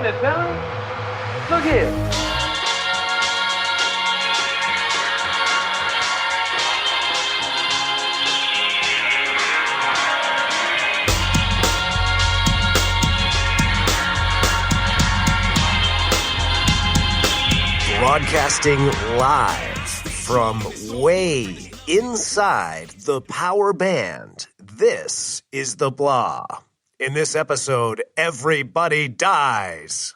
minute, fellas. Look here. Broadcasting live from way inside the power band, this is The Blah. In this episode, everybody dies.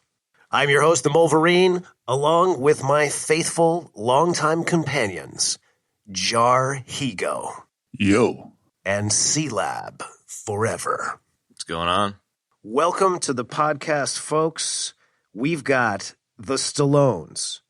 I'm your host, the Wolverine, along with my faithful, longtime companions, Jar Higo. Yo. And C-Lab forever. What's going on? Welcome to the podcast, folks. We've got the Stallones.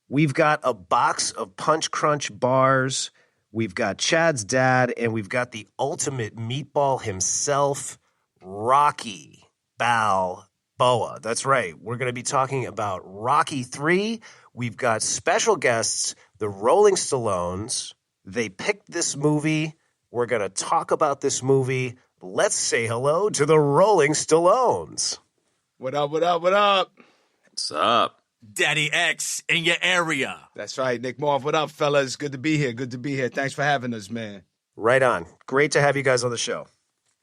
We've got a box of Punch Crunch bars. We've got Chad's dad, and we've got the ultimate meatball himself, Rocky Balboa. That's right. We're going to be talking about Rocky 3. We've got special guests, the Rolling Stallones. They picked this movie. We're going to talk about this movie. Let's say hello to the Rolling Stallones. What up, what up, what up? What's up? Daddy X in your area. That's right, Nick Marv. What up, fellas? Good to be here. Good to be here. Thanks for having us, man. Right on. Great to have you guys on the show.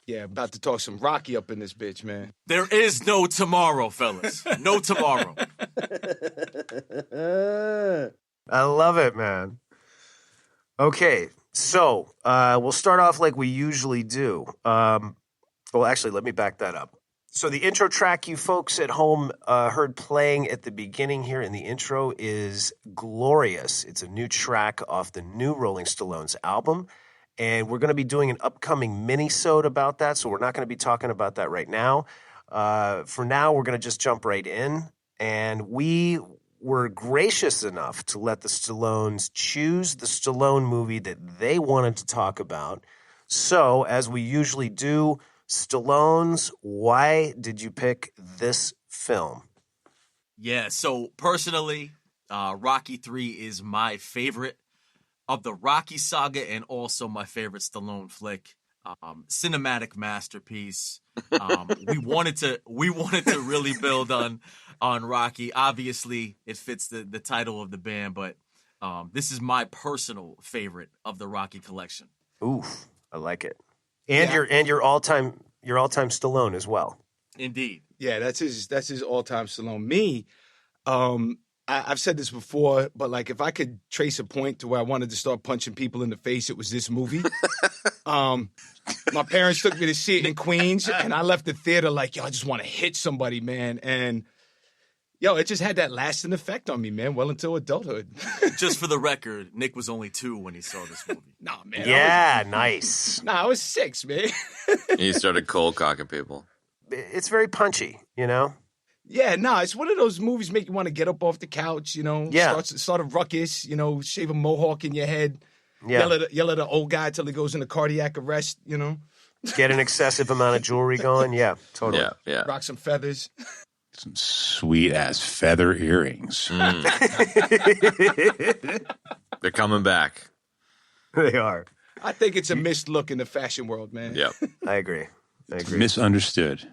Yeah, about to talk some Rocky up in this bitch, man. There is no tomorrow, fellas. No tomorrow. I love it, man. Okay, so we'll start off like we usually do. Well, actually, let me back that up. So the intro track you folks at home heard playing at the beginning here in the intro is Glorious. It's a new track off the new Rolling Stallones album, and we're going to be doing an upcoming mini-sode about that, so we're not going to be talking about that right now. For now, we're going to just jump right in, and we were gracious enough to let the Stallones choose the Stallone movie that they wanted to talk about. So, as we usually do, Stallones, why did you pick this film? Yeah, so personally, Rocky 3 is my favorite of the Rocky saga and also my favorite Stallone flick. Cinematic masterpiece. We wanted to really build on Rocky. Obviously, it fits the title of the band, but this is my personal favorite of the Rocky collection. Ooh, I like it. And your all-time Stallone as well. Indeed. Yeah, that's his all-time Stallone. Me, I've said this before, but like if I could trace a point to where I wanted to start punching people in the face, it was this movie. My parents took me to see it in Queens, and I left the theater like, yo, I just want to hit somebody, man. And yo, it just had that lasting effect on me, man, well into adulthood. Just for the record, Nick was only 2 when he saw this movie. Nah, man. Yeah, nice. I was 6, man. He started cold cocking people. It's very punchy, you know? Yeah, it's one of those movies make you want to get up off the couch, you know, start a ruckus, you know, shave a mohawk in your head, yell at an old guy till he goes into cardiac arrest, you know. Get an excessive amount of jewelry going. Yeah, totally. Yeah. Rock some feathers. Some sweet-ass feather earrings. They're coming back. They are. I think it's a missed look in the fashion world, man. Yep. I agree. Misunderstood.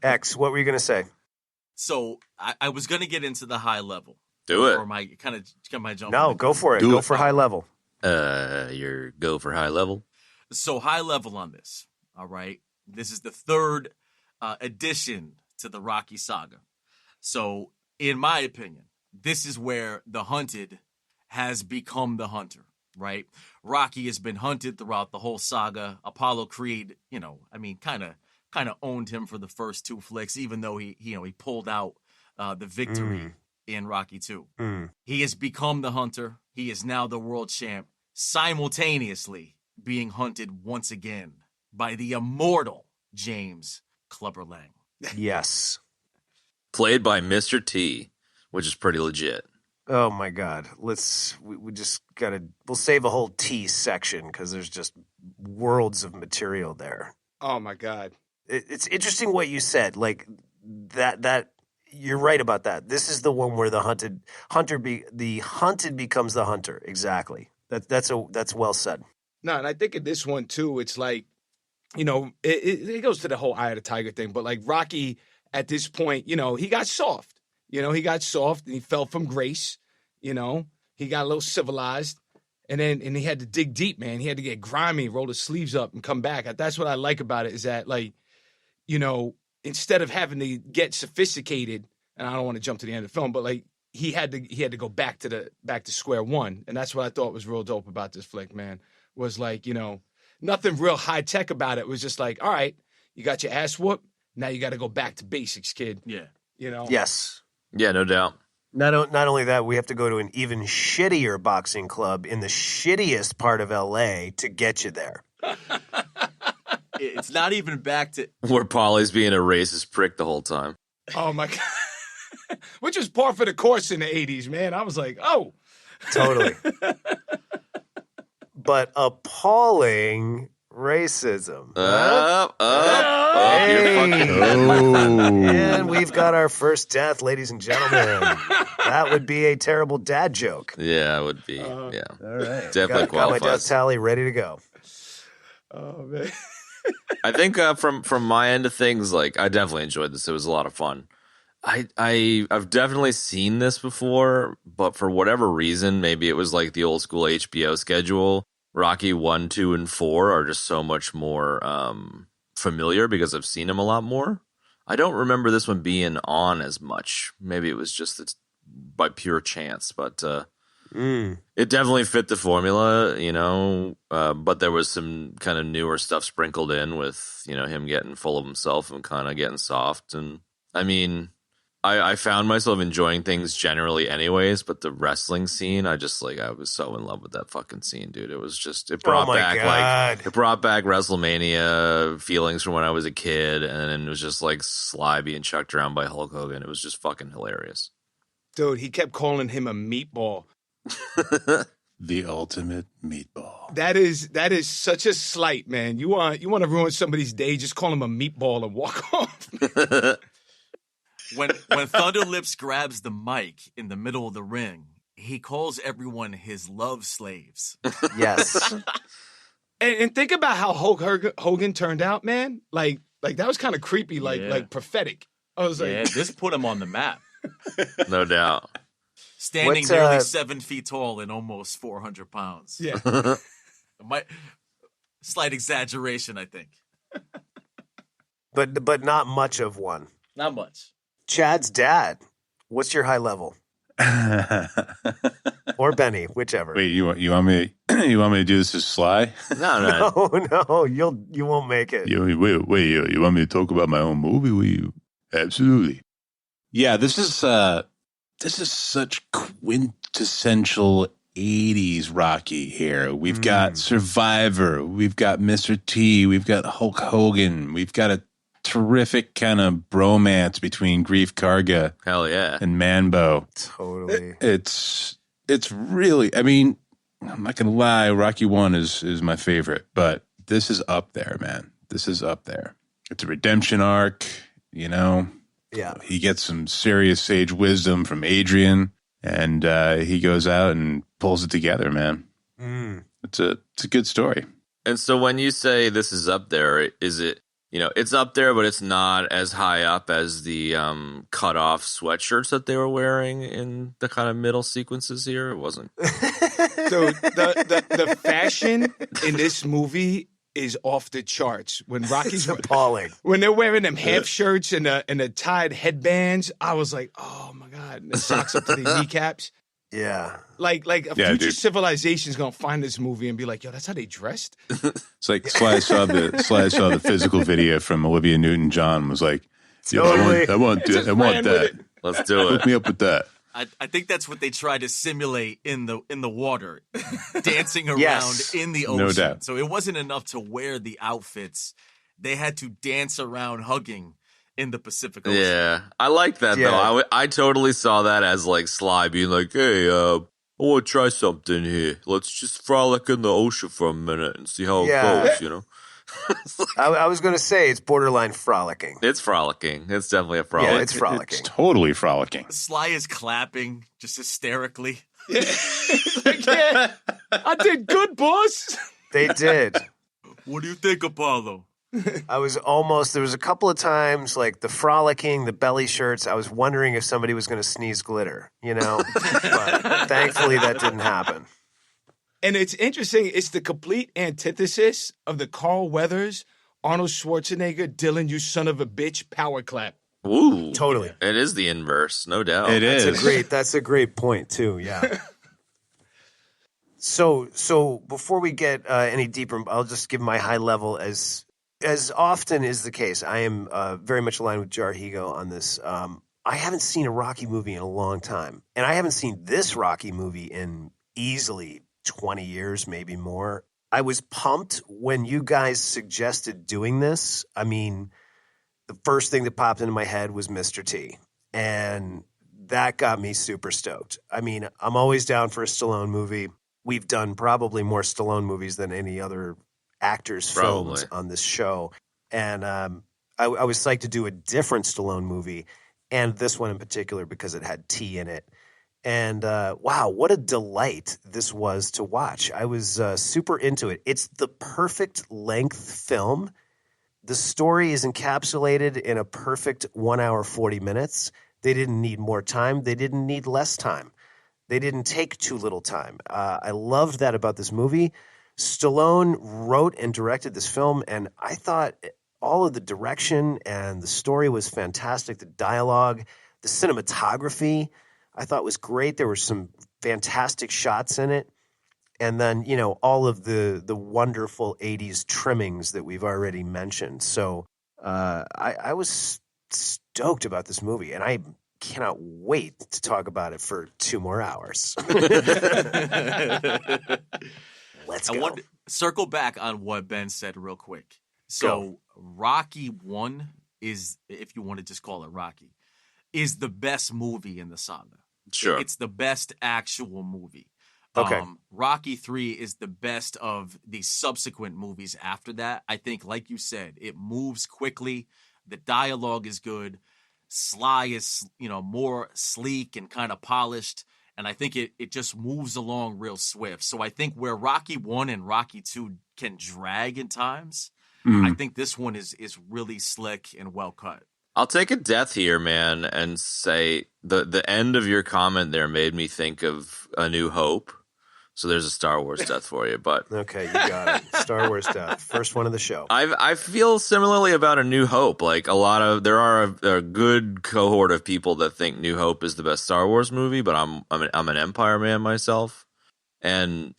X, what were you going to say? So I was going to get into the high level. Do it. Or my jump. No, go for it. Go for high level. Your go for high level. So high level on this. All right. This is the third edition to the Rocky saga. So in my opinion, this is where the hunted has become the hunter, right? Rocky has been hunted throughout the whole saga. Apollo Creed, kind of owned him for the first 2 flicks, even though he pulled out the victory in Rocky 2. He has become the hunter. He is now the world champ, simultaneously being hunted once again by the immortal James Clubber Lang. Yes. Played by Mr. T, which is pretty legit. Oh my God. We just gotta, we'll save a whole T section because there's just worlds of material there. Oh my God. It's interesting what you said. Like that you're right about that. This is the one where the hunted becomes the hunter. Exactly. That's well said. No, and I think in this one too, it's like, it goes to the whole Eye of the Tiger thing, but like Rocky at this point, he got soft. He got soft and he fell from grace. He got a little civilized. And he had to dig deep, man. He had to get grimy, roll his sleeves up and come back. That's what I like about it is that, like, instead of having to get sophisticated, and I don't want to jump to the end of the film, but like he had to go back to square one. And that's what I thought was real dope about this flick, man. Was like, nothing real high tech about it. It was just like, all right, you got your ass whooped. Now you got to go back to basics, kid. Yeah. Yes. Yeah, no doubt. Not only that, we have to go to an even shittier boxing club in the shittiest part of LA to get you there. It's not even back to Where Paulie's being a racist prick the whole time. Oh my God. Which was par for the course in the 80s, man. I was like, oh. Totally. But appalling racism. And we've got our first death, ladies and gentlemen. That would be a terrible dad joke. Yeah, it would be. Yeah. All right. Definitely got my death qualifies. tally ready to go. Oh, man. I think from my end of things, like I definitely enjoyed this. It was a lot of fun. I've definitely seen this before, but for whatever reason, maybe it was like the old school HBO schedule. Rocky 1, 2, and 4 are just so much more familiar because I've seen them a lot more. I don't remember this one being on as much. Maybe it was just by pure chance, but it definitely fit the formula, but there was some kind of newer stuff sprinkled in with, him getting full of himself and kind of getting soft. And I mean, I found myself enjoying things generally anyways, but the wrestling scene, I was so in love with that fucking scene, dude. It was just, it brought back WrestleMania feelings from when I was a kid, and it was just like Sly being chucked around by Hulk Hogan. It was just fucking hilarious. Dude, he kept calling him a meatball. The ultimate meatball. That is such a slight, man. You want to ruin somebody's day, just call him a meatball and walk off. When Thunder Lips grabs the mic in the middle of the ring, he calls everyone his love slaves. Yes. and think about how Hulk Hogan turned out, man. Like that was kind of creepy, like prophetic. I was like, this put him on the map. No doubt. Standing nearly 7 feet tall and almost 400 pounds. Yeah. Slight exaggeration, I think. But not much of one. Not much. Chad's dad, what's your high level? Or Benny, whichever. Wait, you want me to do this as Sly? No, you won't make it. You want me to talk about my own movie? Absolutely. Yeah, this is such quintessential 80s Rocky here. We've got Survivor, we've got Mr. T, we've got Hulk Hogan, we've got a terrific kind of bromance between Grief Karga and Manbo. Totally. It's really, I mean, I'm not going to lie, Rocky 1 is my favorite, but this is up there, man. This is up there. It's a redemption arc, Yeah. He gets some serious sage wisdom from Adrian, and he goes out and pulls it together, man. It's a good story. And so when you say this is up there, is it, it's up there, but it's not as high up as the cut-off sweatshirts that they were wearing in the kind of middle sequences here? It wasn't. So the fashion in this movie is off the charts. When Rocky's appalling. When they're wearing them half shirts and the tied headbands, I was like, oh my God. And the socks up to the kneecaps. Yeah. Like a future civilization is gonna find this movie and be like, yo, that's how they dressed. It's like Sly saw the physical video from Olivia Newton-John, was like, yo, I want that. Let's do it. Hook me up with that. I think that's what they tried to simulate in the water, dancing around in the ocean. No doubt. So it wasn't enough to wear the outfits; they had to dance around, hugging in the Pacific Ocean. Yeah, I like that though. I totally saw that as like Sly being like, "Hey, I want to try something here. Let's just frolic in the ocean for a minute and see how it goes." I was going to say it's borderline frolicking. It's frolicking. It's definitely a frolic. Yeah, it's frolicking. It's totally frolicking. Sly is clapping just hysterically. Yeah. I did good, boss. They did. What do you think, Apollo? I was almost, there was a couple of times, like the frolicking, the belly shirts, I was wondering if somebody was going to sneeze glitter, you know? But thankfully that didn't happen. And it's interesting. It's the complete antithesis of the Carl Weathers, Arnold Schwarzenegger, Dylan, you son of a bitch, power clap. Ooh, Totally. It is the inverse, no doubt. It is. That's a great point too, yeah. So before we get any deeper, I'll just give my high level. As often is the case, I am very much aligned with Jarhigo on this. I haven't seen a Rocky movie in a long time, and I haven't seen this Rocky movie in easily 20 years, maybe more. I was pumped when you guys suggested doing this. I mean, the first thing that popped into my head was Mr. T, and that got me super stoked. I mean, I'm always down for a Stallone movie. We've done probably more Stallone movies than any other actors' films on this show. And I was psyched to do a different Stallone movie, and this one in particular because it had T in it. And wow, what a delight this was to watch. I was super into it. It's the perfect length film. The story is encapsulated in a perfect 1 hour, 40 minutes. They didn't need more time. They didn't need less time. They didn't take too little time. I loved that about this movie. Stallone wrote and directed this film, and I thought all of the direction and the story was fantastic. The dialogue, the cinematography, I thought was great. There were some fantastic shots in it. And then, you know, all of the wonderful 80s trimmings that we've already mentioned. So I was stoked about this movie, and I cannot wait to talk about it for 2 more hours. Let's go. I want to circle back on what Ben said real quick. So Rocky 1 is, if you want to just call it Rocky, is the best movie in the saga. Sure. It's the best actual movie. Okay. Rocky 3 is the best of the subsequent movies after that. I think, like you said, it moves quickly. The dialogue is good. Sly is, you know, more sleek and kind of polished. And I think it just moves along real swift. So I think where Rocky 1 and Rocky 2 can drag in times, I think this one is really slick and well cut. I'll take a death here, man, and say the end of your comment there made me think of A New Hope. So there's a Star Wars death for you, but Okay, you got it. Star Wars death. First one of the show. I feel similarly about A New Hope. Like there are a good cohort of people that think New Hope is the best Star Wars movie, but I'm an Empire man myself, and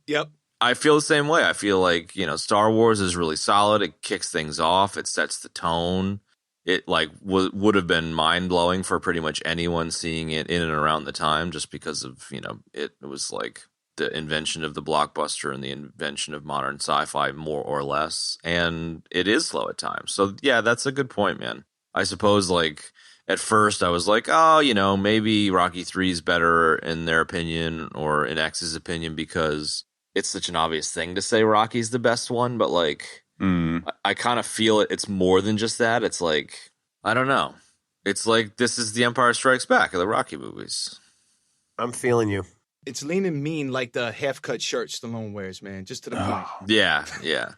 Yep. I feel the same way. I feel like, you know, Star Wars is really solid. It kicks things off. It sets the tone. It like would have been mind blowing for pretty much anyone seeing it in and around the time, just because of, you know, it was like the invention of the blockbuster and the invention of modern sci-fi, more or less. And it is slow at times. So yeah, that's a good point, man. I suppose like at first I was like, oh, you know, maybe Rocky 3 is better in their opinion or in X's opinion because it's such an obvious thing to say Rocky's the best one. But like, I kind of feel it's more than just that. It's like, I don't know. It's like this is the Empire Strikes Back of the Rocky movies. I'm feeling you. It's lean and mean like the half-cut shirt Stallone wears, man. Just to the point. Yeah.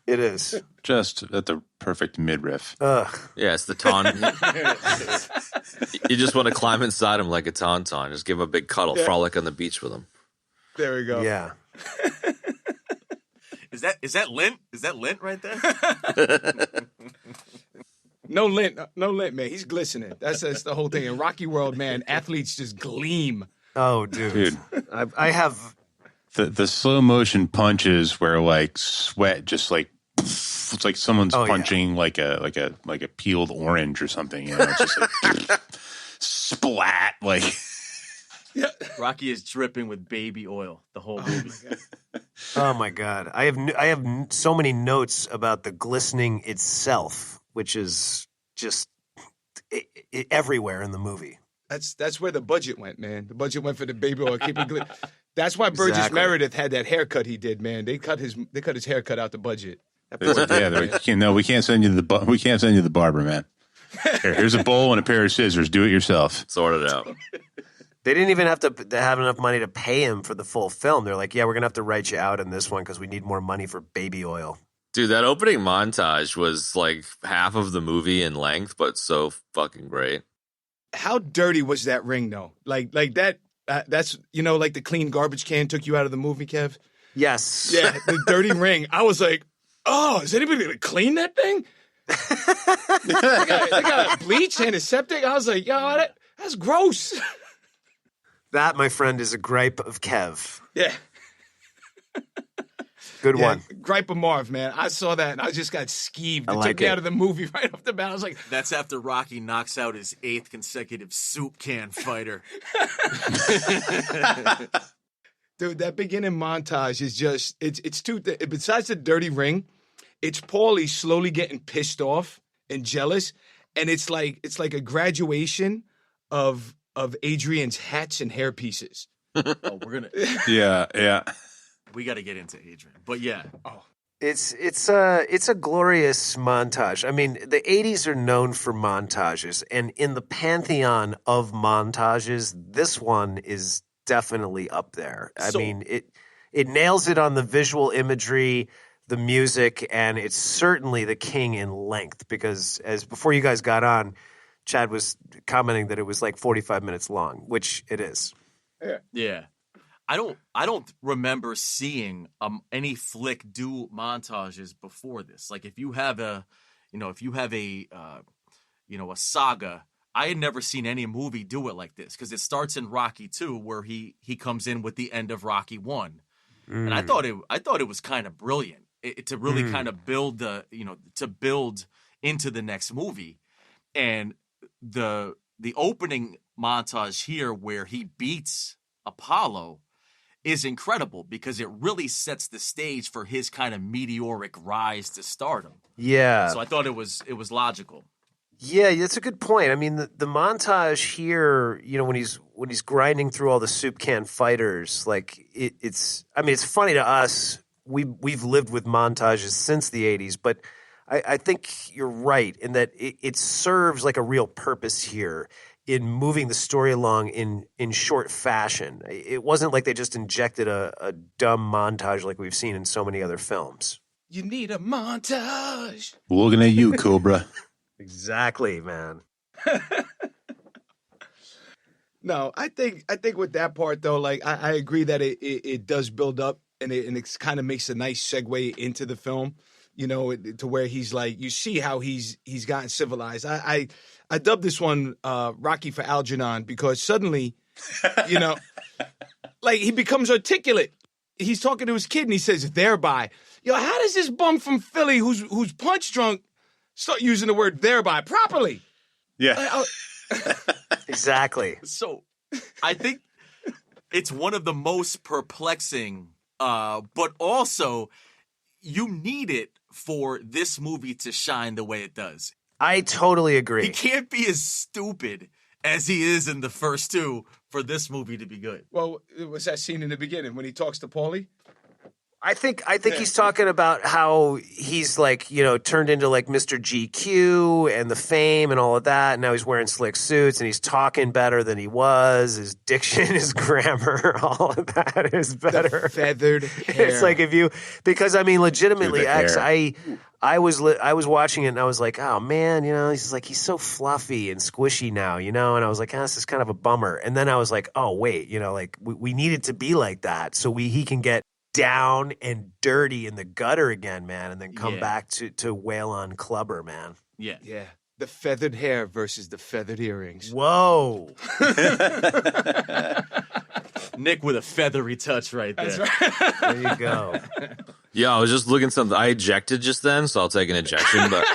It is. Just at the perfect midriff. Ugh. Yeah, it's the Tauntaun. You just want to climb inside him like a Tauntaun. Just give him a big cuddle, frolic on the beach with him. There we go. Yeah. Is that lint? Is that lint right there? No lint, man. He's glistening. That's the whole thing. In Rocky World, man, athletes just gleam. Oh, dude. I have The slow motion punches where like sweat just like it's like someone's punching like a peeled orange or something. You know, it's just like splat. Like Rocky is dripping with baby oil the whole movie. Oh my God. I have so many notes about the glistening itself, which is just everywhere in the movie. That's where the budget went, man. The budget went for the baby oil. That's why Burgess Meredith had that haircut he did, man. They cut his haircut out the budget. We can't send you the barber, man. Here's a bowl and a pair of scissors. Do it yourself. Sort it out. They didn't even have to have enough money to pay him for the full film. They're like, yeah, we're going to have to write you out in this one because we need more money for baby oil. Dude, that opening montage was like half of the movie in length, but so fucking great. How dirty was that ring, though? Like that. That's like the clean garbage can took you out of the movie, Kev. Yes. Yeah, the dirty ring. I was like, oh, is anybody gonna clean that thing? they got bleach, antiseptic. I was like, yo, that's gross. That, my friend, is a gripe of Kev. Yeah. Good one. Gripe of Marv, man. I saw that and I just got skeeved. It took me out of the movie right off the bat. I was like, That's after Rocky knocks out his 8th consecutive soup can fighter. dude, that beginning montage is just, it's too, besides the dirty ring, it's Paulie slowly getting pissed off and jealous. And it's like a graduation of Adrian's hats and hair pieces. Oh, we're gonna. Yeah. We got to get into Adrian, but yeah. Oh, It's a glorious montage. I mean, the 80s are known for montages, and in the pantheon of montages, this one is definitely up there. I mean, it nails it on the visual imagery, the music, and it's certainly the king in length because as before you guys got on, Chad was commenting that it was like 45 minutes long, which it is. Yeah. I don't remember seeing any flick do montages before this. Like if you have a saga, I had never seen any movie do it like this because it starts in Rocky 2 where he comes in with the end of Rocky 1. And I thought it was kind of brilliant to really kind of build to build into the next movie. And the opening montage here where he beats Apollo is incredible because it really sets the stage for his kind of meteoric rise to stardom. Yeah. So I thought it was logical. Yeah, that's a good point. I mean, the montage here, when he's grinding through all the soup can fighters, like it's funny to us. We've lived with montages since the 80s, but I think you're right in that it serves like a real purpose here in moving the story along in short fashion. It wasn't like they just injected a dumb montage like we've seen in so many other films. you need a montage. Looking at you, Cobra. Exactly, man. No, I think with that part though, like I agree that it does build up and it kind of makes a nice segue into the film, to where he's like, you see how he's gotten civilized. I dubbed this one Rocky for Algernon because suddenly, like he becomes articulate. He's talking to his kid and he says, thereby. How does this bum from Philly who's punch drunk start using the word thereby properly? Yeah. Exactly. So I think it's one of the most perplexing, but also you need it for this movie to shine the way it does. I totally agree. He can't be as stupid as he is in the first two for this movie to be good. Well, it was that scene in the beginning when he talks to Paulie. I think he's talking about how he's like, turned into like Mr. GQ and the fame and all of that. And now he's wearing slick suits and he's talking better than he was. His diction, his grammar, all of that is better. The feathered hair. It's like because I mean, legitimately, Dude, the X, hair. I was watching it and I was like, oh man, he's so fluffy and squishy now, and I was like, this is kind of a bummer. And then I was like, oh wait, like we need it to be like that so he can get down and dirty in the gutter again, man, and then come back to wail on Clubber, man. Yeah. Yeah. The feathered hair versus the feathered earrings. Whoa. Nick with a feathery touch right there. That's right. There you go. Yeah, I was just looking something. I ejected just then, so I'll take an ejection. But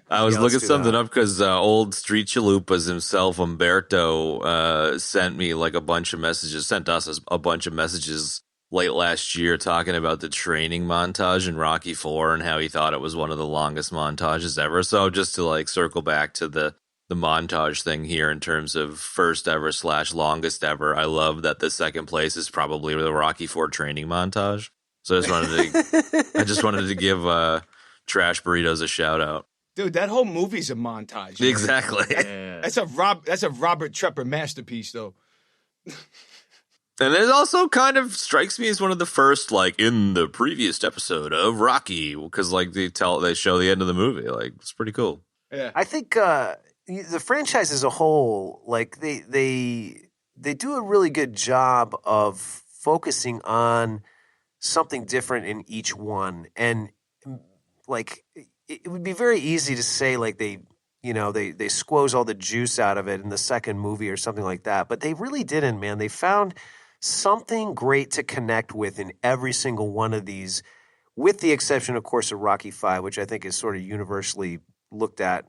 I was looking something up because old Street Chalupas himself, Umberto, sent me like sent us a bunch of messages late last year talking about the training montage in Rocky IV and how he thought it was one of the longest montages ever. So just to circle back to the montage thing here in terms of first ever / longest ever, I love that the second place is probably the Rocky IV training montage. So I just wanted to give Trash Burritos a shout out. Dude, that whole movie's a montage. Man. Exactly. Yeah. That's a Robert Trepper masterpiece, though. And it also kind of strikes me as one of the first, like, in the previous episode of Rocky, because, like, they show the end of the movie. Like, it's pretty cool. Yeah. I think the franchise as a whole, like they do a really good job of focusing on something different in each one, and like it would be very easy to say like they squoze all the juice out of it in the second movie or something like that, but they really didn't, man. They found something great to connect with in every single one of these, with the exception, of course, of Rocky V, which I think is sort of universally looked at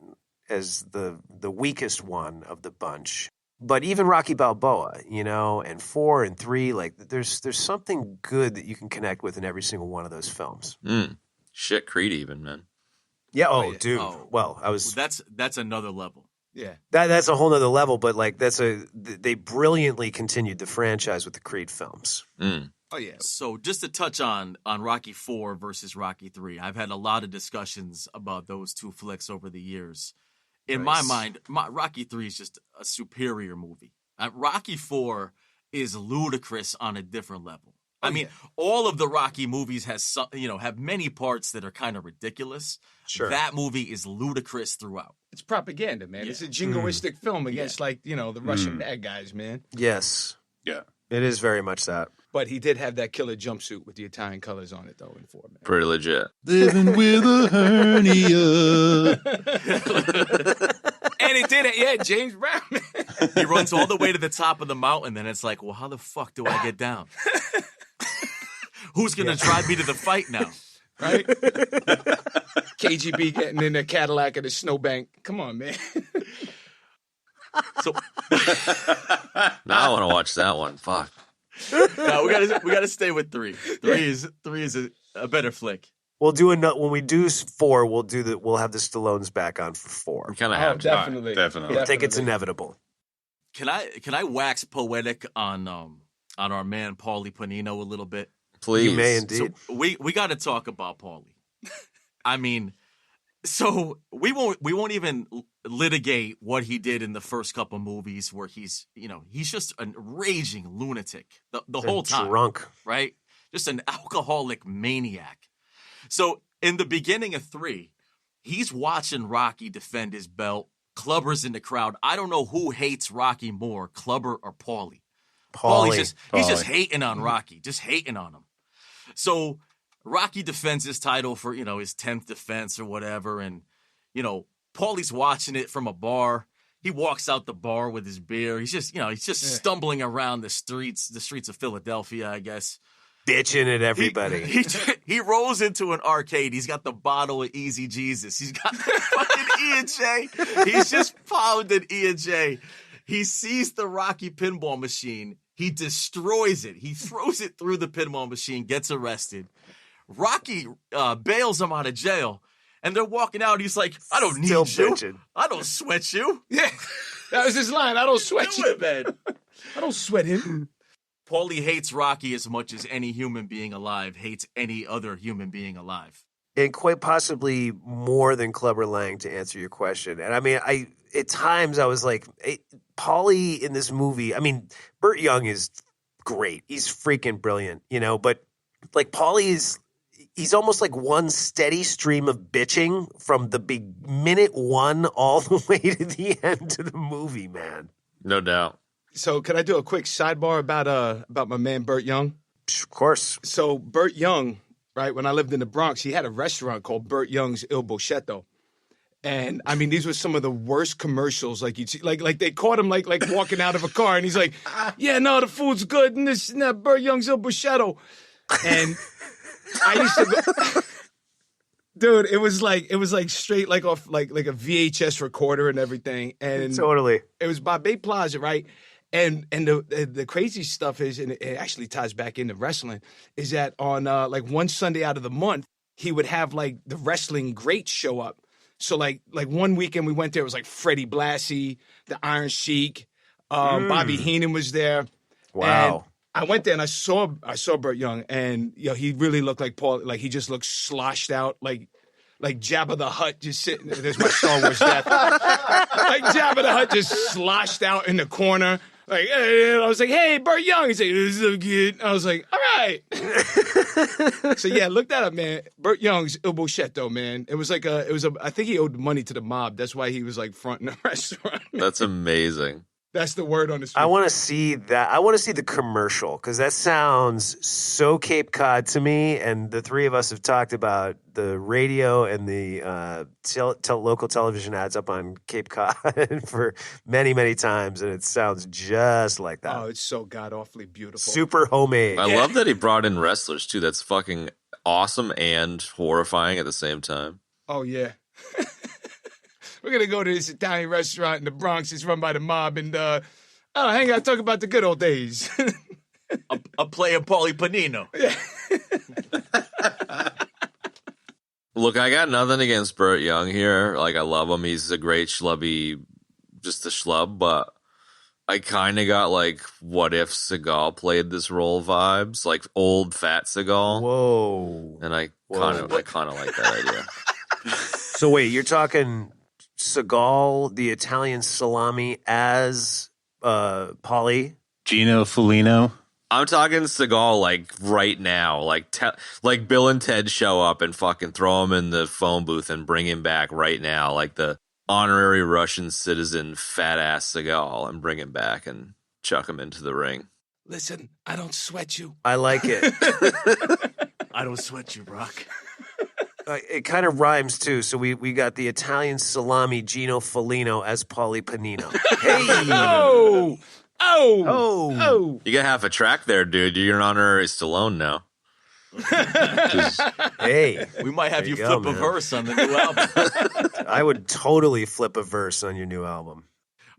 as the weakest one of the bunch. But even Rocky Balboa, and 4 and 3, like there's something good that you can connect with in every single one of those films. Shit, Creed even, man. Yeah. Oh, Oh, yeah. dude. Oh. Well, I was. That's another level. Yeah. That's a whole nother level. But like, they brilliantly continued the franchise with the Creed films. Oh yeah. So just to touch on Rocky 4 versus Rocky 3, I've had a lot of discussions about those two flicks over the years. In my mind, Rocky 3 is just a superior movie. Rocky 4 is ludicrous on a different level. I mean, all of the Rocky movies have many parts that are kind of ridiculous. Sure. That movie is ludicrous throughout. It's propaganda, man. Yeah. It's a jingoistic film against the Russian bad guys, man. Yes. Yeah. It is very much that. But he did have that killer jumpsuit with the Italian colors on it, though, in 4, man. Pretty legit. Living with a hernia. And he did it, yeah, James Brown. He runs all the way to the top of the mountain, then it's like, well, how the fuck do I get down? Who's going to drive me to the fight now? Right? KGB getting in a Cadillac at a snowbank. Come on, man. So Now I want to watch that one. Fuck. no, we gotta stay with 3. 3 is a better flick. We'll do when we do 4. We'll have the Stallones back on for 4. We kind of Oh, have to. definitely. Definitely. I think it's inevitable. Can I wax poetic on our man Paulie Panino a little bit? Please. You may indeed. So we got to talk about Paulie. I mean, so we won't even litigate what he did in the first couple movies where he's just a raging lunatic the whole time, Drunk. right? Just an alcoholic maniac. So in the beginning of 3, he's watching Rocky defend his belt. Clubber's in the crowd. I don't know who hates Rocky more, Clubber or Paulie. He's just hating on Rocky, just hating on him. So Rocky defends his title for, his 10th defense or whatever. And, Paulie's watching it from a bar. He walks out the bar with his beer. He's just, stumbling around the streets of Philadelphia, I guess. Bitching at everybody. He rolls into an arcade. He's got the bottle of Easy Jesus. He's got the fucking E&J. He's just pounding E&J. He sees the Rocky pinball machine. He destroys it. He throws it through the pinball machine, gets arrested. Rocky bails him out of jail, and they're walking out. He's like, I don't need Still you. bitching. I don't sweat you. Yeah. That was his line. I don't sweat Do you. it, man. I don't sweat him. Paulie hates Rocky as much as any human being alive hates any other human being alive. And quite possibly more than Clubber Lang, to answer your question. And I mean, at times I was like, Paulie in this movie, I mean, Burt Young is great. He's freaking brilliant, but like Paulie he's almost like one steady stream of bitching from the minute 1 all the way to the end of the movie, man. No doubt. So can I do a quick sidebar about my man Burt Young? Of course. So Burt Young, right, when I lived in the Bronx, he had a restaurant called Burt Young's Il Boschetto. And I mean, these were some of the worst commercials. Like you see, like they caught him like walking out of a car, and he's like, "Yeah, no, the food's good, and this and that, Burt Young's Il Boschetto." And I used to go, dude. It was like straight like off like a VHS recorder and everything. And Totally. it was by Bay Plaza, right? And the crazy stuff is, and it actually ties back into wrestling, is that on like one Sunday out of the month, he would have like the wrestling greats show up. So like one weekend we went there, it was like Freddie, Blassie, the Iron Sheik, Bobby Heenan was there. Wow. And I went there and I saw Burt Young, and he really looked like Paul. Like he just looked sloshed out, like Jabba the Hutt just sitting there. There's my Star Wars death. Like Jabba the Hutt just sloshed out in the corner. Like, I was like, hey, Burt Young. He's like, this is good. I was like, all right. So yeah, look that up, man. Burt Young's Il Boschetto, man. It was I think he owed money to the mob. That's why he was like fronting a restaurant. That's amazing. That's the word on the street. I want to see that. I want to see the commercial because that sounds so Cape Cod to me. And the three of us have talked about the radio and the local television ads up on Cape Cod for many, many times. And it sounds just like that. Oh, it's so god-awfully beautiful. Super homemade. I love that he brought in wrestlers, too. That's fucking awesome and horrifying at the same time. Oh, yeah. We're going to go to this Italian restaurant in the Bronx. It's run by the mob. And, hang out, talk about the good old days. A player Paulie Panino. Look, I got nothing against Burt Young here. Like, I love him. He's a great schlubby, just a schlub. But I kind of got, like, what if Seagal played this role vibes? Like, old fat Seagal. Whoa. And I kind of like that idea. So wait, you're talking Seagal, the Italian salami, as Paulie? Gino Felino. I'm talking Seagal like right now, like Bill and Ted show up and fucking throw him in the phone booth and bring him back right now, like the honorary Russian citizen fat ass Seagal, and bring him back and chuck him into the ring. Listen, I don't sweat you. I like it. I don't sweat you, Brock. It kind of rhymes too. So we got the Italian salami Gino Felino as Paulie Panino. Hey! Oh! You got half a track there, dude. You're an honorary Stallone now. Hey, We might have you go, flip a man. verse on the new album. I would totally flip a verse on your new album.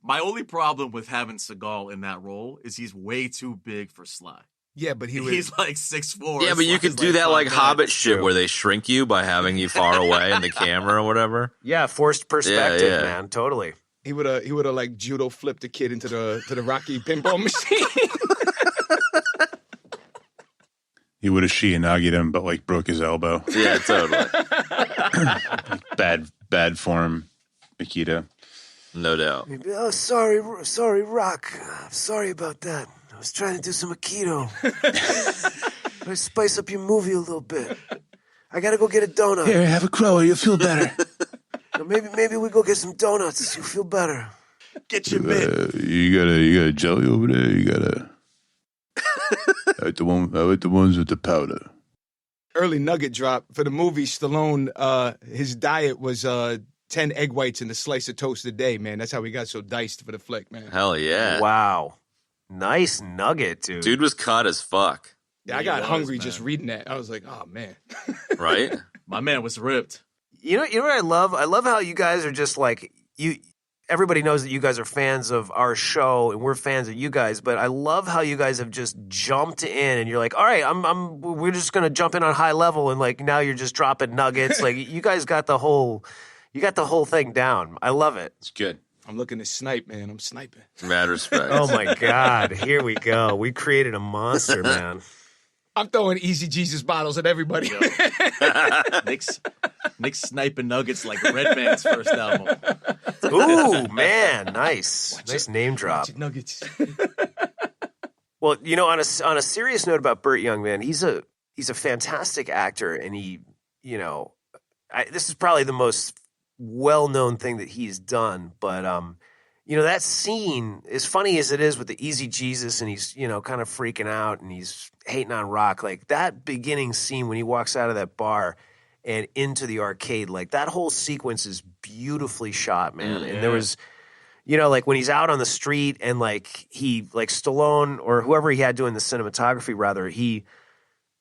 My only problem with having Seagal in that role is he's way too big for Sly. Yeah, but he was... He's like 6'4". Yeah, but you could do that like Hobbit shit where they shrink you by having you far away in the camera or whatever. Yeah, forced perspective, Yeah. man. Totally. He would have like judo flipped the kid into the Rocky pinball machine. He would have Shiinagi'd him, but like broke his elbow. Yeah, totally. Bad form, Makita. No doubt. Oh, sorry, Rock. I'm sorry about that. I was trying to do some Aikido. I spice up your movie a little bit. I gotta go get a donut. Here, have a crow, you'll feel better. Maybe we go get some donuts. You'll feel better. Get your mitt. You got a jelly over there. You got a. I like the ones with the powder. Early nugget drop for the movie. Stallone, his diet was 10 egg whites and a slice of toast a day. Man, that's how he got so diced for the flick, man. Hell yeah. Wow. Nice nugget, dude. Dude was cut as fuck. Yeah, I He got was, hungry man. just reading that. I was like, oh man. Right? My man was ripped. You know what I love? I love how you guys are just like you. Everybody knows that you guys are fans of our show, and we're fans of you guys. But I love how you guys have just jumped in, and you're like, "All right, we're just gonna jump in on high level," and like now you're just dropping nuggets. Like you guys got the whole thing down. I love it. It's good. I'm looking to snipe, man. I'm sniping. Mad respect. Oh my God, here we go. We created a monster, man. I'm throwing Easy Jesus bottles at everybody. Nick's sniping nuggets like Redman's first album. Ooh, man, nice name drop. Nuggets. Well, you know, on a serious note about Burt Young, man, he's a fantastic actor, and he, you know, this is probably the most well-known thing that he's done. But you know, that scene, as funny as it is with the Easy Jesus, and he's, you know, kind of freaking out and he's hating on Rock, like that beginning scene when he walks out of that bar and into the arcade, like that whole sequence is beautifully shot, man. And there was, you know, like when he's out on the street and like he, like Stallone or whoever he had doing the cinematography, rather, he,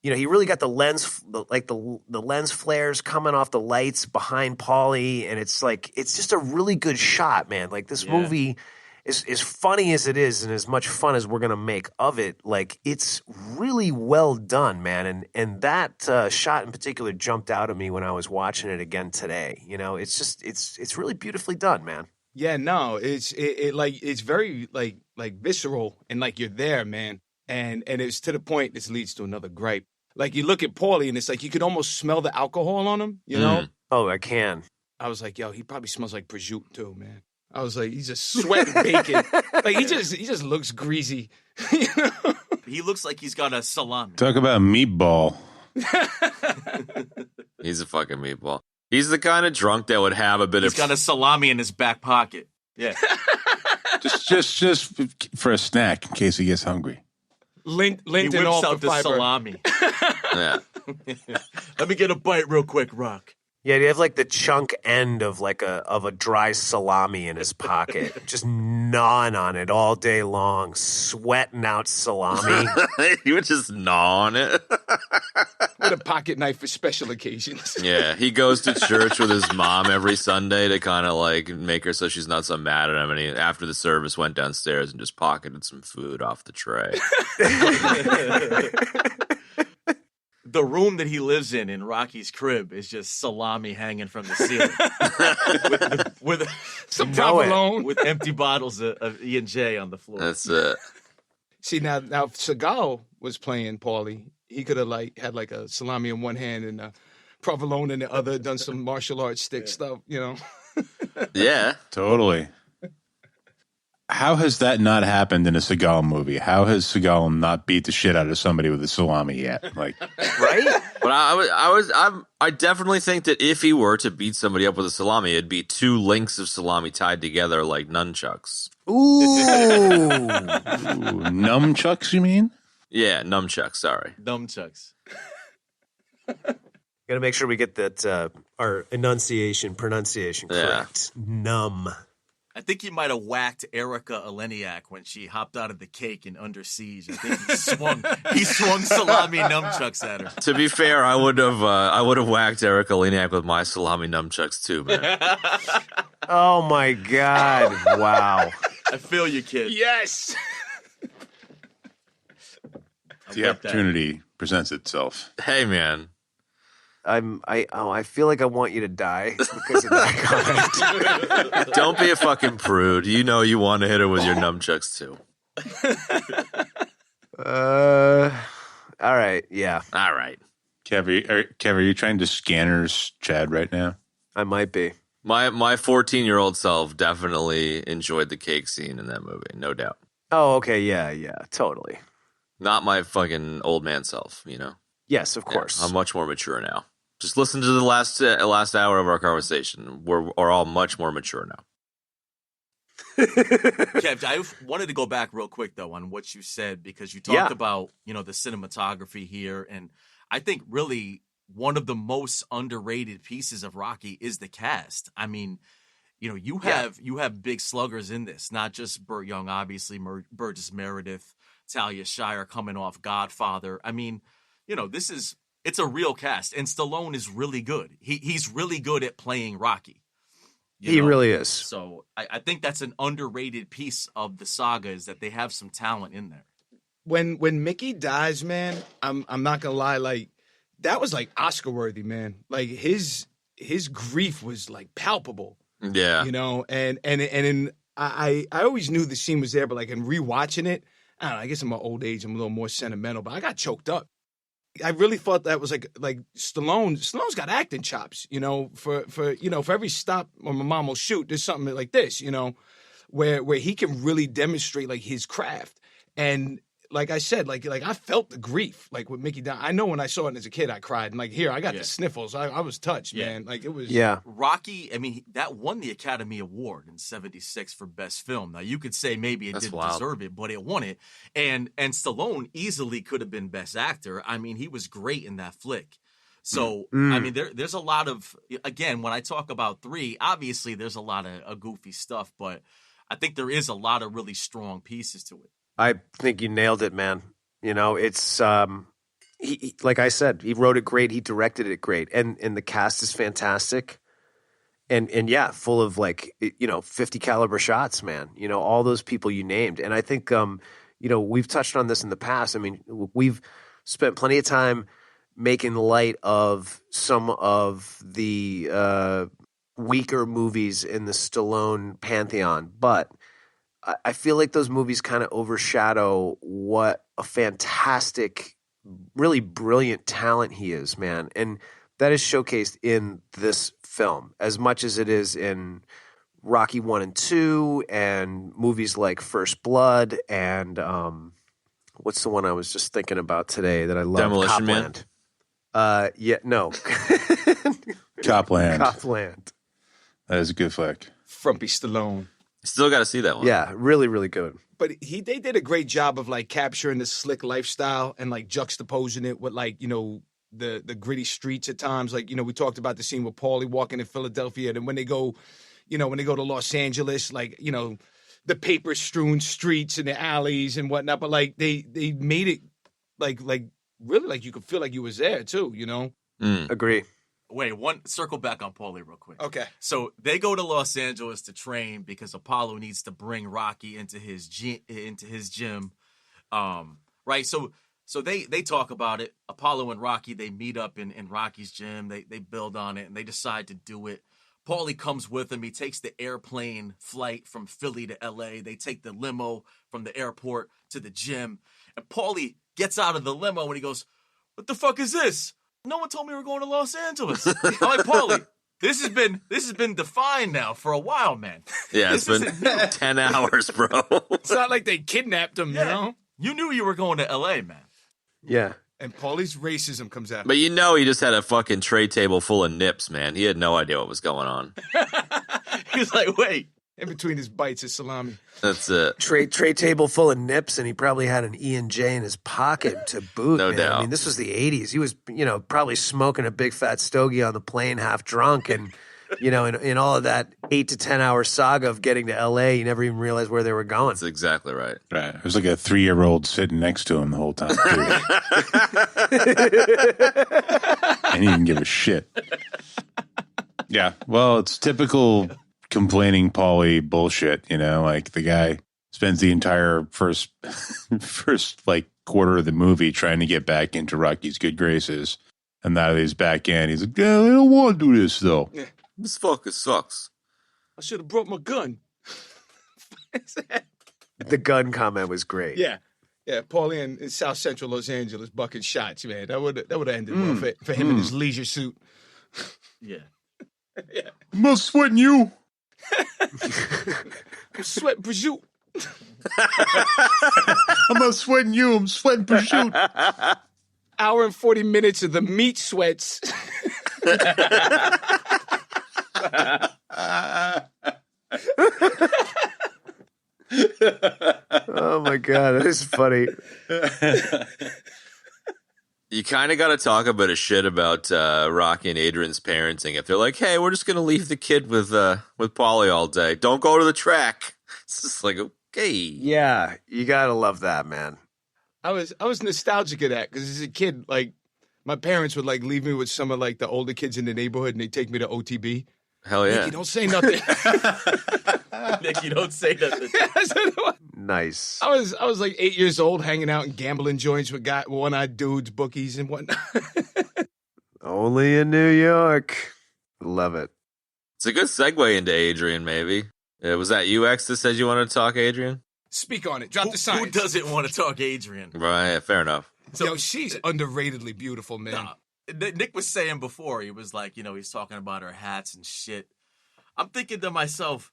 you know, he really got the lens, like the lens flares coming off the lights behind Paulie, and it's like it's just a really good shot, man. Like this movie is as funny as it is, and as much fun as we're gonna make of it. Like it's really well done, man. And that shot in particular jumped out at me when I was watching it again today. You know, it's just it's really beautifully done, man. Yeah, no, it's very like visceral and like you're there, man. And it's to the point, this leads to another gripe. Like, you look at Paulie, and it's like you could almost smell the alcohol on him, you know? Oh, I can. I was like, yo, he probably smells like prosciutto, too, man. I was like, he's just sweating bacon. Like he just looks greasy. You know? He looks like he's got a salami. Talk about meatball. He's a fucking meatball. He's the kind of drunk that would have a bit He's of. got a salami in his back pocket. Yeah. Just for a snack in case he gets hungry. Lint He and whips all out the the fiber. salami. Yeah. Let me get a bite real quick, Rock. Yeah, you have like the chunk end of like a dry salami in his pocket, just gnawing on it all day long, sweating out salami. He would just gnaw on it. With a pocket knife for special occasions. Yeah, he goes to church with his mom every Sunday to kind of like make her so she's not so mad at him. And he, after the service, went downstairs and just pocketed some food off the tray. The room that he lives in Rocky's crib is just salami hanging from the ceiling with Some know it. provolone. with empty bottles of E&J on the floor. That's it. See, now if Seagal was playing Paulie, he could have had like a salami in one hand and a provolone in the other, done some martial arts stick stuff, you know. Yeah. Totally. How has that not happened in a Seagal movie? How has Seagal not beat the shit out of somebody with a salami yet? Like, Right? But I definitely think that if he were to beat somebody up with a salami, it'd be two links of salami tied together like nunchucks. Ooh. nunchucks, you mean? Yeah, nunchucks. Sorry. Nunchucks. Gotta make sure we get that our pronunciation Yeah. correct. Numb. I think he might have whacked Erika Elaniak when she hopped out of the cake in Under Siege. I think he swung salami nunchucks at her. To be fair, I would have whacked Erika Elaniak with my salami nunchucks too, man. Oh my God. Wow. I feel you, kid. Yes. The opportunity presents itself. Hey, man. I feel like I want you to die because of that comment. Don't be a fucking prude. You know you want to hit her with your nunchucks too. All right. Yeah, All right. Kev, are you trying to scanners Chad right now? I might be. My 14-year-old self definitely enjoyed the cake scene in that movie, no doubt. Oh, okay. Yeah, totally. Not my fucking old man self, you know? Yes, of course. Yeah, I'm much more mature now. Just listen to the last hour of our conversation. We're all much more mature now. Kev, I wanted to go back real quick, though, on what you said, because you talked about, the cinematography here. And I think really one of the most underrated pieces of Rocky is the cast. I mean, you have big sluggers in this, not just Burt Young, obviously, Burgess Meredith, Talia Shire coming off Godfather. I mean, it's a real cast, and Stallone is really good. He's really good at playing Rocky. He really is. So I think that's an underrated piece of the saga, is that they have some talent in there. When Mickey dies, man, I'm not gonna lie, like that was like Oscar worthy, man. Like his grief was like palpable. Yeah. And I always knew the scene was there, but like in rewatching it, I don't know, I guess in my old age I'm a little more sentimental, but I got choked up. I really thought that was like Stallone's got acting chops, for every stop or my mom will shoot, there's something like this, where he can really demonstrate like his craft. And like I said, like I felt the grief, like with Mickey down. I know when I saw it as a kid, I cried. And like here, I got the sniffles. I was touched, man. Like it was. Yeah. Rocky, I mean, that won the Academy Award in '76 for Best Film. Now you could say maybe it didn't deserve it, but it won it. And Stallone easily could have been Best Actor. I mean, he was great in that flick. So I mean, there's a lot of, again, when I talk about 3, obviously there's a lot of goofy stuff, but I think there is a lot of really strong pieces to it. I think you nailed it, man. It's he, like I said, he wrote it great, he directed it great, and the cast is fantastic, and yeah, full of like 50 caliber shots, man. All those people you named, and I think we've touched on this in the past. I mean, we've spent plenty of time making light of some of the weaker movies in the Stallone pantheon, but I feel like those movies kind of overshadow what a fantastic, really brilliant talent he is, man. And that is showcased in this film as much as it is in Rocky 1 and 2 and movies like First Blood and what's the one I was just thinking about today that I love? Demolition Man? Copland. Yeah, no. Copland. Copland. That is a good flick. Frumpy Stallone. Still got to see that one. Yeah, really, really good. But they did a great job of like capturing the slick lifestyle and like juxtaposing it with like, you know, the gritty streets at times. Like, you know, we talked about the scene with Paulie walking in Philadelphia, and when they go to Los Angeles, like, you know, the paper strewn streets and the alleys and whatnot. But like they made it like really like you could feel like you was there too, you know? Agree. Wait, circle back on Paulie real quick. Okay. So they go to Los Angeles to train because Apollo needs to bring Rocky into his gym. Right? So they talk about it. Apollo and Rocky, they meet up in Rocky's gym. They build on it and they decide to do it. Paulie comes with him. He takes the airplane flight from Philly to LA. They take the limo from the airport to the gym. And Paulie gets out of the limo and he goes, "What the fuck is this? No one told me we were going to Los Angeles." I'm like, "Paulie, this has been defined now for a while, man." Yeah, it's been 10 hours, bro. It's not like they kidnapped him, you know? You knew you were going to LA, man. Yeah. And Paulie's racism comes out. But you know he just had a fucking tray table full of nips, man. He had no idea what was going on. He was like, "Wait." In between his bites of salami. That's it. Tray table full of nips, and he probably had an E&J in his pocket to boot. No man. doubt. I mean, this was the 80s. He was, you know, probably smoking a big fat stogie on the plane, half drunk, and, you know, in all of that 8 to 10 hour saga of getting to L.A., you never even realized where they were going. That's exactly right. Right. It was like a 3-year-old sitting next to him the whole time, too. And he didn't give a shit. Yeah. Well, it's typical complaining Paulie bullshit, you know, like the guy spends the entire first like quarter of the movie trying to get back into Rocky's good graces. And now that he's back in, he's like, "Yeah, I don't want to do this though. Yeah. This fucker sucks." I should have brought my gun. The gun comment was great. Yeah. Yeah, Paulie in South Central Los Angeles bucking shots, man. That would have ended well for him in his leisure suit. Yeah. Yeah. I'm not sweating you. I'm sweating prosciutto. I'm not sweating you. I'm sweating prosciutto. Hour and 40 minutes of the meat sweats. Oh, my God. That is funny. You kind of got to talk a bit of shit about Rocky and Adrian's parenting. If they're like, "Hey, we're just going to leave the kid with Paulie all day. Don't go to the track." It's just like, okay. Yeah, you got to love that, man. I was nostalgic of that because as a kid, like my parents would like leave me with some of like the older kids in the neighborhood and they'd take me to OTB. Hell yeah. Nicky, don't say nothing. Nicky, don't say nothing. Nice. I was like 8 years old, hanging out in gambling joints with one-eyed dudes, bookies, and whatnot. Only in New York. Love it. It's a good segue into Adrian, maybe. Was that you, X, that said you wanted to talk Adrian? Speak on it. Drop the Who science. doesn't want to talk Adrian? Right, fair enough. Yo, she's underratedly beautiful, man. Nah, Nick was saying before, he was like, you know, he's talking about her hats and shit. I'm thinking to myself,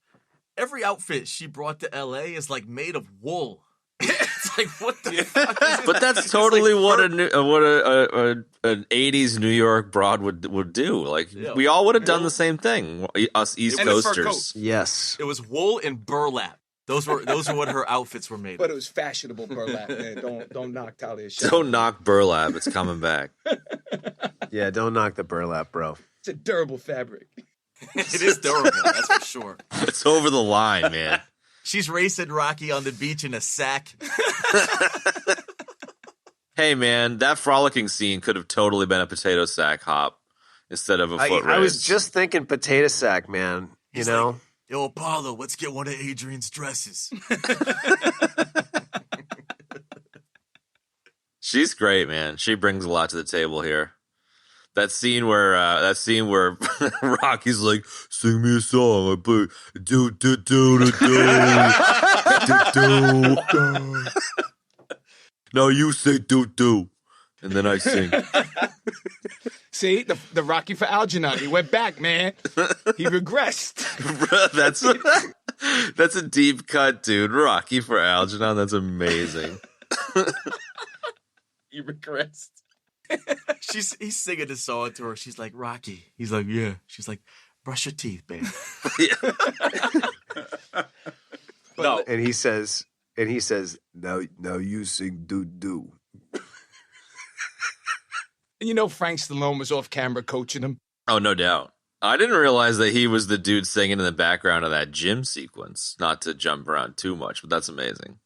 every outfit she brought to LA is like made of wool. It's like, what the fuck is this? But that's totally what an 80s New York broad would do. Like, Yeah. we all would have done the same thing, us East And the fur Coasters. Yes. It was wool and burlap. Those were what her outfits were made But of. it was fashionable burlap, man. Don't knock Talia Shire. Don't knock burlap. It's coming back. Yeah, don't knock the burlap, bro. It's a durable fabric. It is durable, that's for sure. It's over the line, man. She's racing Rocky on the beach in a sack. Hey, man, that frolicking scene could have totally been a potato sack hop instead of a foot race. I was just thinking potato sack, man. You He's know? like, "Yo, Apollo, let's get one of Adrian's dresses." She's great, man. She brings a lot to the table here. That scene where Rocky's like, "Sing me a song." I play do do do do do do do. No, you say do do. and then I sing. See, the Rocky for Algernon. He went back, man. He regressed. That's a deep cut, dude. Rocky for Algernon. That's amazing. You regressed. He's singing the song to her. She's like, Rocky. He's like, yeah. She's like, brush your teeth, babe. No. And he says, now you sing doo-doo. And you know Frank Stallone was off camera coaching him. Oh, no doubt. I didn't realize that he was the dude singing in the background of that gym sequence. Not to jump around too much, but that's amazing.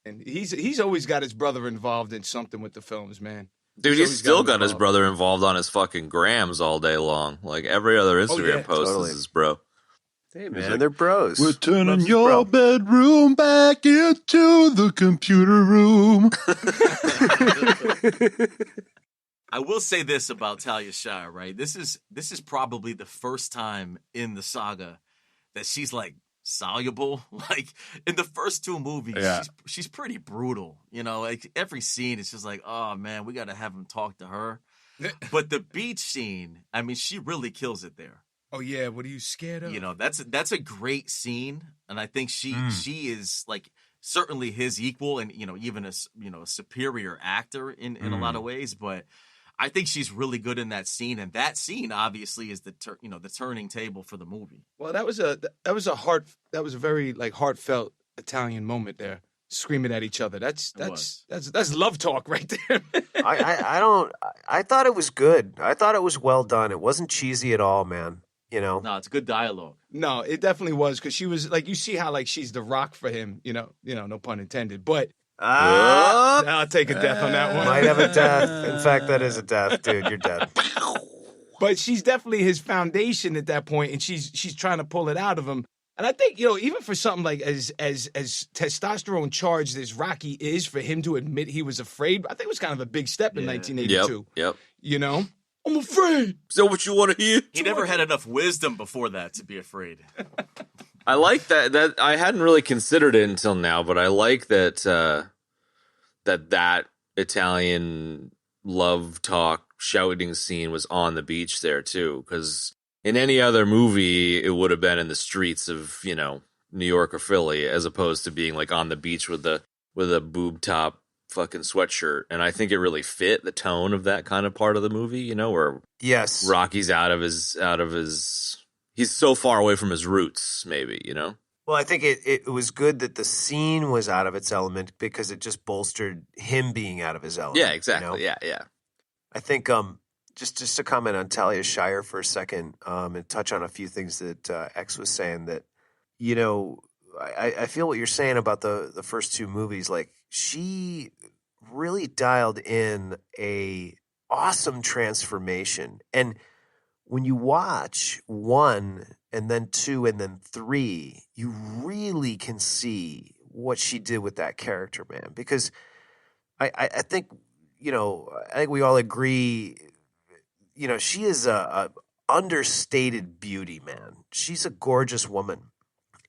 And he's always got his brother involved in something with the films, man. Dude, he's still got his brother involved on his fucking grams all day long. Like every other Instagram post is his bro. Hey, man, they're bros. We're turning your bedroom back into the computer room. I will say this about Talia Shire, right? This is probably the first time in the saga that she's like soluble. Like in the first two movies, she's pretty brutal. You know, like every scene is just like, oh man, we got to have him talk to her. But the beach scene, I mean, she really kills it there. Oh yeah, what are you scared of? You know, that's a great scene, and I think she is like certainly his equal, and you know, even a superior actor in a lot of ways, but. I think she's really good in that scene, and that scene obviously is the turning table for the movie. Well, that was a very like heartfelt Italian moment there, screaming at each other. That's love talk right there. I thought it was good. I thought it was well done. It wasn't cheesy at all, man. You know, no, it's good dialogue. No, it definitely was because she was like, you see how like she's the rock for him. You know, no pun intended, but. I'll take a death on that one. Might have a death. In fact, that is a death, dude. You're dead. But she's definitely his foundation at that point, and she's trying to pull it out of him. And I think, you know, even for something like as testosterone charged as Rocky is, for him to admit he was afraid, I think it was kind of a big step in 1982. Yep. You know, I'm afraid. Is that what you want to hear? He never had enough wisdom before that to be afraid. I like that I hadn't really considered it until now, but I like that that Italian love talk shouting scene was on the beach there too, because in any other movie it would have been in the streets of, you know, New York or Philly, as opposed to being like on the beach with a boob top fucking sweatshirt. And I think it really fit the tone of that kind of part of the movie, you know, where Rocky's out of his he's so far away from his roots, maybe, you know? Well, I think it was good that the scene was out of its element because it just bolstered him being out of his element. Yeah, exactly. You know? Yeah. I think just to comment on Talia Shire for a second and touch on a few things that X was saying, that, you know, I feel what you're saying about the first two movies. Like, she really dialed in a awesome transformation. And when you watch 1 and then 2 and then 3, you really can see what she did with that character, man. Because I think, you know, I think we all agree, you know, she is a understated beauty, man. She's a gorgeous woman.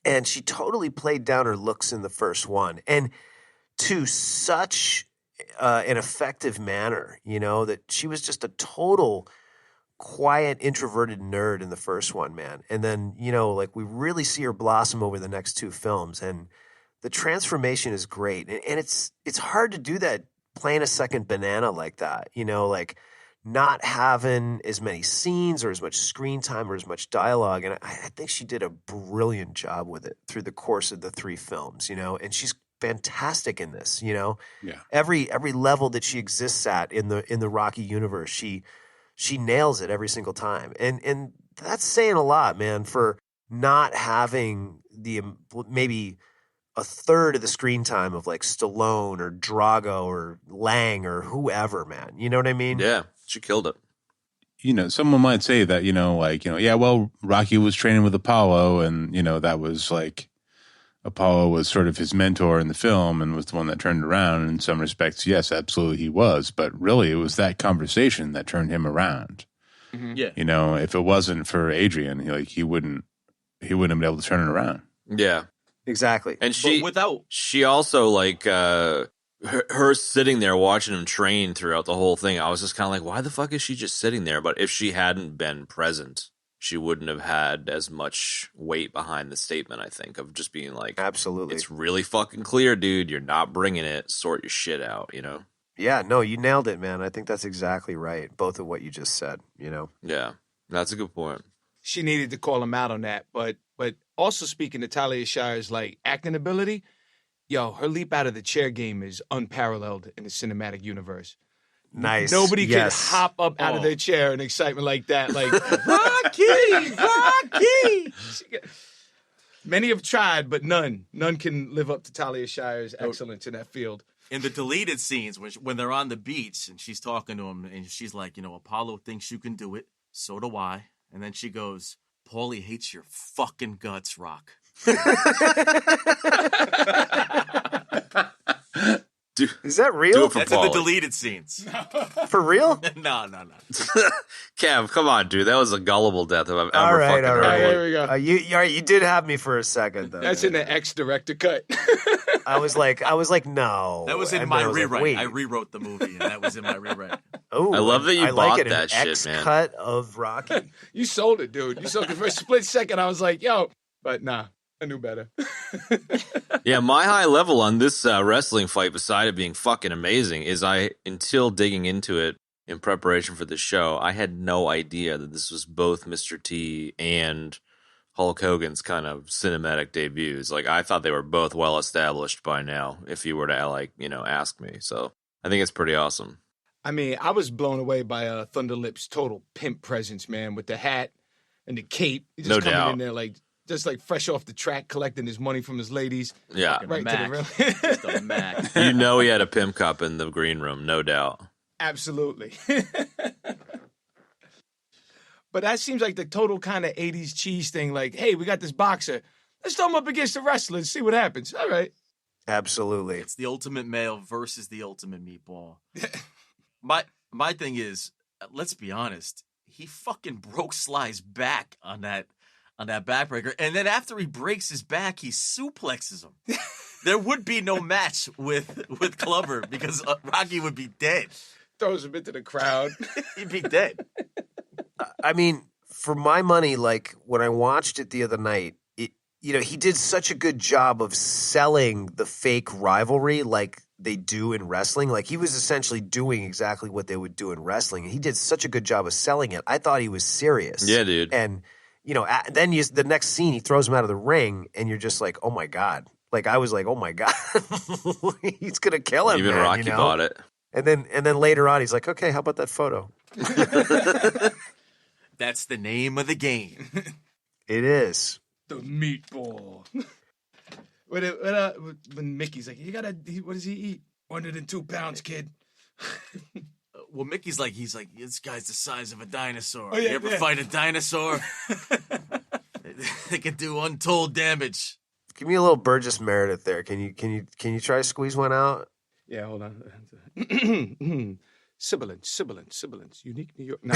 And she totally played down her looks in the first one. And to such an effective manner, you know, that she was just a total quiet, introverted nerd in the first one, man. And then, you know, like, we really see her blossom over the next two films, and the transformation is great. And it's hard to do that playing a second banana like that, you know, like not having as many scenes or as much screen time or as much dialogue. And I think she did a brilliant job with it through the course of the 3 films, you know, and she's fantastic in this, you know. Yeah. Every level that she exists at in the Rocky universe, she nails it every single time. And that's saying a lot, man, for not having the maybe a third of the screen time of like Stallone or Drago or Lang or whoever, man. You know what I mean? Yeah, she killed it. You know, someone might say that, you know, like, you know, yeah, well, Rocky was training with Apollo, and, you know, that was like, Apollo was sort of his mentor in the film and was the one that turned around. In some respects, yes, absolutely he was. But really, it was that conversation that turned him around. Mm-hmm. Yeah. You know, if it wasn't for Adrian, he wouldn't have been able to turn it around. Yeah. Exactly. And she also, like, her sitting there watching him train throughout the whole thing, I was just kind of like, why the fuck is she just sitting there? But if she hadn't been present, she wouldn't have had as much weight behind the statement, I think, of just being like, Absolutely. it's really fucking clear, dude. You're not bringing it. Sort your shit out, you know? Yeah, no, you nailed it, man. I think that's exactly right. Both of what you just said, you know? Yeah, that's a good point. She needed to call him out on that. But also speaking to Talia Shire's like acting ability, yo, her leap out of the chair game is unparalleled in the cinematic universe. Nice. Nobody can Yes. hop up out of their chair in excitement like that. Like, Rocky! Many have tried, but none can live up to Talia Shire's excellence in that field. In the deleted scenes, when they're on the beach and she's talking to him and she's like, Apollo thinks you can do it. So do I. And then she goes, Paulie hates your fucking guts, Rock. Is that real? Do it for That's in the Paulie. deleted scenes. For real? No. Kev, come on, dude. That was a gullible death if I've ever All right, fucking all heard right. one. There we go. You did have me for a second, though. That's in the ex-director cut. I was like, no. That was in And my then I was like, rewrite. wait. I rewrote the movie, and that was in my rewrite. Oh, I love that you I like bought it, that an shit, man. X-cut of Rocky. You sold it, dude. You sold it for a split second. I was like, yo. But nah, I knew better. Yeah, my high level on this wrestling fight, beside it being fucking amazing, is until digging into it in preparation for the show, I had no idea that this was both Mr. T and Hulk Hogan's kind of cinematic debuts. Like, I thought they were both well established by now, if you were to, ask me. So I think it's pretty awesome. I mean, I was blown away by Thunder Lip's total pimp presence, man, with the hat and the cape. He's just No coming doubt. in there just fresh off the track, collecting his money from his ladies. Yeah. Fucking Right Mac. to the rim. Just a Mac. You know he had a pimp cup in the green room, no doubt. Absolutely. But that seems like the total kind of 80s cheese thing. Like, hey, we got this boxer. Let's throw him up against the wrestler and see what happens. All right. Absolutely. It's the ultimate male versus the ultimate meatball. My thing is, let's be honest. He fucking broke Sly's back on that backbreaker, and then after he breaks his back, he suplexes him. There would be no match with Clubber because Rocky would be dead. Throws him into the crowd. He'd be dead. I mean, for my money, like when I watched it the other night, he did such a good job of selling the fake rivalry like they do in wrestling. Like he was essentially doing exactly what they would do in wrestling. And he did such a good job of selling it. I thought he was serious. Yeah, dude. And, then the next scene, he throws him out of the ring and you're just like, oh my God. Like I was like, oh my God, he's going to kill him. Even man, Rocky bought it. And then later on, he's like, okay, how about that photo? That's the name of the game. It is. The meatball. When Mickey's like, what does he eat? 102 pounds, kid. Well, Mickey's like, this guy's the size of a dinosaur. Oh, yeah, you ever yeah. fight a dinosaur? They can do untold damage. Give me a little Burgess Meredith there. Can you try to squeeze one out? Yeah, hold on. Sibilance. Unique New York. No.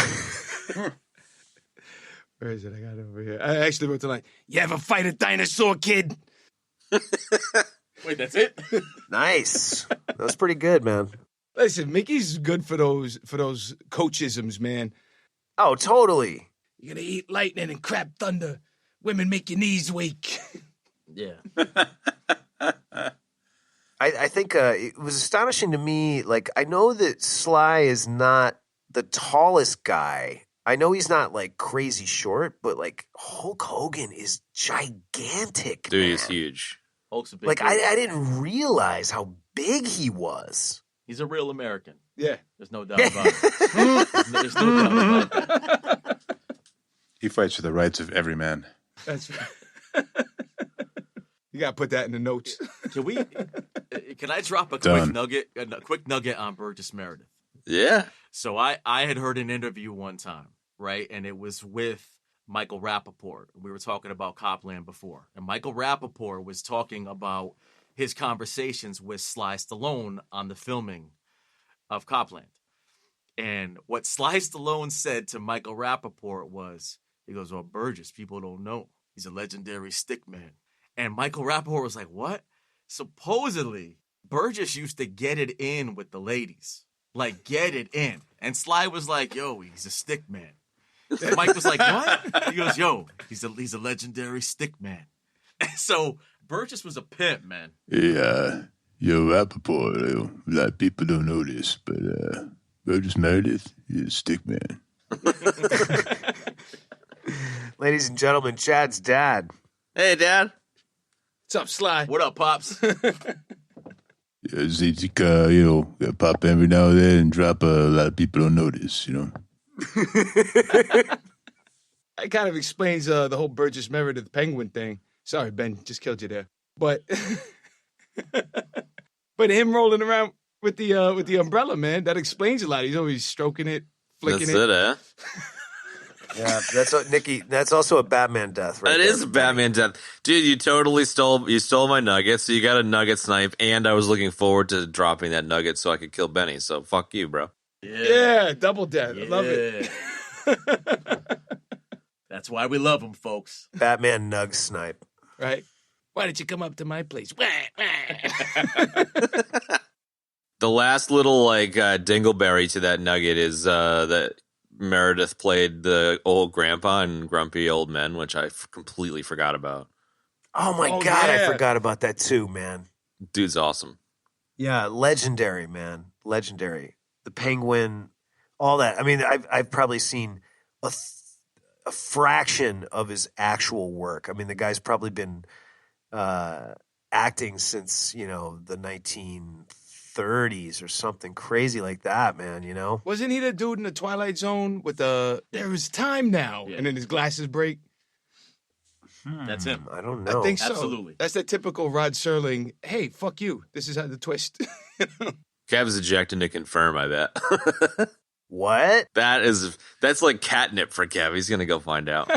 Where is it? I got it over here. I actually wrote the line. You ever fight a dinosaur, kid? Wait, that's it? Nice. That was pretty good, man. Listen, Mickey's good for those coachisms, man. Oh, totally. You're gonna eat lightning and crap thunder. Women make your knees weak. Yeah. I think it was astonishing to me. Like, I know that Sly is not the tallest guy. I know he's not like crazy short, but like Hulk Hogan is gigantic. Dude, man. he's huge. Hulk's a big Like, dude. I didn't realize how big he was. He's a real American. Yeah. There's no doubt about it. There's no doubt about that. He fights for the rights of every man. That's right. You gotta put that in the notes. Can I drop a Done. quick nugget on Burgess Meredith? Yeah. So I had heard an interview one time, right? And it was with Michael Rappaport. We were talking about Copland before. And Michael Rappaport was talking about his conversations with Sly Stallone on the filming of Copland. And what Sly Stallone said to Michael Rappaport was, he goes, well, Burgess, people don't know. He's a legendary stick man. And Michael Rappaport was like, what? Supposedly, Burgess used to get it in with the ladies. Like, get it in. And Sly was like, yo, he's a stick man. And Mike was like, what? He goes, yo, he's a legendary stick man. And so Burgess was a pimp, man. Yeah, apropos, a lot of people don't know this, but Burgess Meredith is a stick man. Ladies and gentlemen, Chad's dad. Hey, Dad. What's up, Sly? What up, Pops? Yeah, Zika, pop every now and then and drop a lot of people don't notice, It kind of explains the whole Burgess Meredith penguin thing. Sorry, Ben, just killed you there. But but him rolling around with the umbrella, man, that explains a lot. He's always stroking it, flicking That's it, eh? Yeah, that's Nikki. That's also a Batman death, right? That is a Batman death. Dude, you totally stole my nugget, so you got a nugget snipe, and I was looking forward to dropping that nugget so I could kill Benny, so fuck you, bro. Yeah, double death. I love it. That's why we love him, folks. Batman nug snipe. Right? Why did you come up to my place? The last little, dingleberry to that nugget is that Meredith played the old grandpa in Grumpy Old Men, which I completely forgot about. Oh my God, yeah. I forgot about that too, man. Dude's awesome. Yeah, legendary, man. Legendary. The Penguin, all that. I mean, I've probably seen a fraction of his actual work. I mean, the guy's probably been acting since, the 1930s or something crazy like that, man, Wasn't he the dude in the Twilight Zone with the there is time now? Yeah. And then his glasses break? That's him. I don't know. I think so. Absolutely. That's that typical Rod Serling, hey, fuck you. This is how the twist. Kev's ejecting to confirm, I bet. What? That's like catnip for Kev. He's gonna go find out.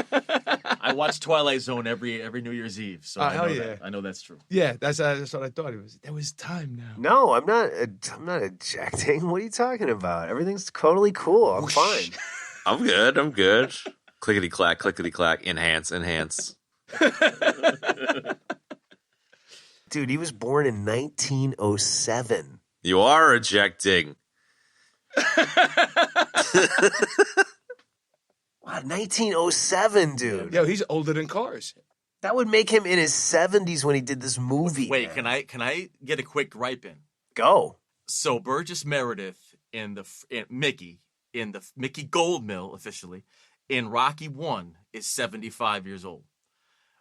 I watch Twilight Zone every New Year's Eve, so I hell know yeah. that. I know that's true. Yeah, that's what I thought it was. There was time now. No, I'm not ejecting. What are you talking about? Everything's totally cool. I'm fine. I'm good. Clickety clack, enhance. Dude, he was born in 1907. You are ejecting. Wow, 1907, dude. Yo, he's older than cars. That would make him in his 70s when he did this movie. Wait, man. can I get a quick gripe in? Go? So Burgess Meredith in Mickey Goldmill officially in Rocky 1 is 75 years old.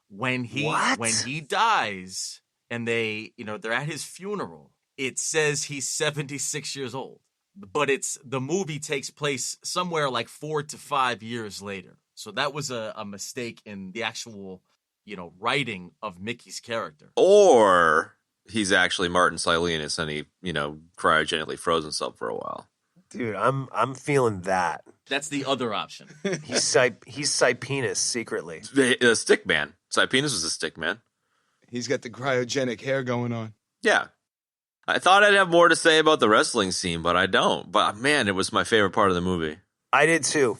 When he dies and they're at his funeral, it says he's 76 years old. But the movie takes place somewhere like 4 to 5 years later. So that was a mistake in the actual, writing of Mickey's character. Or he's actually Martin Silenus and he, cryogenically froze himself for a while. Dude, I'm feeling that. That's the other option. He's Sipenis secretly. The stick man. Sipenis was a stick man. He's got the cryogenic hair going on. Yeah. I thought I'd have more to say about the wrestling scene, but I don't. But man, it was my favorite part of the movie. I did too.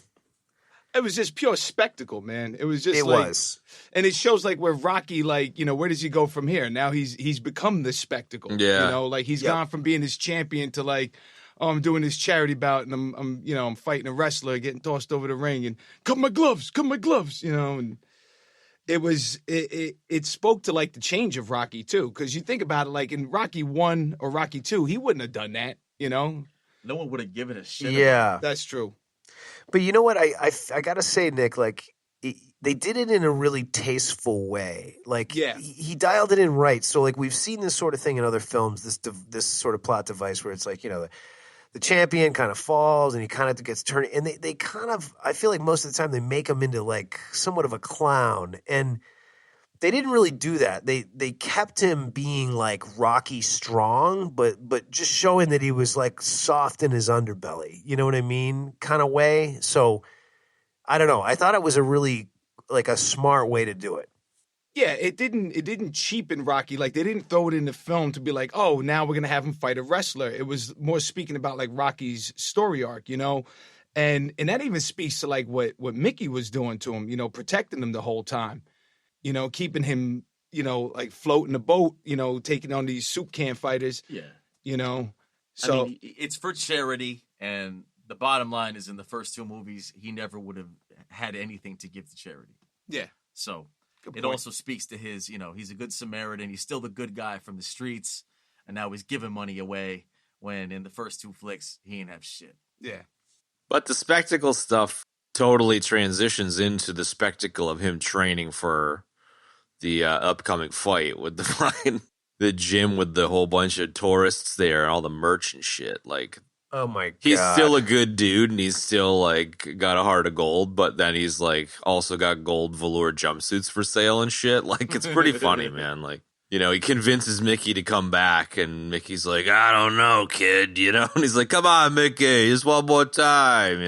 It was just pure spectacle, man. It was just It was. And it shows where Rocky, where does he go from here? Now he's become this spectacle. Yeah. He's gone from being this champion to I'm doing this charity bout and I'm fighting a wrestler, getting tossed over the ring and cut my gloves, and it spoke to the change of Rocky too, because you think about it, in Rocky 1 or Rocky 2, he wouldn't have done that, No one would have given a shit. Yeah. That's true. But you know what? I got to say, Nick, they did it in a really tasteful way. Yeah. He dialed it in right. So, we've seen this sort of thing in other films, this sort of plot device where it's the champion kind of falls and he kind of gets turned. And they kind of, I feel like most of the time they make him into somewhat of a clown. And they didn't really do that. They kept him being Rocky strong, but just showing that he was soft in his underbelly. You know what I mean? Kind of way. So I don't know. I thought it was a really a smart way to do it. Yeah, it didn't cheapen Rocky. They didn't throw it in the film to be oh, now we're gonna have him fight a wrestler. It was more speaking about Rocky's story arc, and that even speaks to what Mickey was doing to him, protecting him the whole time, keeping him like floating the boat, taking on these soup can fighters, So I mean, it's for charity, and the bottom line is in the first two movies, he never would have had anything to give to charity. Yeah. So Good it point. also speaks to his, he's a good Samaritan. He's still the good guy from the streets, and now he's giving money away when in the first two flicks, he ain't have shit. Yeah. But the spectacle stuff totally transitions into the spectacle of him training for the upcoming fight with the gym with the whole bunch of tourists there and all the merch and shit. Like, Oh my god. he's still a good dude and he's still like got a heart of gold, but then he's like also got gold velour jumpsuits for sale and shit. Like, it's pretty funny, man. Like, he convinces Mickey to come back and Mickey's like, I don't know, kid, and he's like, come on, Mickey, just one more time,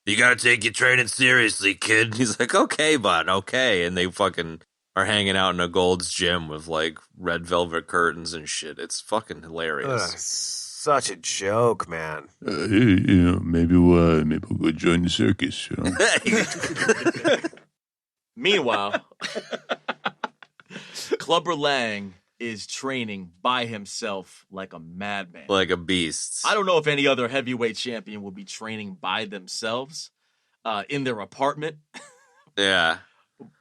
You gotta take your training seriously, kid. And he's like, okay, bud, okay. And they fucking are hanging out in a Gold's gym with like red velvet curtains and shit. It's fucking hilarious. Such a joke, man. Hey, maybe we'll go join the circus. Meanwhile, Clubber Lang is training by himself like a madman. Like a beast. I don't know if any other heavyweight champion will be training by themselves in their apartment. Yeah.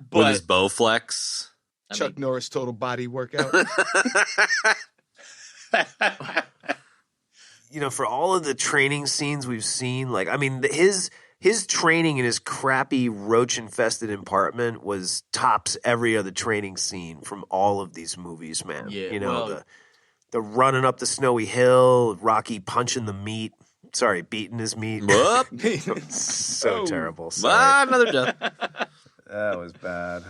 But With his Bowflex. Chuck Norris total body workout. For all of the training scenes we've seen, like, I mean, his training in his crappy roach-infested apartment was tops every other training scene from all of these movies, man. Yeah, the running up the snowy hill, Rocky punching the meat. Sorry, beating his meat. Whoop. So terrible. Sorry. Another death. That was bad.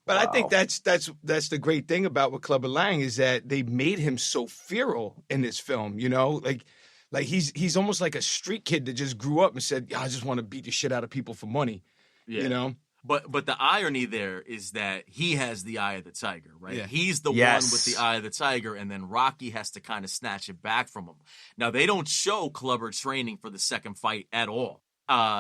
But I think Wow. that's the great thing about with Clubber Lang is that they made him so feral in this film, like he's almost like a street kid that just grew up and said, I just want to beat the shit out of people for money, But the irony there is that he has the eye of the tiger, right? Yeah. He's the Yes. one with the eye of the tiger, and then Rocky has to kind of snatch it back from him. Now, they don't show Clubber training for the second fight at all.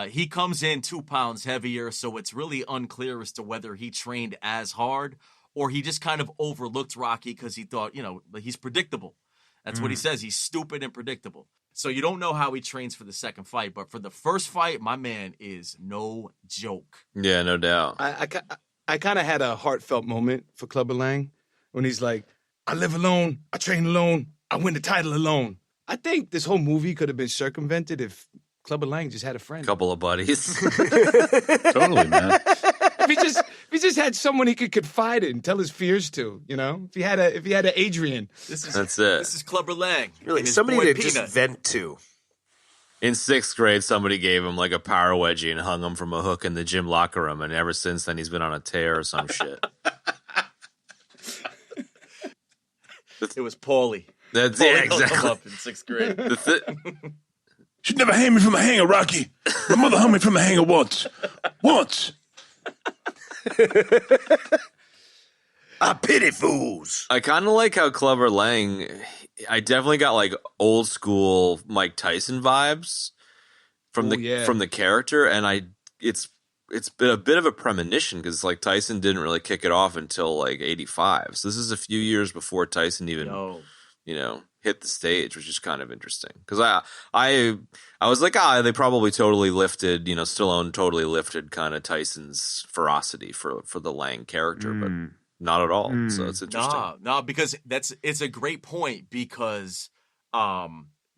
He comes in 2 pounds heavier, so it's really unclear as to whether he trained as hard or he just kind of overlooked Rocky because he thought, he's predictable. That's what he says. He's stupid and predictable. So you don't know how he trains for the second fight, but for the first fight, my man is no joke. Yeah, no doubt. I kind of had a heartfelt moment for Clubber Lang when he's like, I live alone, I train alone, I win the title alone. I think this whole movie could have been circumvented if Clubber Lang just had a friend. Couple of buddies. Totally, man. If he just had someone he could confide in, tell his fears to, If he had a Adrian. That's it. This is Clubber Lang. Really, and his somebody boy to just Peanut. vent to. In 6th grade, somebody gave him like a power wedgie and hung him from a hook in the gym locker room, and ever since then he's been on a tear or some shit. It was Paulie. That's Paulie it, hung him exactly. up in 6th grade. Should never hang me from a hanger, Rocky. My mother hung me from a hanger once. Once. I pity fools. I kind of like how Clubber Lang. I definitely got like old school Mike Tyson vibes from the character, and it's been a bit of a premonition because like Tyson didn't really kick it off until like '85, so this is a few years before Tyson even hit the stage, which is kind of interesting because I was like, they probably totally lifted, Stallone totally lifted kind of Tyson's ferocity for the Lang character, but not at all. So it's interesting. No, because it's a great point because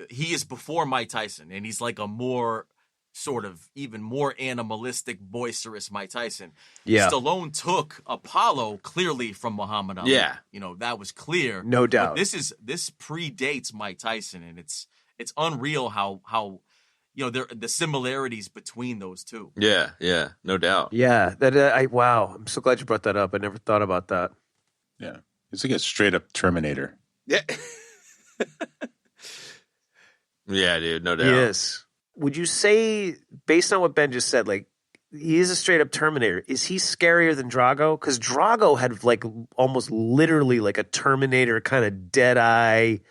he is before Mike Tyson and he's like a more sort of even more animalistic, boisterous Mike Tyson. Yeah. Stallone took Apollo clearly from Muhammad Ali. Yeah. That was clear. No doubt. But this predates Mike Tyson, and it's unreal how the similarities between those two. Yeah, no doubt. Yeah, wow. I'm so glad you brought that up. I never thought about that. Yeah. It's like a straight up Terminator. Yeah. Yeah, dude, no doubt. He is. Would you say, based on what Ben just said, like, he is a straight up Terminator, is he scarier than Drago? Because Drago had like almost literally like a Terminator kind of dead eye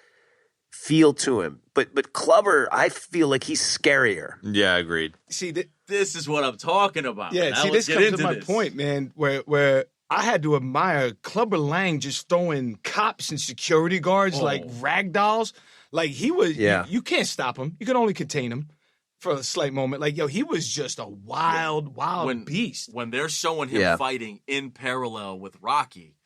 feel to him. But Clubber, I feel like he's scarier. Yeah, agreed. See, This is what I'm talking about. yeah, Now see, let's this get comes into to my this. point, man, where I had to admire Clubber Lang just throwing cops and security guards like rag dolls. Like he was, you can't stop him. You can only contain him for a slight moment. Like, he was just a wild beast. When they're showing him fighting in parallel with Rocky,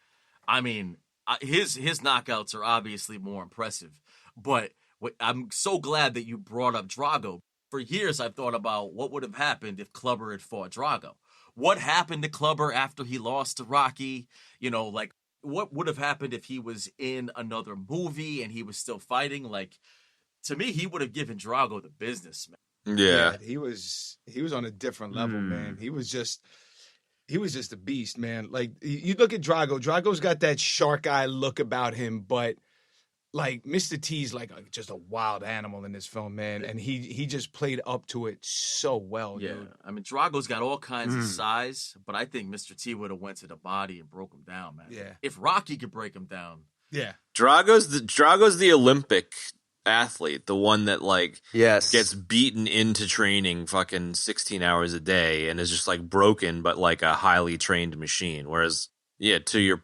I mean, his knockouts are obviously more impressive. But I'm so glad that you brought up Drago. For years, I've thought about what would have happened if Clubber had fought Drago. What happened to Clubber after he lost to Rocky? Like, what would have happened if he was in another movie and he was still fighting? Like, to me, he would have given Drago the business, man. Yeah. He was on a different level, man. He was just a beast, man. Like, you look at Drago. Drago's got that shark eye look about him, but like Mr. T's like just a wild animal in this film, man, and he just played up to it so well, dude. I mean, Drago's got all kinds of size, but I think Mr. T would have went to the body and broke him down, man. Yeah. If Rocky could break him down, Drago's the Olympic athlete, the one that gets beaten into training fucking 16 hours a day and is just like broken, but like a highly trained machine. Whereas, to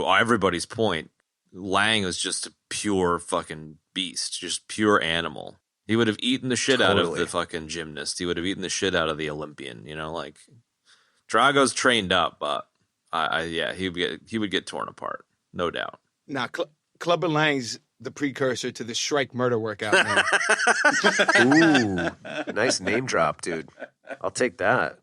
everybody's point, Lang was just a pure fucking beast, just pure animal. He would have eaten the shit out of the fucking gymnast. He would have eaten the shit out of the Olympian. Like Drago's trained up, but he would get torn apart, no doubt. Now, Clubber Lang's the precursor to the Shrike murder workout, man. Ooh, nice name drop, dude. I'll take that.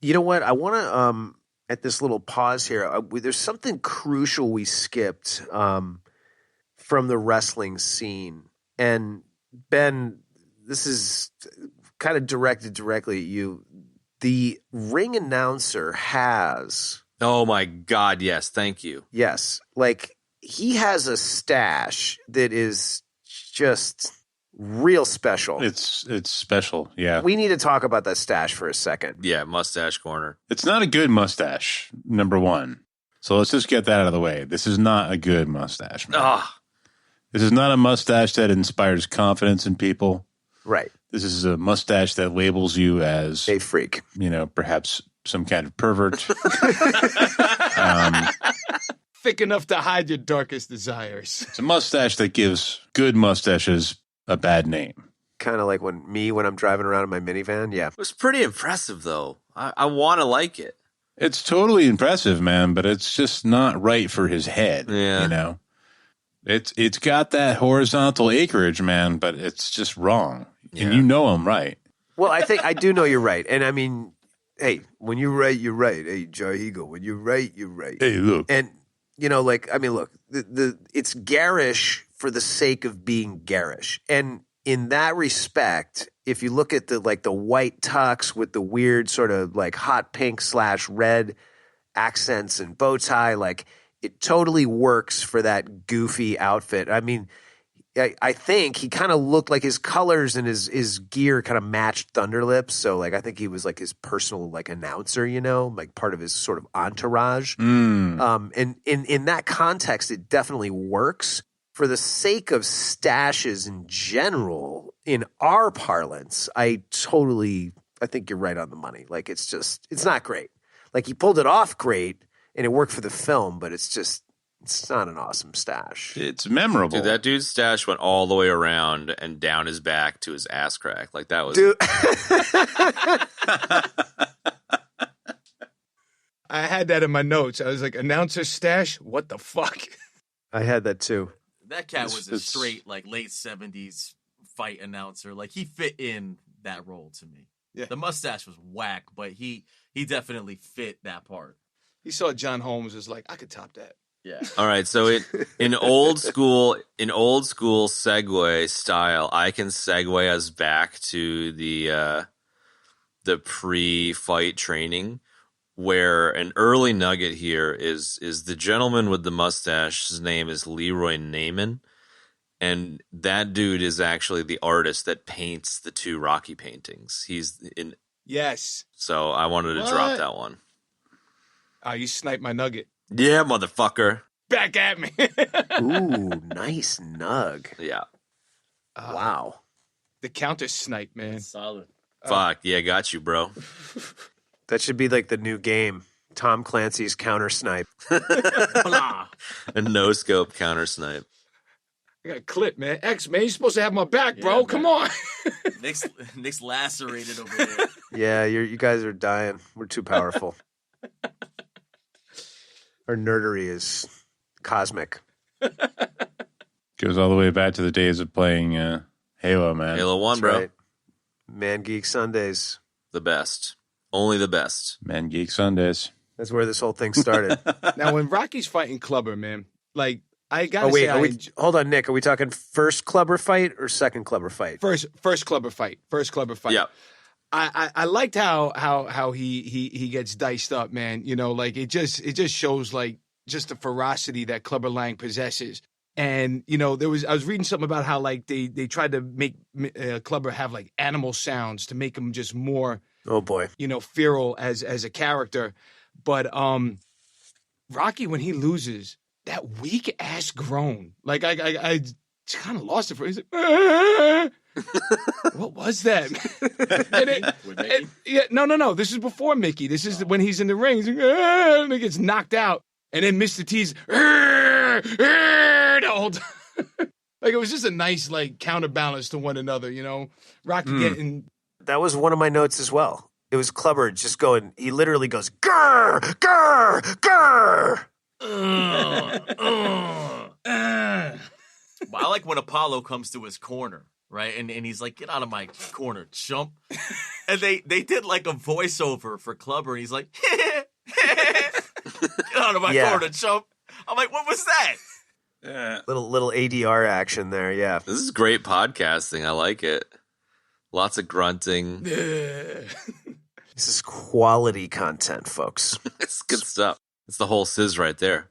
You know what? I want to at this little pause here, there's something crucial we skipped from the wrestling scene. And Ben, this is kind of directed directly at you. The ring announcer has... Oh my God, yes, thank you. Yes, like he has a stash that is just real special. It's special, yeah. We need to talk about that stash for a second. Yeah, mustache corner. It's not a good mustache, number one. So let's just get that out of the way. This is not a good mustache, man. This is not a mustache that inspires confidence in people. Right. This is a mustache that labels you as a freak. Perhaps some kind of pervert. Thick enough to hide your darkest desires. It's a mustache that gives good mustaches a bad name. Kind of like when I'm driving around in my minivan. Yeah. It was pretty impressive, though. I want to like it. It's totally impressive, man, but it's just not right for his head. Yeah. It's got that horizontal acreage, man, but it's just wrong. Yeah. And I'm right. Well, I do know you're right. And I mean, hey, when you're right, you're right. Hey, Jahigo, when you're right, you're right. Hey, look. And, look, it's garish for the sake of being garish. And in that respect, if you look at the white tux with the weird sort of like hot pink / red accents and bow tie, like it totally works for that goofy outfit. I mean, I think he kind of looked like his colors and his gear kind of matched Thunderlips. So like I think he was like his personal like announcer, like part of his sort of entourage. And in that context, it definitely works. For the sake of stashes in general, in our parlance, I think you're right on the money. Like it's not great. Like he pulled it off great and it worked for the film, but it's not an awesome stash. It's memorable. Dude, that dude's stash went all the way around and down his back to his ass crack. Like that was... Dude. I had that in my notes. I was like, announcer stash? What the fuck? I had that too. That cat was a straight, like, late 70s fight announcer. Like, he fit in that role to me. Yeah. The mustache was whack, but he definitely fit that part. He saw John Holmes was like, I could top that. Yeah. All right, so in old school segue style, I can segue us back to the pre-fight training, where an early nugget here is the gentleman with the mustache. His name is Leroy Neiman, and that dude is actually the artist that paints the two Rocky paintings. He's in. Yes. So I wanted to drop that one. You sniped my nugget. Yeah, motherfucker. Back at me. Ooh, nice nug. Yeah. Wow. The counter snipe, man. Solid. Fuck, yeah, got you, bro. That should be like the new game. Tom Clancy's counter snipe. Blah. A no scope counter snipe. I got a clip, man. X, man, you're supposed to have my back, bro. Yeah, Come man. on. Nick's lacerated over there. Yeah, you guys are dying. We're too powerful. Our nerdery is cosmic. Goes all the way back to the days of playing Halo, man. Halo 1, That's bro. right. Man Geek Sundays. The best. Only the best. Man Geek Sundays. That's where this whole thing started. Now, when Rocky's fighting Clubber, man, like, I got to Oh, wait. say, Hold on, Nick. Are we talking first Clubber fight or second Clubber fight? first Clubber fight. First Clubber fight. Yeah. I liked how he gets diced up, man. You know, like it just shows like just the ferocity that Clubber Lang possesses. And you know, I was reading something about how like they tried to make Clubber have like animal sounds to make him just more, Oh, boy. you know, feral as a character. But Rocky, when he loses, that weak ass groan, like I kind of lost it for. He's like, "Ah!" What was that? With Mickey? Yeah, no. This is before Mickey. This is when he's in the ring. He's like, "Ah!" And he gets knocked out, and then Mr. T's the whole time. Like it was just a nice like counterbalance to one another, you know. Rocky getting That was one of my notes as well. It was Clubber just going, he literally goes, grr, grr, grr. But I like when Apollo comes to his corner, right? And he's like, get out of my corner, chump. And they did like a voiceover for Clubber, and he's like, get out of my corner, chump. I'm like, what was that? Little ADR action there, yeah. This is great podcasting. I like it. Lots of grunting. This is quality content, folks. It's good stuff. It's the whole sizz right there.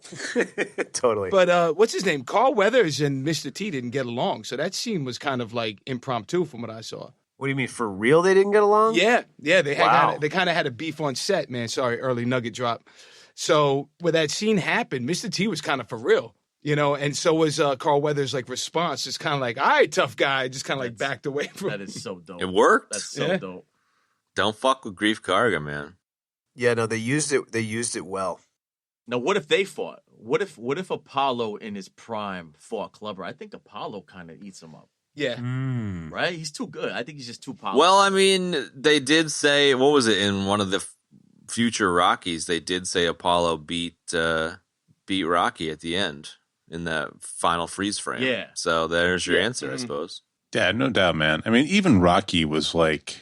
Totally. But what's his name? Carl Weathers and Mr. T didn't get along, so that scene was kind of like impromptu from what I saw. What do you mean, for real they didn't get along? Yeah, they Wow. they kind of had a beef on set, man. Sorry, early nugget drop. So when that scene happened, Mr. T was kind of for real, you know, and so was Carl Weathers' like response. It's kind of like, all right, tough guy, just kind of like backed away from. That is so dope. It worked. That's so dope. Don't fuck with Grief Karga, man. Yeah, no, they used it well. Now, what if they fought? What if Apollo in his prime fought Clubber? I think Apollo kind of eats him up, Yeah, right? He's too good. I think he's just too powerful. Well, I mean, they did say, what was it, in one of the future Rockies, they did say Apollo beat Rocky at the end in that final freeze frame. Yeah. So there's your answer, I suppose. Yeah, no doubt, man. I mean, even Rocky was like,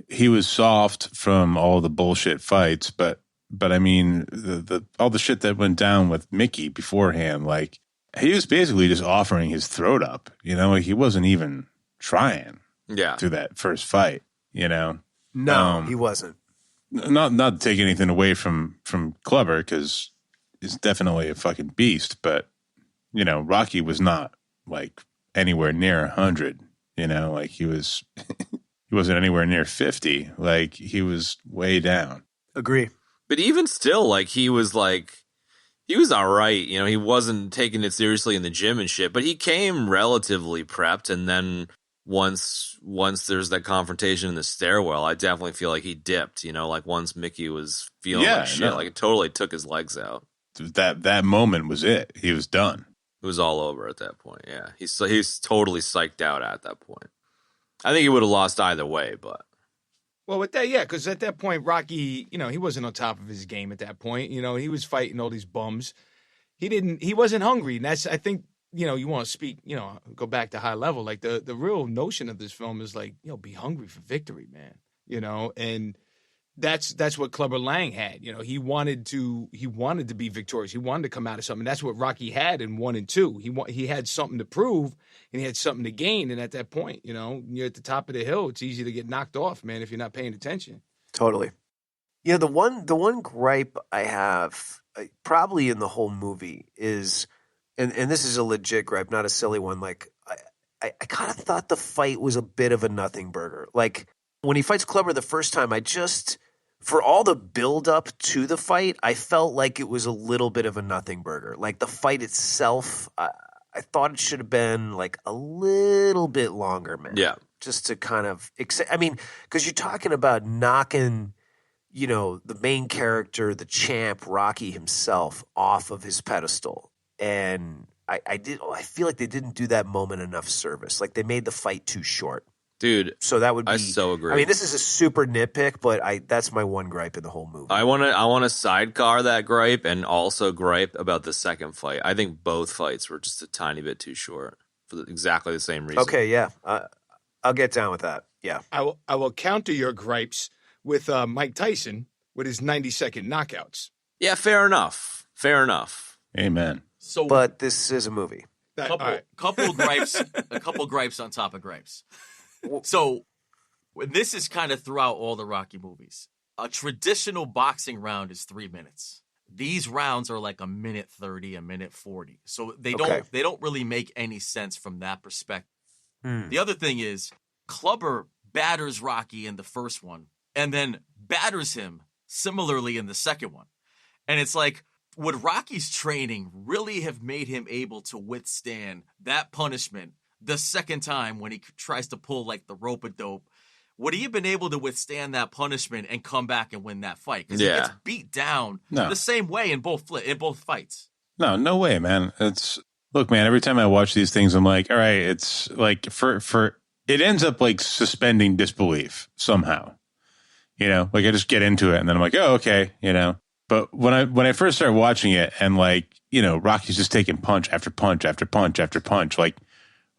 he was soft from all the bullshit fights, but I mean, the all the shit that went down with Mickey beforehand, like he was basically just offering his throat up, you know, like he wasn't even trying Yeah. through that first fight, you know. No, he wasn't. Not to take anything away from Clubber, because he's definitely a fucking beast, but you know, Rocky was not like anywhere near 100, you know, like he was he wasn't anywhere near 50, like he was way down. Agree. But even still, like, he was all right. You know, he wasn't taking it seriously in the gym and shit, but he came relatively prepped. And then once there's that confrontation in the stairwell, I definitely feel like he dipped, you know, like once Mickey was feeling like shit, like it totally took his legs out. That moment was it. He was done. It was all over at that point. Yeah. He's totally psyched out at that point. I think he would have lost either way, but. well, with that, yeah, because at that point, Rocky, you know, he wasn't on top of his game at that point. You know, he was fighting all these bums. He wasn't hungry, and that's, I think, you know, you want to speak, you know, go back to high level. Like the real notion of this film is like, you know, be hungry for victory, man. You know, and that's what Clubber Lang had. You know, he wanted to be victorious. He wanted to come out of something. That's what Rocky had in 1 and 2. He had something to prove and he had something to gain. And at that point, you know, you're at the top of the hill. It's easy to get knocked off, man, if you're not paying attention. Totally. Yeah, the one gripe I have, probably in the whole movie, is, and this is a legit gripe, not a silly one. Like I kind of thought the fight was a bit of a nothing burger. Like when he fights Clubber the first time, for all the build up to the fight, I felt like it was a little bit of a nothing burger. Like the fight itself, I thought it should have been like a little bit longer, man. Yeah. Just to kind of, I mean, because you're talking about knocking, the main character, the champ, Rocky himself, off of his pedestal. And I feel like they didn't do that moment enough service. Like they made the fight too short. Dude, So that would be. I so agree. I mean, this is a super nitpick, but that's my one gripe in the whole movie. I want to sidecar that gripe and also gripe about the second fight. I think both fights were just a tiny bit too short for exactly the same reason. Okay, yeah, I'll get down with that. Yeah, I will counter your gripes with Mike Tyson with his 90-second knockouts. Yeah, fair enough. Fair enough. Amen. So, but this is a movie. couple gripes on top of gripes. So, this is kind of throughout all the Rocky movies. A traditional boxing round is 3 minutes. These rounds are like a minute 30, a minute 40. So they don't really make any sense from that perspective. The other thing is, Clubber batters Rocky in the first one and then batters him similarly in the second one. And it's like, would Rocky's training really have made him able to withstand that punishment the second time when he tries to pull like the rope-a-dope? Would he have been able to withstand that punishment and come back and win that fight? Because he gets beat down the same way in both fights. No way, man. Look, man, every time I watch these things, I'm like, all right, it's like it ends up like suspending disbelief somehow. Like I just get into it and then I'm like, oh, okay, But when I first started watching it and like, Rocky's just taking punch after punch after punch after punch, like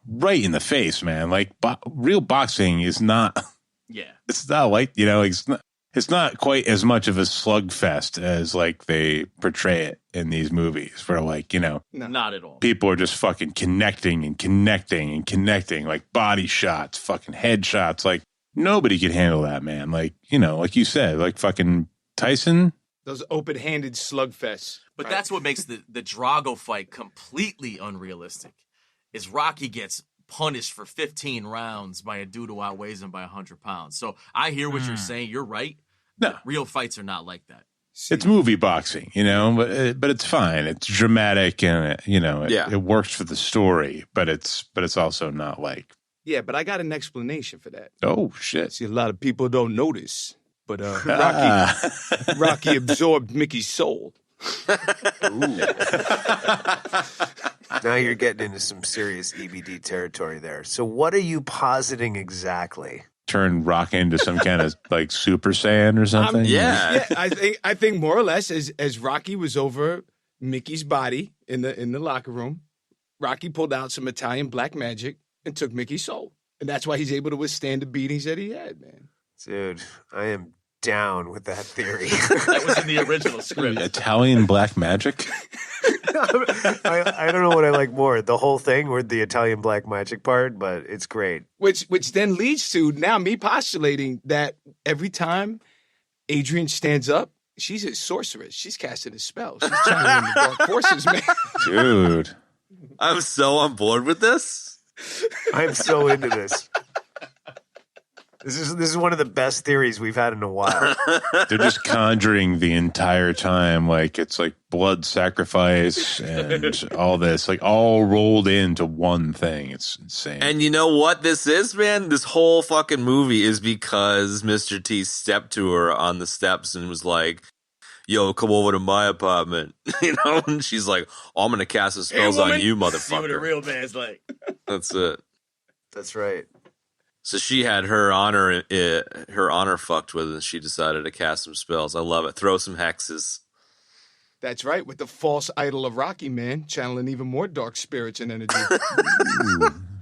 right in the face, man. Like real boxing is not. Yeah, it's not like it's not quite as much of a slugfest as like they portray it in these movies, where like not at all. People are just fucking connecting and connecting and connecting, like body shots, fucking head shots. Like nobody could handle that, man. Like like you said, like fucking Tyson. Those open-handed slugfests. But that's what makes the Drago fight completely unrealistic. Is Rocky gets punished for 15 rounds by a dude who outweighs him by 100 pounds. So I hear what you're saying. You're right. No. Real fights are not like that. It's movie boxing, but it's fine. It's dramatic and it works for the story, but it's also not like. Yeah, but I got an explanation for that. Oh shit. See, a lot of people don't notice, but Rocky absorbed Mickey's soul. Now you're getting into some serious EBD territory there. So what are you positing exactly? Turn Rock into some kind of like Super Saiyan or something? Yeah, I think more or less as Rocky was over Mickey's body in the locker room, Rocky pulled out some Italian black magic and took Mickey's soul. And that's why he's able to withstand the beatings that he had, man. Dude, I am down with that theory. That was in the original script. Italian black magic? I don't know what I like more, the whole thing or the Italian black magic part, but it's great. Which then leads to now me postulating that every time Adrian stands up, she's a sorceress. She's casting a spell. She's channeling the dark forces, man. Dude. I'm so on board with this. I'm so into this. This is one of the best theories we've had in a while. They're just conjuring the entire time. Like it's like blood sacrifice and all this, like all rolled into one thing. It's insane. And you know what this is, man? This whole fucking movie is because Mr. T stepped to her on the steps and was like, yo, come over to my apartment. And she's like, oh, I'm going to cast the spells on you, motherfucker. See what a real man's like. That's it. That's right. So she had her honor fucked with, and she decided to cast some spells. I love it. Throw some hexes. That's right, with the false idol of Rocky, man, channeling even more dark spirits and energy.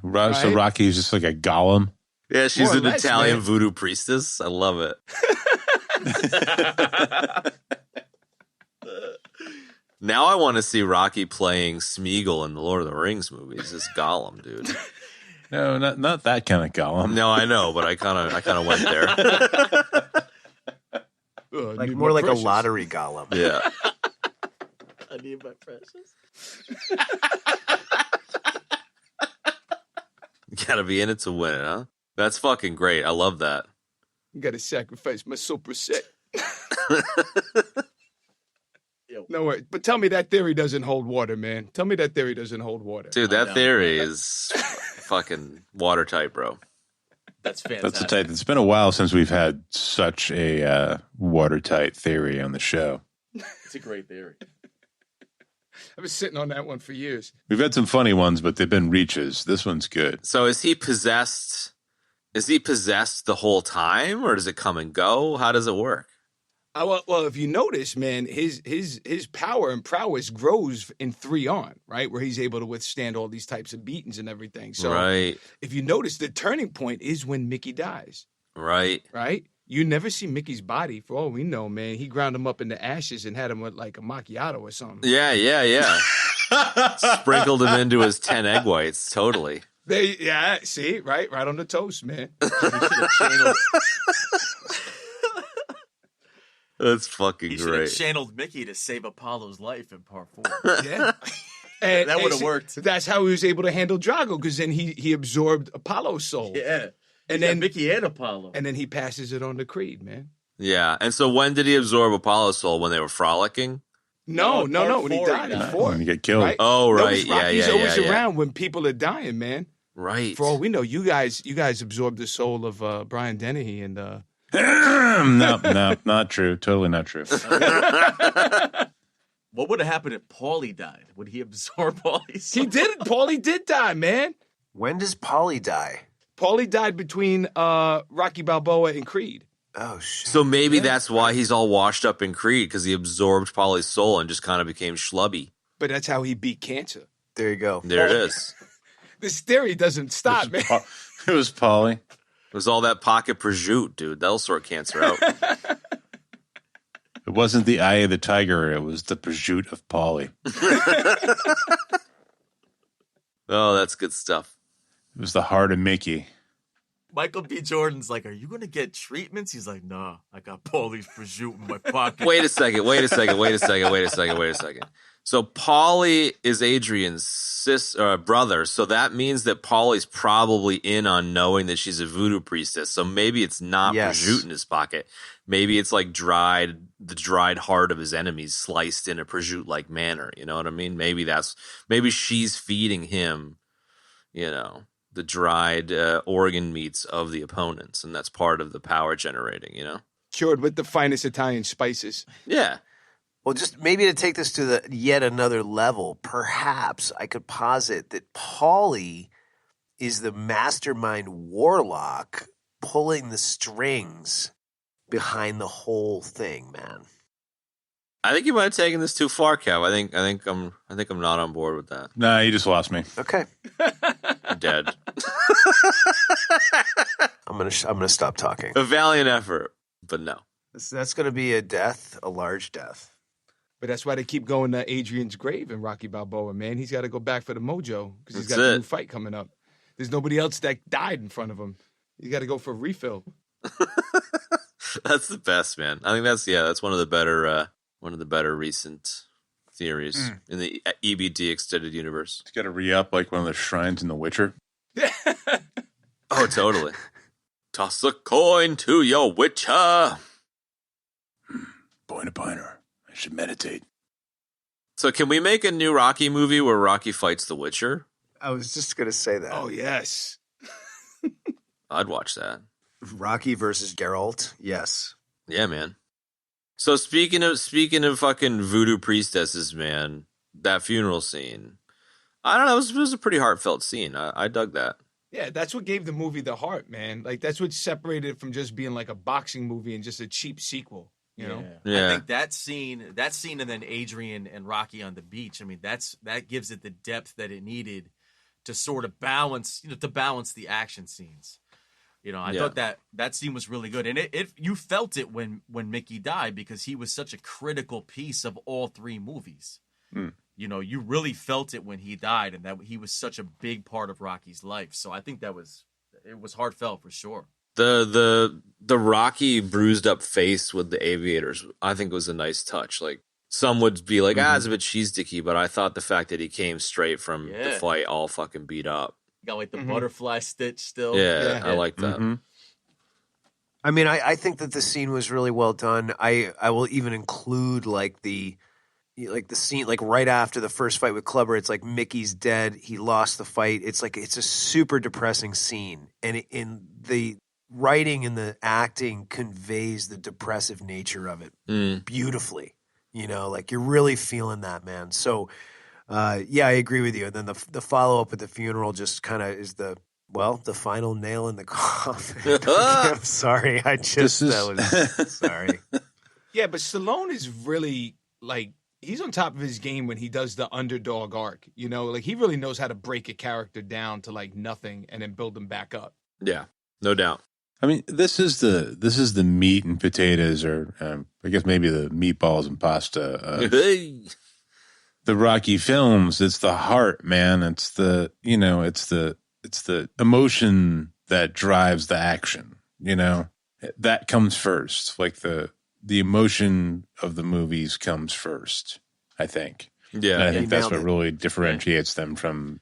Right? So Rocky's just like a golem. Yeah, she's an Italian voodoo priestess. I love it. Now I want to see Rocky playing Smeagol in the Lord of the Rings movies. This Gollum, dude. No, not that kind of golem. No, I know, but I kind of went there. Like more like a lottery golem. Yeah. I need my precious. You gotta be in it to win it, huh? That's fucking great. I love that. You gotta sacrifice my super set. No way. But tell me that theory doesn't hold water, man. Tell me that theory doesn't hold water. Dude, that theory is fucking watertight, bro. That's fantastic. That's a tight. It's been a while since we've had such a watertight theory on the show. It's a great theory. I've been sitting on that one for years. We've had some funny ones, but they've been reaches. This one's good. So is he possessed? Is he possessed the whole time, or does it come and go? How does it work? Well, if you notice, man, his power and prowess grows in 3 on, right? Where he's able to withstand all these types of beatings and everything. So Right, if you notice, the turning point is when Mickey dies, right. right? You never see Mickey's body. For all we know, man, he ground him up in the ashes and had him with like a macchiato or something. Yeah. Sprinkled him into his 10 egg whites. Totally. See, right on the toast, man. That's fucking He should have great. channeled Mickey to save Apollo's life in part 4. Yeah. And, That would've see, worked. That's how he was able to handle Drago, because then he absorbed Apollo's soul. Yeah. And Then then Mickey and Apollo. and then he passes it on to Creed, man. Yeah. And so when did he absorb Apollo's soul? When they were frolicking? No. part When he 4 died he in died. 4. When you get killed. Right? Oh, No, right. he's Yeah. Rocky's always Yeah. around when people are dying, man. Right. For all we know, you guys absorbed the soul of Brian Dennehy and No, not true. Totally not true. What would have happened if Paulie died? Would he absorb Paulie's soul? he did. Paulie did die, man. When does Paulie die? Paulie died between Rocky Balboa and Creed. Oh shit! So maybe that's why he's all washed up in Creed, because he absorbed Paulie's soul and just kind of became schlubby. But that's how he beat cancer. There you go. There it is. This theory doesn't stop, man. It was Paulie. It was all that pocket prosciutto, dude. That'll sort cancer out. It wasn't the eye of the tiger. It was the prosciutto of Paulie. Oh, that's good stuff. It was the heart of Mickey. Michael B. Jordan's like, are you going to get treatments? He's like, nah, I got Paulie's prosciutto in my pocket. Wait a second. So Paulie is Adrian's brother, so that means that Paulie's probably in on knowing that she's a voodoo priestess. So maybe it's not prosciutto in his pocket. Maybe it's like the dried heart of his enemies sliced in a prosciutto-like manner. You know what I mean? Maybe she's feeding him, the dried organ meats of the opponents, and that's part of the power generating, Cured with the finest Italian spices. Yeah. Well, just maybe to take this to the yet another level, perhaps I could posit that Paulie is the mastermind warlock pulling the strings behind the whole thing, man. I think you might have taken this too far, Kev. I think I'm not on board with that. Nah, you just lost me. Okay, I'm dead. I'm gonna stop talking. A valiant effort, but no. That's gonna be a death, a large death. But that's why they keep going to Adrian's grave in Rocky Balboa, man. He's got to go back for the mojo because he's got That's a it. new fight coming up. There's nobody else that died in front of him. He's got to go for a refill. That's the best, man. I think that's one of the better recent theories in the EBD extended universe. He's got to re-up like one of the shrines in The Witcher. Oh, totally. Toss a coin to your witcher. Pointer. I should meditate. So can we make a new Rocky movie where Rocky fights the Witcher? I was just gonna say that. Oh, yes. I'd watch that. Rocky versus Geralt. Yes. Yeah, man. So speaking of fucking voodoo priestesses, man, that funeral scene. I don't know. It was a pretty heartfelt scene. I dug that. Yeah, that's what gave the movie the heart, man. Like, that's what separated it from just being like a boxing movie and just a cheap sequel, you know? Yeah. I think that scene and then Adrian and Rocky on the beach, I mean, that gives it the depth that it needed to sort of balance the action scenes. I thought that scene was really good. And it you felt it when Mickey died because he was such a critical piece of all 3 movies. You really felt it when he died and that he was such a big part of Rocky's life. So I think it was heartfelt for sure. The Rocky bruised up face with the aviators, I think was a nice touch. Like some would be like, it's a bit cheese dicky, but I thought the fact that he came straight from the fight all fucking beat up. Got like the butterfly stitch still. Yeah, I like that. Mm-hmm. I mean, I think that the scene was really well done. I will even include like the like the scene, like right after the first fight with Clubber, it's like Mickey's dead. He lost the fight. It's like it's a super depressing scene, and in the writing and the acting conveys the depressive nature of it beautifully. You know, like you're really feeling that, man. So, yeah, I agree with you. And then the follow up at the funeral just kind of is the final nail in the coffin. I'm sorry, sorry. Yeah, but Stallone is really like he's on top of his game when he does the underdog arc. You know, like he really knows how to break a character down to like nothing and then build them back up. Yeah, no doubt. I mean, this is the meat and potatoes, or I guess maybe the meatballs and pasta. The Rocky films. It's the heart, man. It's the emotion that drives the action. You know, that comes first. Like the emotion of the movies comes first, I think. Yeah, and I think that's what really differentiates them from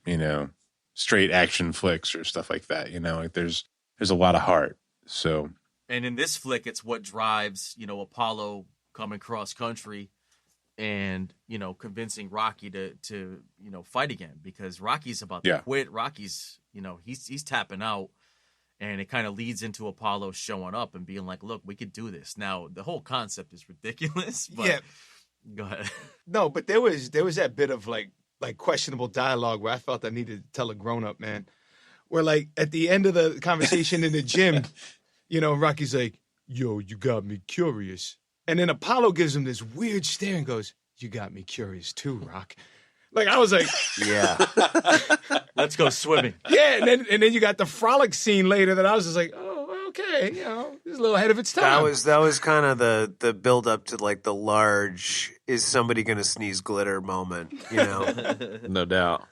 straight action flicks or stuff like that. You know, like there's a lot of heart. So, and in this flick, it's what drives, Apollo coming cross country and, convincing Rocky to fight again, because Rocky's about to quit. Rocky's, he's tapping out, and it kind of leads into Apollo showing up and being like, look, we could do this. Now, the whole concept is ridiculous, but go ahead. No, but there was that bit of like questionable dialogue where I felt I needed to tell a grown up, man, where like at the end of the conversation in the gym, Rocky's like, yo, you got me curious. And then Apollo gives him this weird stare and goes, you got me curious too, Rock. Like, I was like, yeah, let's go swimming. Yeah. And then you got the frolic scene later that I was just like, oh, okay. It's a little ahead of its time. That was kind of the build up to like the large, is somebody going to sneeze glitter moment, No doubt.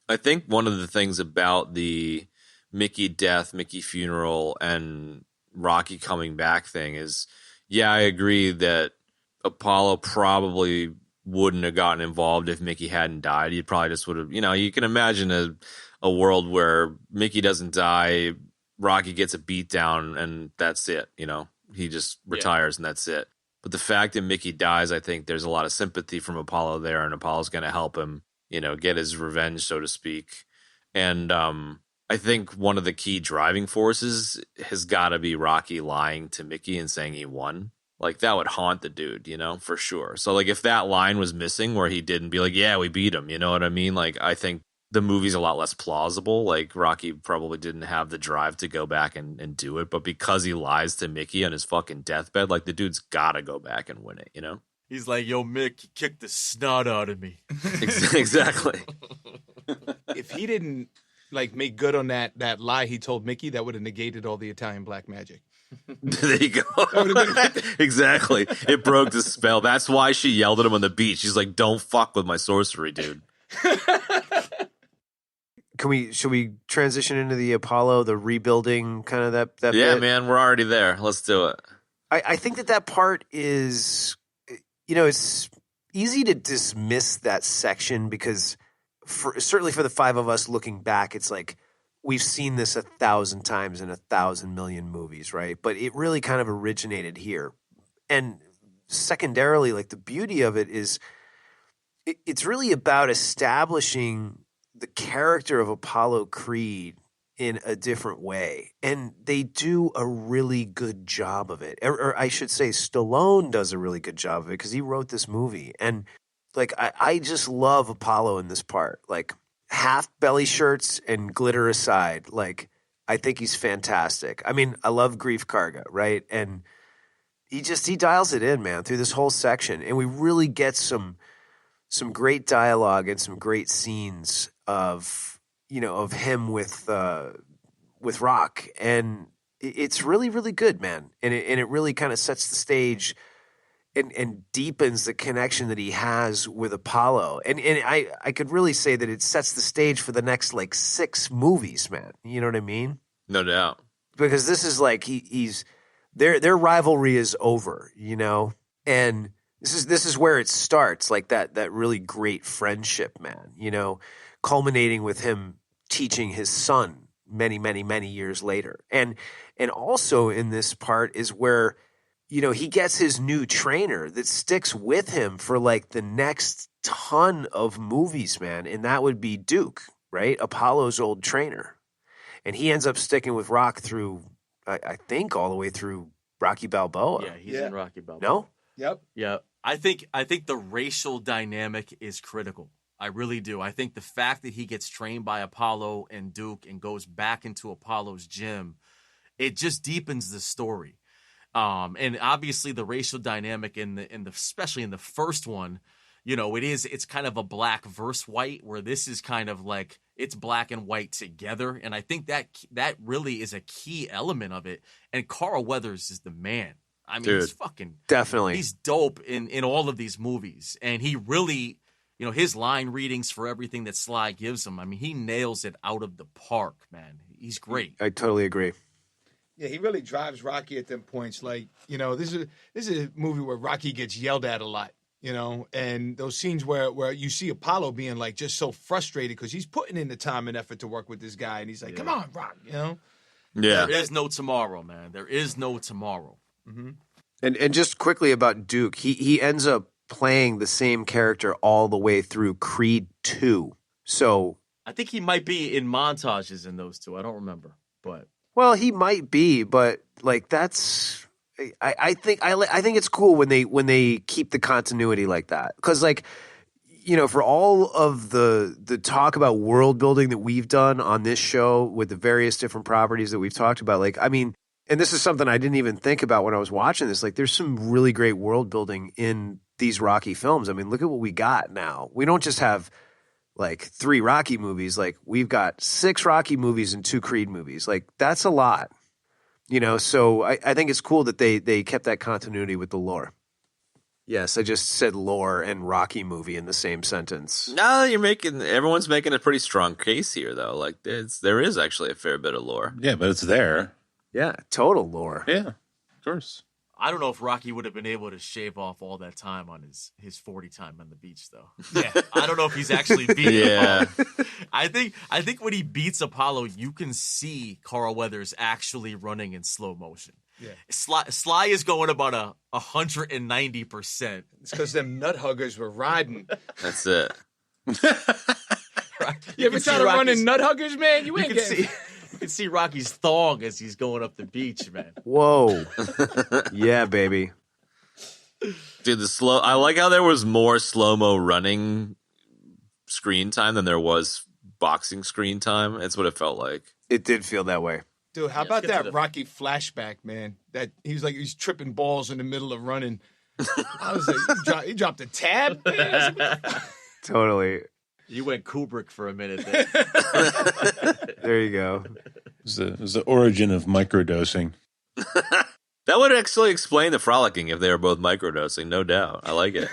I think one of the things about the Mickey death, Mickey funeral, and Rocky coming back thing is, I agree that Apollo probably wouldn't have gotten involved if Mickey hadn't died. He probably just would have, you can imagine a world where Mickey doesn't die, Rocky gets a beat down, and that's it. He just retires and that's it. But the fact that Mickey dies, I think there's a lot of sympathy from Apollo there, and Apollo's going to help him, get his revenge, so to speak. And I think one of the key driving forces has got to be Rocky lying to Mickey and saying he won. Like, that would haunt the dude, for sure. So, like, if that line was missing where he didn't be like, yeah, we beat him, you know what I mean? Like, I think the movie's a lot less plausible. Like, Rocky probably didn't have the drive to go back and do it. But because he lies to Mickey on his fucking deathbed, like, the dude's got to go back and win it, He's like, yo, Mick, you kicked the snot out of me. Exactly. If he didn't, like, make good on that lie he told Mickey, that would have negated all the Italian black magic. There you go. Exactly. It broke the spell. That's why she yelled at him on the beach. She's like, don't fuck with my sorcery, dude. Should we transition into the Apollo, the rebuilding kind of that yeah, bit? Man, we're already there. Let's do it. I think that part is, it's easy to dismiss that section because certainly for the five of us looking back, it's like, we've seen this 1,000 times in 1,000 million movies, right? But it really kind of originated here. And secondarily, like the beauty of it is it's really about establishing the character of Apollo Creed in a different way. And they do a really good job of it. Or I should say Stallone does a really good job of it because he wrote this movie. And like, I just love Apollo in this part. Like, half belly shirts and glitter aside, like, I think he's fantastic. I mean, I love Grief Karga, right? And he dials it in, man, through this whole section. And we really get some great dialogue and some great scenes of him with Rock. And it's really, really good, man. And it really kind of sets the stage and deepens the connection that he has with Apollo. And I could really say that it sets the stage for the next like 6 movies, man. You know what I mean? No doubt. Because this is like their rivalry is over, and this is where it starts, like that really great friendship, man, culminating with him teaching his son many, many, many years later. And also in this part is where he gets his new trainer that sticks with him for like the next ton of movies, man. And that would be Duke, right? Apollo's old trainer. And he ends up sticking with Rock through, I think, all the way through Rocky Balboa. Yeah, he's in Rocky Balboa. No? Yep. Yeah, I think the racial dynamic is critical. I really do. I think the fact that he gets trained by Apollo and Duke and goes back into Apollo's gym, it just deepens the story. And obviously the racial dynamic in the especially in the first one, it's kind of a black versus white, where this is kind of like it's black and white together. And I think that really is a key element of it. And Carl Weathers is the man. I mean, Dude, he's fucking definitely. He's dope in all of these movies, and he really, his line readings for everything that Sly gives him. I mean, he nails it out of the park, man. He's great. I totally agree. Yeah, he really drives Rocky at them points. Like, this is a movie where Rocky gets yelled at a lot, and those scenes where you see Apollo being like just so frustrated because he's putting in the time and effort to work with this guy, and he's like, "Come on, Rock," Yeah. There is no tomorrow, man. There is no tomorrow. Mm-hmm. And just quickly about Duke, he ends up playing the same character all the way through Creed 2. So I think he might be in montages in those two. I don't remember, but well, he might be, but like that's I think it's cool when they keep the continuity like that, because like for all of the talk about world building that we've done on this show with the various different properties that we've talked about, like I mean. And this is something I didn't even think about when I was watching this. Like, there's some really great world building in these Rocky films. I mean, look at what we got now. We don't just have, like, 3 Rocky movies. Like, we've got 6 Rocky movies and 2 Creed movies. Like, that's a lot. So I think it's cool that they kept that continuity with the lore. Yes, I just said lore and Rocky movie in the same sentence. No, everyone's making a pretty strong case here, though. Like, there is actually a fair bit of lore. Yeah, but it's there. Yeah, total lore. Yeah, of course. I don't know if Rocky would have been able to shave off all that time on his 40 time on the beach, though. Yeah, I don't know if he's actually beating Apollo. I think when he beats Apollo, you can see Carl Weathers actually running in slow motion. Yeah, Sly is going about 190%. It's because them nut huggers were riding. That's it. You ever try to run in nut huggers, man? You ain't getting. You can see Rocky's thong as he's going up the beach, man. Whoa. Yeah, baby. Dude, I like how there was more slow-mo running screen time than there was boxing screen time. That's what it felt like. It did feel that way. Dude, how about that Rocky flashback, man? That he's tripping balls in the middle of running. I was like, he dropped a tab, man. Totally. You went Kubrick for a minute there. There you go. It was the origin of microdosing. That would actually explain the frolicking if they were both microdosing, no doubt. I like it.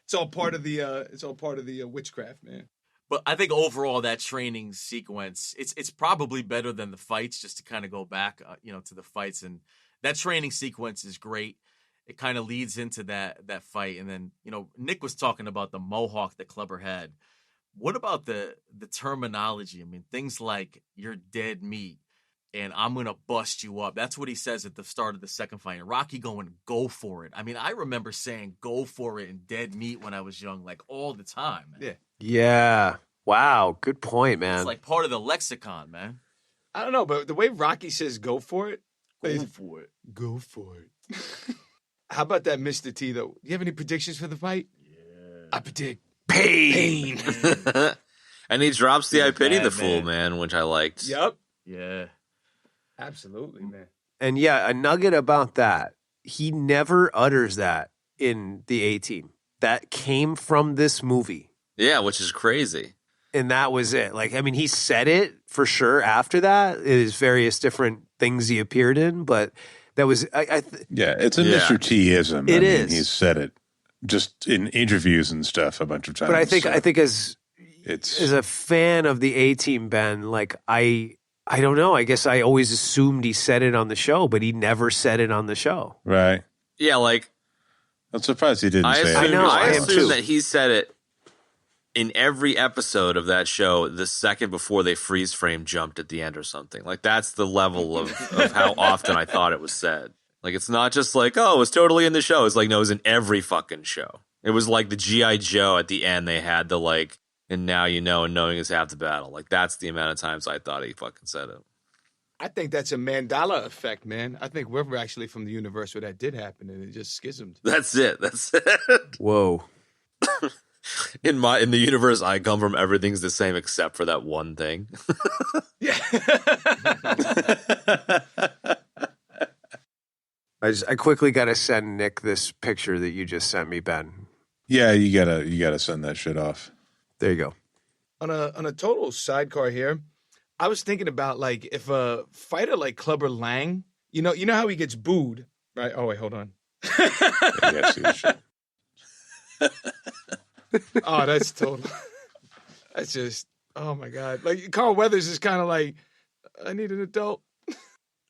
It's all part of the witchcraft, man. But I think overall that training sequence, it's probably better than the fights, just to kind of go back, to the fights. And that training sequence is great. It kind of leads into that fight. And then, Nick was talking about the mohawk that Clubber had. What about the terminology? I mean, things like "you're dead meat" and "I'm going to bust you up." That's what he says at the start of the second fight. And Rocky going, "Go for it." I mean, I remember saying "go for it" and "dead meat" when I was young, like all the time. Man. Yeah. Yeah. Wow. Good point, man. It's like part of the lexicon, man. I don't know, but the way Rocky says "go for it," go for it. Go for it. How about that, Mr. T, though? Do you have any predictions for the fight? Yeah. I predict pain. And he drops the "I pity the fool," man, which I liked. Yep. Yeah. Absolutely, man. And yeah, a nugget about that. He never utters that in the A-Team. That came from this movie. Yeah, which is crazy. And that was it. Like, I mean, he said it for sure after that. It is various different things he appeared in, but that was yeah, it's a Mr. T-ism. It is. He's said it just in interviews and stuff a bunch of times. But I think as a fan of the A-Team, Ben, like I don't know. I guess I always assumed he said it on the show, but he never said it on the show. Right. Yeah, like I'm surprised he didn't say it. I assume that he said it in every episode of that show, the second before they freeze frame jumped at the end or something. Like, that's the level of how often I thought it was said. Like, it's not just like, oh, it was totally in the show. It's like, no, it was in every fucking show. It was like the G.I. Joe at the end. They had the, like, and now you know, and knowing is half the battle. Like, that's the amount of times I thought he fucking said it. I think that's a Mandela effect, man. I think we're actually from the universe where that did happen, and it just schismed. That's it. Whoa. In the universe I come from, everything's the same except for that one thing. Yeah. I quickly got to send Nick this picture that you just sent me, Ben. Yeah, you gotta send that shit off. There you go. On a total sidecar here, I was thinking about, like, if a fighter like Clubber Lang, you know how he gets booed, right? Oh wait, hold on. Yeah, see this shit. Oh, that's total. That's just, oh my God. Like, Carl Weathers is kind of like, I need an adult.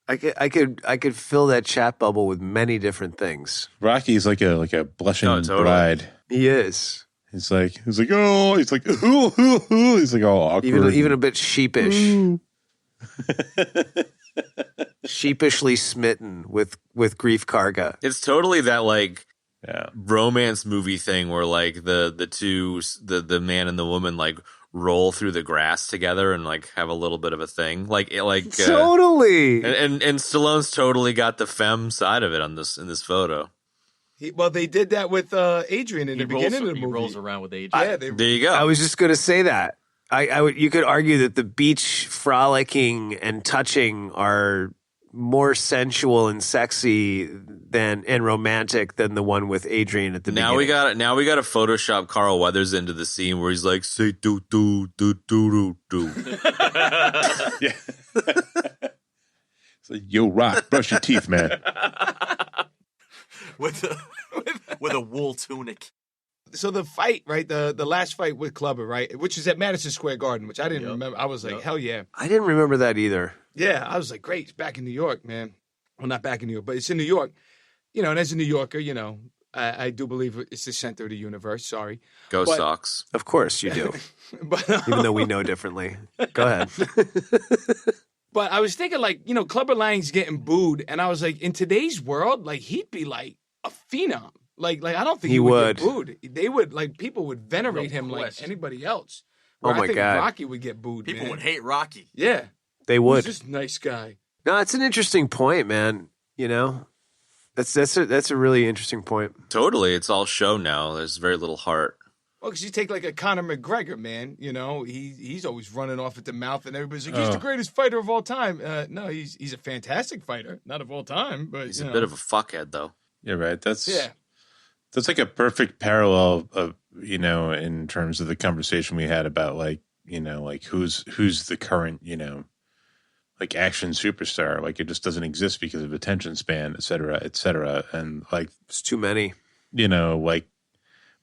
I could fill that chat bubble with many different things. Rocky's like a blushing totally. bride. He is. He's like, oh, he's like, ooh, ooh, ooh. He's like all awkward. Even a bit sheepish. Sheepishly smitten with Grief Karga. It's totally that, like, Yeah. romance movie thing where, like, the man and the woman, like, roll through the grass together and, like, have a little bit of a thing. Totally. And Stallone's totally got the femme side of it in this photo. Well, they did that with Adrian in the beginning of the movie. He rolls around with Adrian. Yeah, There you go. I was just going to say that. You could argue that the beach frolicking and touching are more sensual and sexy and romantic than the one with Adrian at the now beginning. we got to Photoshop Carl Weathers into the scene where he's like, say do do do do do. Yeah. It's like, yo, Rock, brush your teeth, man. with a wool tunic. So the fight, right? The last fight with Clubber, right? Which is at Madison Square Garden, which I didn't remember. I was like, hell yeah. I didn't remember that either. Yeah, I was like, great, it's back in New York, man. Well, not back in New York, but it's in New York. You know, and as a New Yorker, you know, I do believe it's the center of the universe. Sorry. Go But- Sox. Of course you do, But, even though we know differently. Go ahead. but I was thinking, like, you know, Clubber Lang's getting booed, and I was like, in today's world, like, he'd be like a phenom. Like I don't think he would get booed. They would, like, people would venerate him like question. anybody else. Oh, Where my I think God. Rocky would get booed. People man. would hate Rocky. Yeah, They would. He's just a nice guy. No, it's an interesting point, man. You know, that's a really interesting point. Totally. It's all show now. There's very little heart. Well, because you take like a Conor McGregor, man. You know, he's always running off at the mouth, and everybody's like, he's the greatest fighter of all time. No, he's a fantastic fighter, not of all time, but He's a bit of a fuckhead, though. Yeah, right. That's yeah. like a perfect parallel of, you know, in terms of the conversation we had about, like, you know, like who's the current, you know, like action superstar. Like, it just doesn't exist because of attention span, et cetera, et cetera. And, like, It's too many. you know, like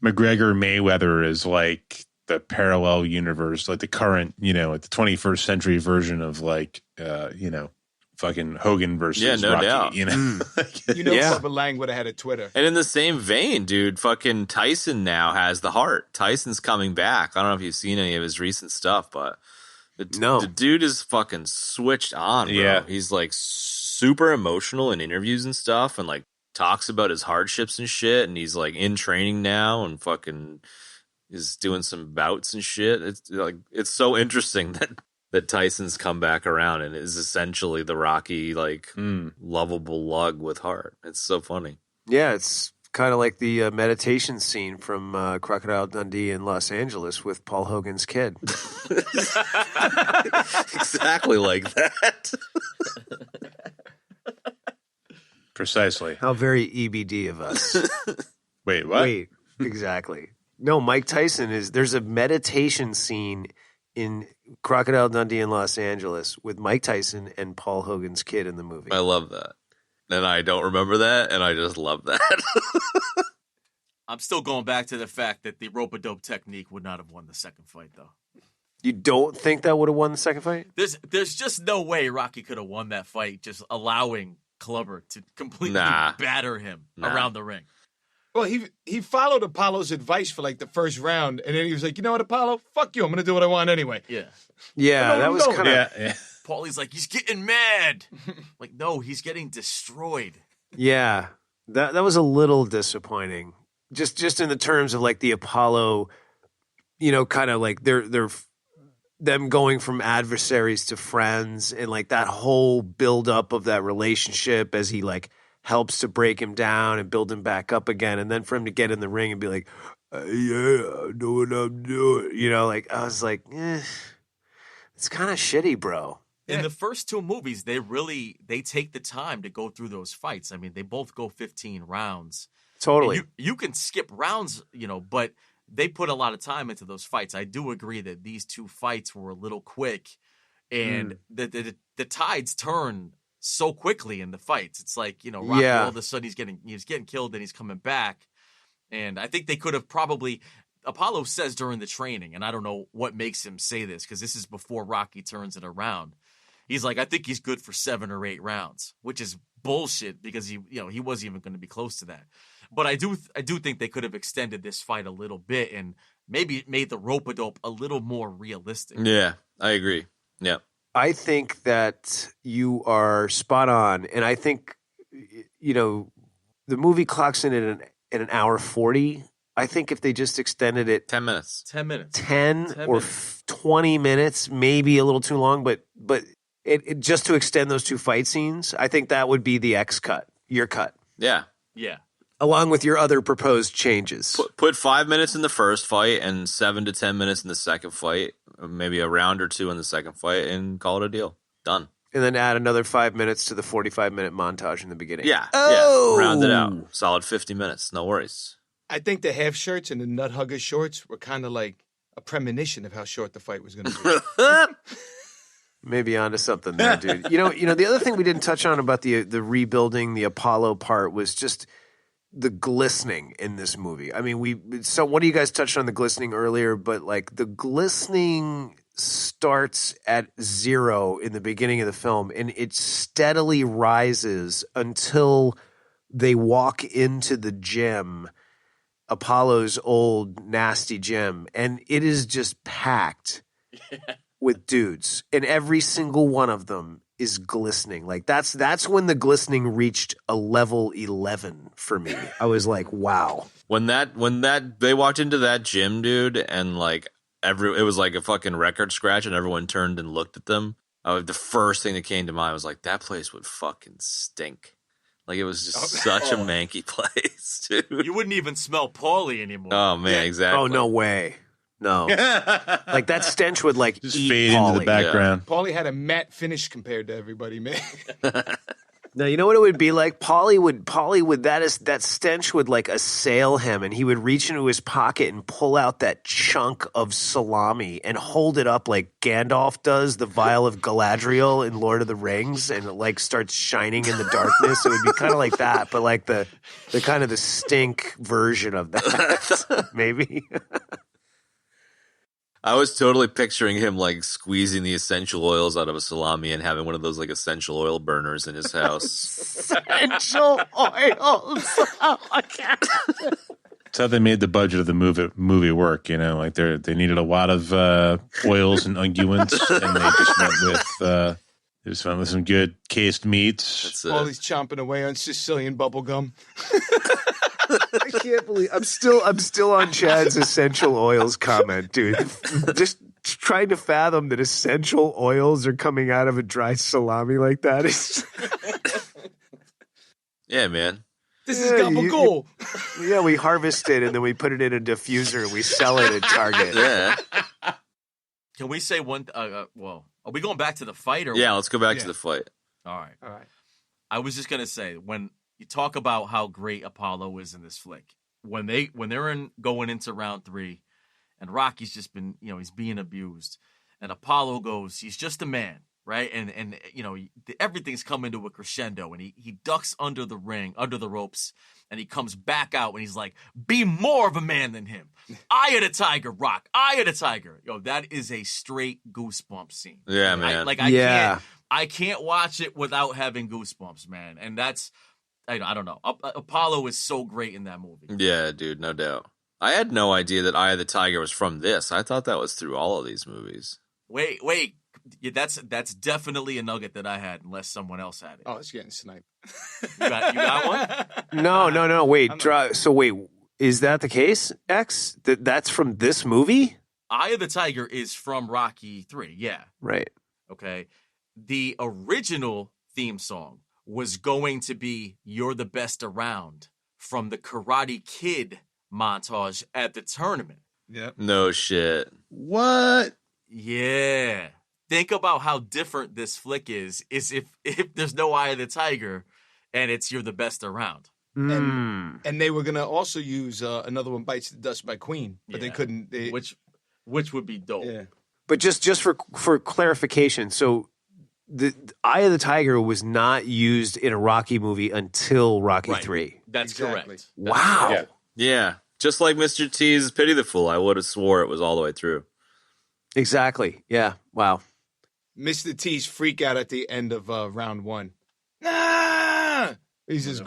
McGregor Mayweather is like the parallel universe, like the current, you know, like the 21st century version of, like, you know, fucking Hogan versus Yeah, no Rocky, doubt. you know. You know, Yeah. Clubber Lang would have had a Twitter. And in the same vein, dude, fucking Tyson now has the heart. Tyson's coming back. I don't know if you've seen any of his recent stuff, but the dude is fucking switched on, bro. Yeah. He's like super emotional in interviews and stuff, and like talks about his hardships and shit. And he's like in training now and fucking is doing some bouts and shit. It's like, it's so interesting that Tyson's come back around and is essentially the Rocky, like, lovable lug with heart. It's so funny. Yeah, it's kind of like the meditation scene from Crocodile Dundee in Los Angeles with Paul Hogan's kid. Exactly like that. Precisely. How very EBD of us. Wait, what? Wait, exactly. No, Mike Tyson there's a meditation scene in Crocodile Dundee in Los Angeles with Mike Tyson and Paul Hogan's kid in the movie. I love that. And I don't remember that, and I just love that. I'm still going back to the fact that the rope-a-dope technique would not have won the second fight, though. You don't think that would have won the second fight? There's just no way Rocky could have won that fight, just allowing Clubber to completely Nah. batter him Nah. around the ring. Well, he followed Apollo's advice for like the first round, and then he was like, you know what, Apollo? Fuck you. I'm going to do what I want anyway. Yeah. Yeah, that was kind of... Yeah. Paulie's like, he's getting mad. Like, no, he's getting destroyed. Yeah, that was a little disappointing. Just in the terms of like the Apollo, kind of like they're them going from adversaries to friends, and like that whole build up of that relationship as he like helps to break him down and build him back up again, and then for him to get in the ring and be like, yeah, I know what I'm doing. Like I was like, it's kind of shitty, bro. In the first two movies, they take the time to go through those fights. I mean, they both go 15 rounds. Totally. You can skip rounds, but they put a lot of time into those fights. I do agree that these two fights were a little quick, and the tides turn so quickly in the fights. It's like, Rocky all of a sudden he's getting killed and he's coming back. And I think they could have probably... Apollo says during the training, and I don't know what makes him say this because this is before Rocky turns it around. He's like, I think he's good for 7 or 8 rounds, which is bullshit because he wasn't even going to be close to that. But I do think they could have extended this fight a little bit and maybe made the rope-a-dope a little more realistic. Yeah, I agree. Yeah. I think that you are spot on, and I think the movie clocks in at an hour 40. I think if they just extended it 10 minutes. 10 minutes. 10 or 20 minutes, maybe a little too long, but it just to extend those two fight scenes, I think that would be the X cut, your cut. Yeah. Yeah. Along with your other proposed changes. Put 5 minutes in the first fight and 7 to 10 minutes in the second fight, maybe a round or two in the second fight, and call it a deal. Done. And then add another 5 minutes to the 45-minute montage in the beginning. Yeah. Oh! Yeah. Round it out. Solid 50 minutes. No worries. I think the half shirts and the nut hugger shorts were kind of like a premonition of how short the fight was going to be. Maybe onto something there, dude. The other thing we didn't touch on about the rebuilding, the Apollo part, was just the glistening in this movie. I mean, one of you guys touched on the glistening earlier, but like the glistening starts at 0 in the beginning of the film, and it steadily rises until they walk into the gym, Apollo's old nasty gym, and it is just packed with dudes, and every single one of them is glistening. Like that's when the glistening reached a level 11 for me. I was like, wow. When they walked into that gym, dude, and like it was like a fucking record scratch, and everyone turned and looked at them. The first thing that came to mind was like, that place would fucking stink. Like, it was just such a manky place, dude. You wouldn't even smell Paulie anymore. Oh man, exactly. Oh, no way. No. Like that stench would like Just eat fade Paulie. into the background. Paulie had a matte finish compared to everybody, man. No, you know what it would be like? Paulie would that stench would like assail him, and he would reach into his pocket and pull out that chunk of salami and hold it up like Gandalf does the vial of Galadriel in Lord of the Rings, and it like starts shining in the darkness. It would be kind of like that, but like the kind of the stink version of that, maybe. I was totally picturing him like squeezing the essential oils out of a salami and having one of those like essential oil burners in his house. Essential oils. Oh, I can't. That's how they made the budget of the movie work. Like they needed a lot of oils and unguents, and they just went with some good cased meats. Paulie's chomping away on Sicilian bubble gum. I can't believe I'm still on Chad's essential oils comment, dude. Just trying to fathom that essential oils are coming out of a dry salami like that is. Yeah, man. This is gabagool. Yeah, we harvest it and then we put it in a diffuser and we sell it at Target. Yeah. Can we say one? Are we going back to the fight? Or Yeah, let's go back to the fight. All right. I was just gonna say, when you talk about how great Apollo is in this flick, when they're going into round 3, and Rocky's just been, he's being abused, and Apollo goes, he's just a man, right? And everything's coming to a crescendo, and he ducks under the ropes, and he comes back out, and he's like, be more of a man than him. Eye of the tiger, Rock. Eye of the tiger. That is a straight goosebump scene. Yeah, man. I can't watch it without having goosebumps, man. And that's I don't know. Apollo is so great in that movie. Yeah, dude, no doubt. I had no idea that Eye of the Tiger was from this. I thought that was through all of these movies. Wait. Yeah, that's definitely a nugget that I had, unless someone else had it. Oh, it's getting sniped. You got one? No. Wait. So wait, is that the case? X? That's from this movie? Eye of the Tiger is from Rocky 3. Yeah. Right. Okay. The original theme song was going to be "You're the Best Around" from the Karate Kid montage at the tournament. Yep. No shit. What? Yeah. Think about how different this flick is if there's no Eye of the Tiger and it's "You're the Best Around." Mm. And they were going to also use another one, Bites the Dust by Queen, but they Yeah. couldn't. Which would be dope. Yeah. But just for clarification, so the Eye of the Tiger was not used in a Rocky movie until Rocky Right. 3. That's Exactly. correct. Wow. Yeah. Yeah, just like Mr. T's Pity the Fool, I would have swore it was all the way through. Exactly. Yeah. Wow. Mr. T's freak out at the end of round one. Nah! He's just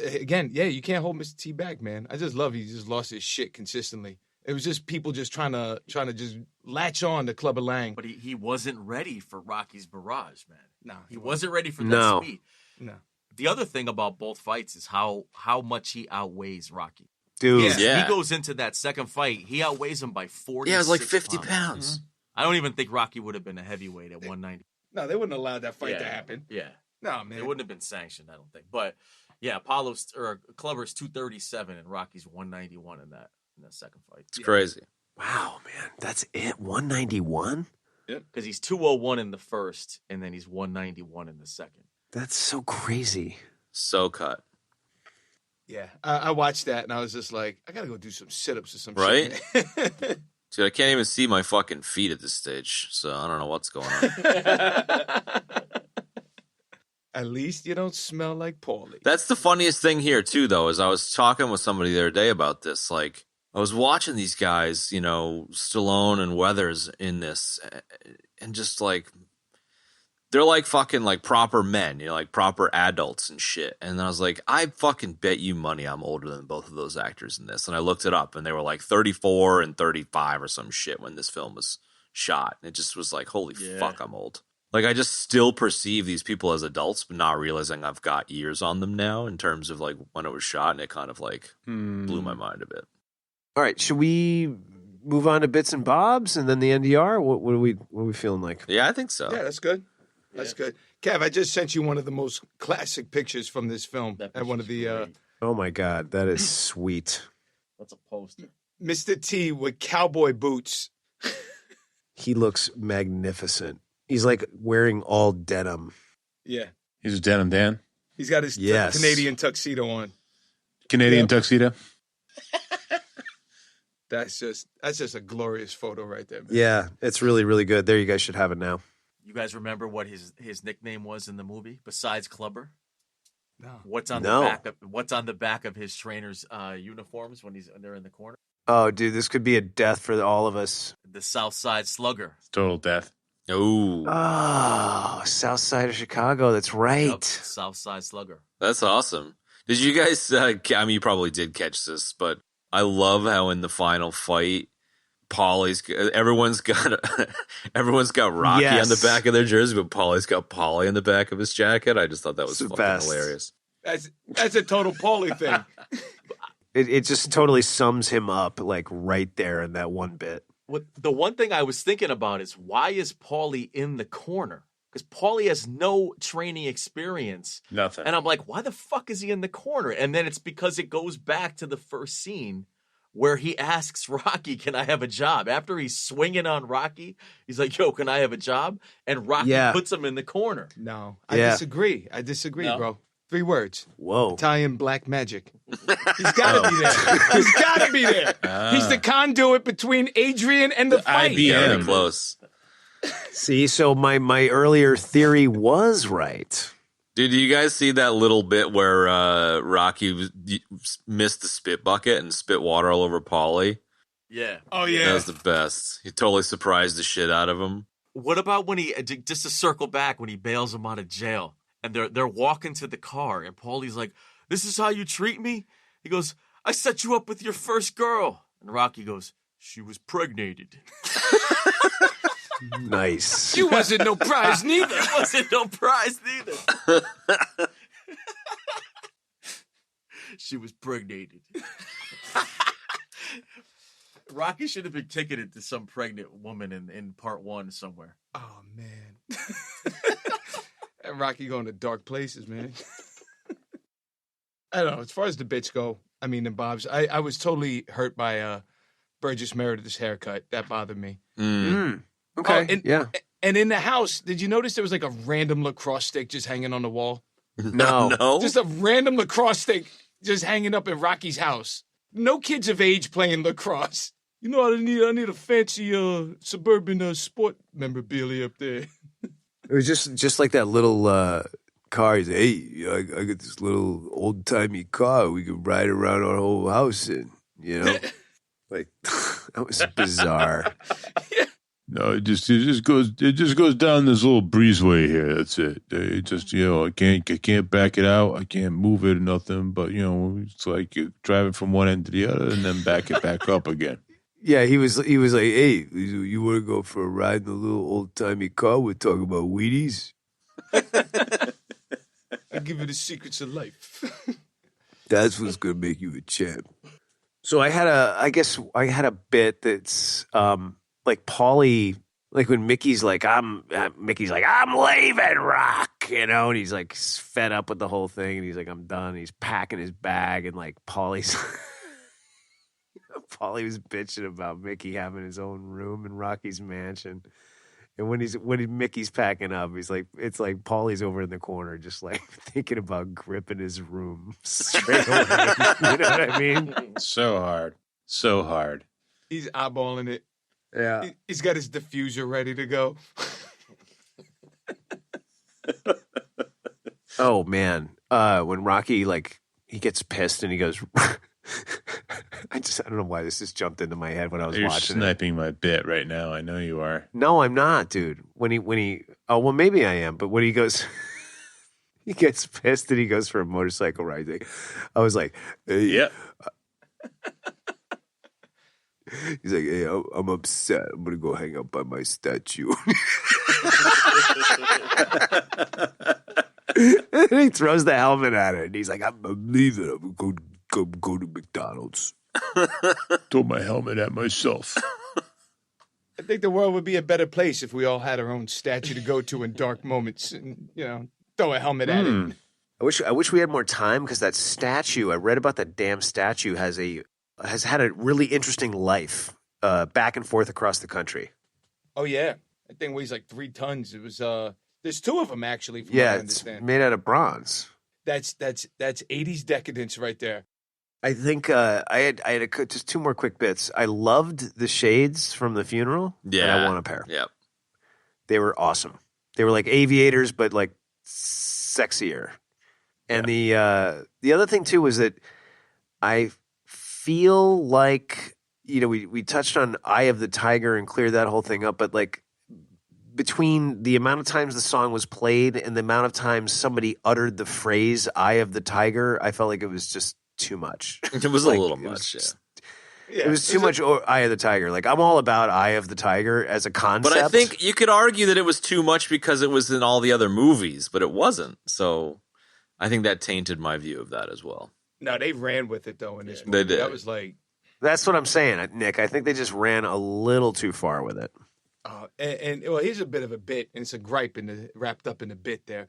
again, yeah, you can't hold Mr. T back, man. I just love he just lost his shit consistently. It was just people just trying to just latch on to Clubber Lang. But he wasn't ready for Rocky's barrage, man. No, He wasn't ready for that No. speed. No. The other thing about both fights is how much he outweighs Rocky. Dude. Yeah. He goes into that second fight, he outweighs him by 40. Yeah, it was like 50 pounds. I don't even think Rocky would have been a heavyweight at 190. No, they wouldn't allow that fight to happen. Yeah. No, man. It wouldn't have been sanctioned, I don't think. But yeah, Clubber's 237 and Rocky's 191 in that second fight. It's crazy. Wow, man. That's it. 191? Because he's 201 in the first, and then he's 191 in the second. That's so crazy. So cut. Yeah, I watched that and I was just like, I gotta go do some sit-ups or some Right? shit. Dude, I can't even see my fucking feet at this stage, so I don't know what's going on. At least you don't smell like Paulie. That's the funniest thing here, too, though, is I was talking with somebody the other day about this. Like, I was watching these guys, you know, Stallone and Weathers in this, and just like, they're like fucking like proper men, you know, like proper adults and shit. And I was like, I fucking bet you money I'm older than both of those actors in this. And I looked it up, and they were like 34 and 35 or some shit when this film was shot. And it just was like, holy fuck, I'm old. Like, I just still perceive these people as adults, but not realizing I've got years on them now in terms of like when it was shot, and it kind of like blew my mind a bit. All right. Should we move on to bits and bobs and then the NDR? What are we feeling like? Yeah, I think so. Yeah, that's good. That's good. Kev, I just sent you one of the most classic pictures from this film at one of the Oh my God. That is sweet. That's a poster. Mr. T with cowboy boots. He looks magnificent. He's like wearing all denim. Yeah. He's a Denim Dan. He's got his Yes. Canadian tuxedo on. Canadian Yep. tuxedo. That's just a glorious photo right there, man. Yeah. It's really, really good. There, you guys should have it now. You guys remember what his nickname was in the movie besides Clubber? No. What's on No. the back of his trainers' uniforms when they're in the corner? Oh, dude, this could be a death for all of us. The South Side Slugger. Total death. Ooh, Oh, south side of Chicago. That's right. Yep, South Side Slugger. that's awesome. Did you guys, I mean, you probably did catch this, but I love how in the final fight, everyone's got Rocky Yes. on the back of their jersey, but Paulie's got Paulie on the back of his jacket. I just thought that was It's the fucking best. hilarious. That's a total Paulie thing. It just totally sums him up like right there in that one bit. The one thing I was thinking about is why is Paulie in the corner? Because Paulie has no training experience. Nothing. And I'm like, why the fuck is he in the corner? And then it's because it goes back to the first scene where he asks Rocky, can I have a job? After he's swinging on Rocky, he's like, yo, can I have a job? And Rocky puts him in the corner. No, I Yeah. disagree. No? Bro. 3 words. Whoa. Italian black magic. He's got to be there. He's got to be there. He's the conduit between Adrian and the fight. IBM. Very close. See, so my earlier theory was right. Did you guys see that little bit where Rocky missed the spit bucket and spit water all over Paulie? Yeah. Oh, That yeah. was the best. He totally surprised the shit out of him. What about when just to circle back, when he bails him out of jail and they're walking to the car, and Paulie's like, "This is how you treat me?" He goes, "I set you up with your first girl," and Rocky goes, "She was pregnated." Nice. You wasn't no prize neither. It wasn't no prize neither. She was pregnated. Rocky should have been ticketed to some pregnant woman in part 1 somewhere. Oh, man. And Rocky going to dark places, man. I don't know. As far as the bits go, I mean, the Bobs, I was totally hurt by Burgess Meredith's haircut. That bothered me. Okay. Oh, and in the house, did you notice there was like a random lacrosse stick just hanging on the wall? No. Just a random lacrosse stick just hanging up in Rocky's house. No kids of age playing lacrosse. You know what I need? I need a fancy suburban sport memorabilia up there. It was just like that little car. He's like, hey, I got this little old timey car we could ride around our whole house in. You know, like that was bizarre. No, it just goes down this little breezeway here. That's it. It just I can't back it out. I can't move it or nothing. But it's like you're driving from one end to the other and then back it back up again. Yeah, he was like, hey, you want to go for a ride in the little old timey car? We're talking about Wheaties. I give you the secrets of life. That's what's gonna make you a champ. So I had a bit that's like Paulie, like when Mickey's like, I'm leaving Rock, and he's like fed up with the whole thing, and he's like, I'm done. He's packing his bag, and like Paulie was bitching about Mickey having his own room in Rocky's mansion. And when Mickey's packing up, he's like, it's like Paulie's over in the corner, just like thinking about gripping his room straight away. You know what I mean? So hard. He's eyeballing it. Yeah. He's got his diffuser ready to go. Oh man, when Rocky he gets pissed and he goes, I don't know why this just jumped into my head when I was You're watching sniping my bit right now. I know you are. No, I'm not, dude. When he oh well, maybe I am, but when he goes, he gets pissed and he goes for a motorcycle ride. I was like, hey. Yeah. He's like, hey, I'm upset. I'm gonna go hang out by my statue. And he throws the helmet at it, and he's like, I'm leaving. I'm gonna go to McDonald's. Throw my helmet at myself. I think the world would be a better place if we all had our own statue to go to in dark moments and, throw a helmet at it. I wish we had more time, because that statue, I read about that damn statue, has had a really interesting life back and forth across the country. Oh, yeah. That thing weighs like 3 tons. It was, there's 2 of them, actually, from Yeah, what I it's understand. made out of bronze. That's 80s decadence right there. I think I had just 2 more quick bits. I loved the shades from the funeral. Yeah. And I want a pair. Yep. They were awesome. They were like aviators, but like sexier. And the other thing too was that I feel like, we touched on Eye of the Tiger and cleared that whole thing up, but like between the amount of times the song was played and the amount of times somebody uttered the phrase Eye of the Tiger, I felt like it was just too much. It was Like, a little it was much, just- Yeah. It was too much Eye of the Tiger. Like, I'm all about Eye of the Tiger as a concept. But I think you could argue that it was too much because it was in all the other movies, but it wasn't. So I think that tainted my view of that as well. No, they ran with it, though, in this They movie. did. That was like... That's what I'm saying, Nick. I think they just ran a little too far with it. Well, here's a bit of a bit, and it's a gripe wrapped up in the bit there.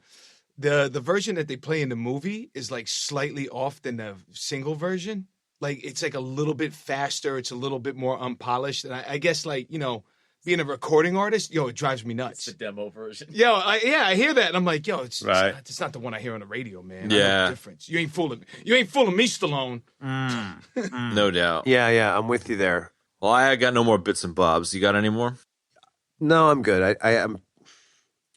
The version that they play in the movie is like slightly off than the single version. Like, it's like a little bit faster. It's a little bit more unpolished. And I guess, like, being a recording artist, it drives me nuts. It's the demo version. I hear that. And I'm like, it's Right. it's not the one I hear on the radio, man. Yeah. I know the difference. You ain't fooling me. You ain't fooling me, Stallone. No doubt. Yeah, I'm with you there. Well, I got no more bits and bobs. You got any more? No, I'm good. I am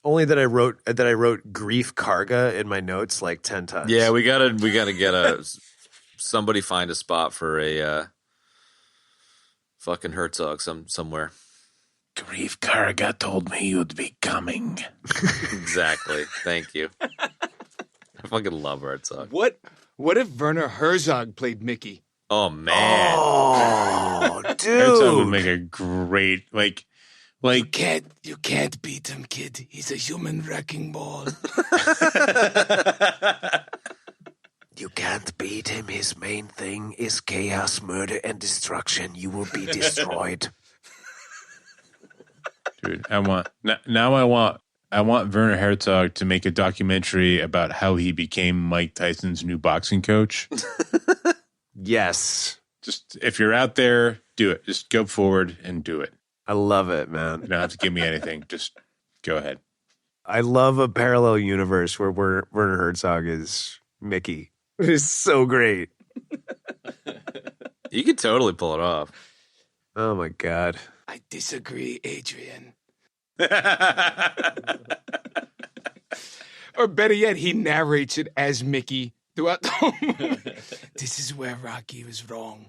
only that I wrote grief karga in my notes like 10 times. Yeah, we gotta get somebody find a spot for a fucking Herzog somewhere. Grief Karga told me you'd be coming. Exactly. Thank you. fucking love Herzog. What if Werner Herzog played Mickey? Oh man. Oh, Herzog would dude. make a great You can't beat him, kid. He's a human wrecking ball. You can't beat him. His main thing is chaos, murder, and destruction. You will be destroyed. dude. I want Werner Herzog to make a documentary about how he became Mike Tyson's new boxing coach. Yes. Just if you're out there, do it. Just go forward and do it. I love it, man. You don't have to give me anything. Just go ahead. I love a parallel universe where Werner Herzog is Mickey. It is so great. You could totally pull it off. Oh, my God. I disagree, Adrian. Or better yet, he narrates it as Mickey throughout the whole movie. This is where Rocky was wrong.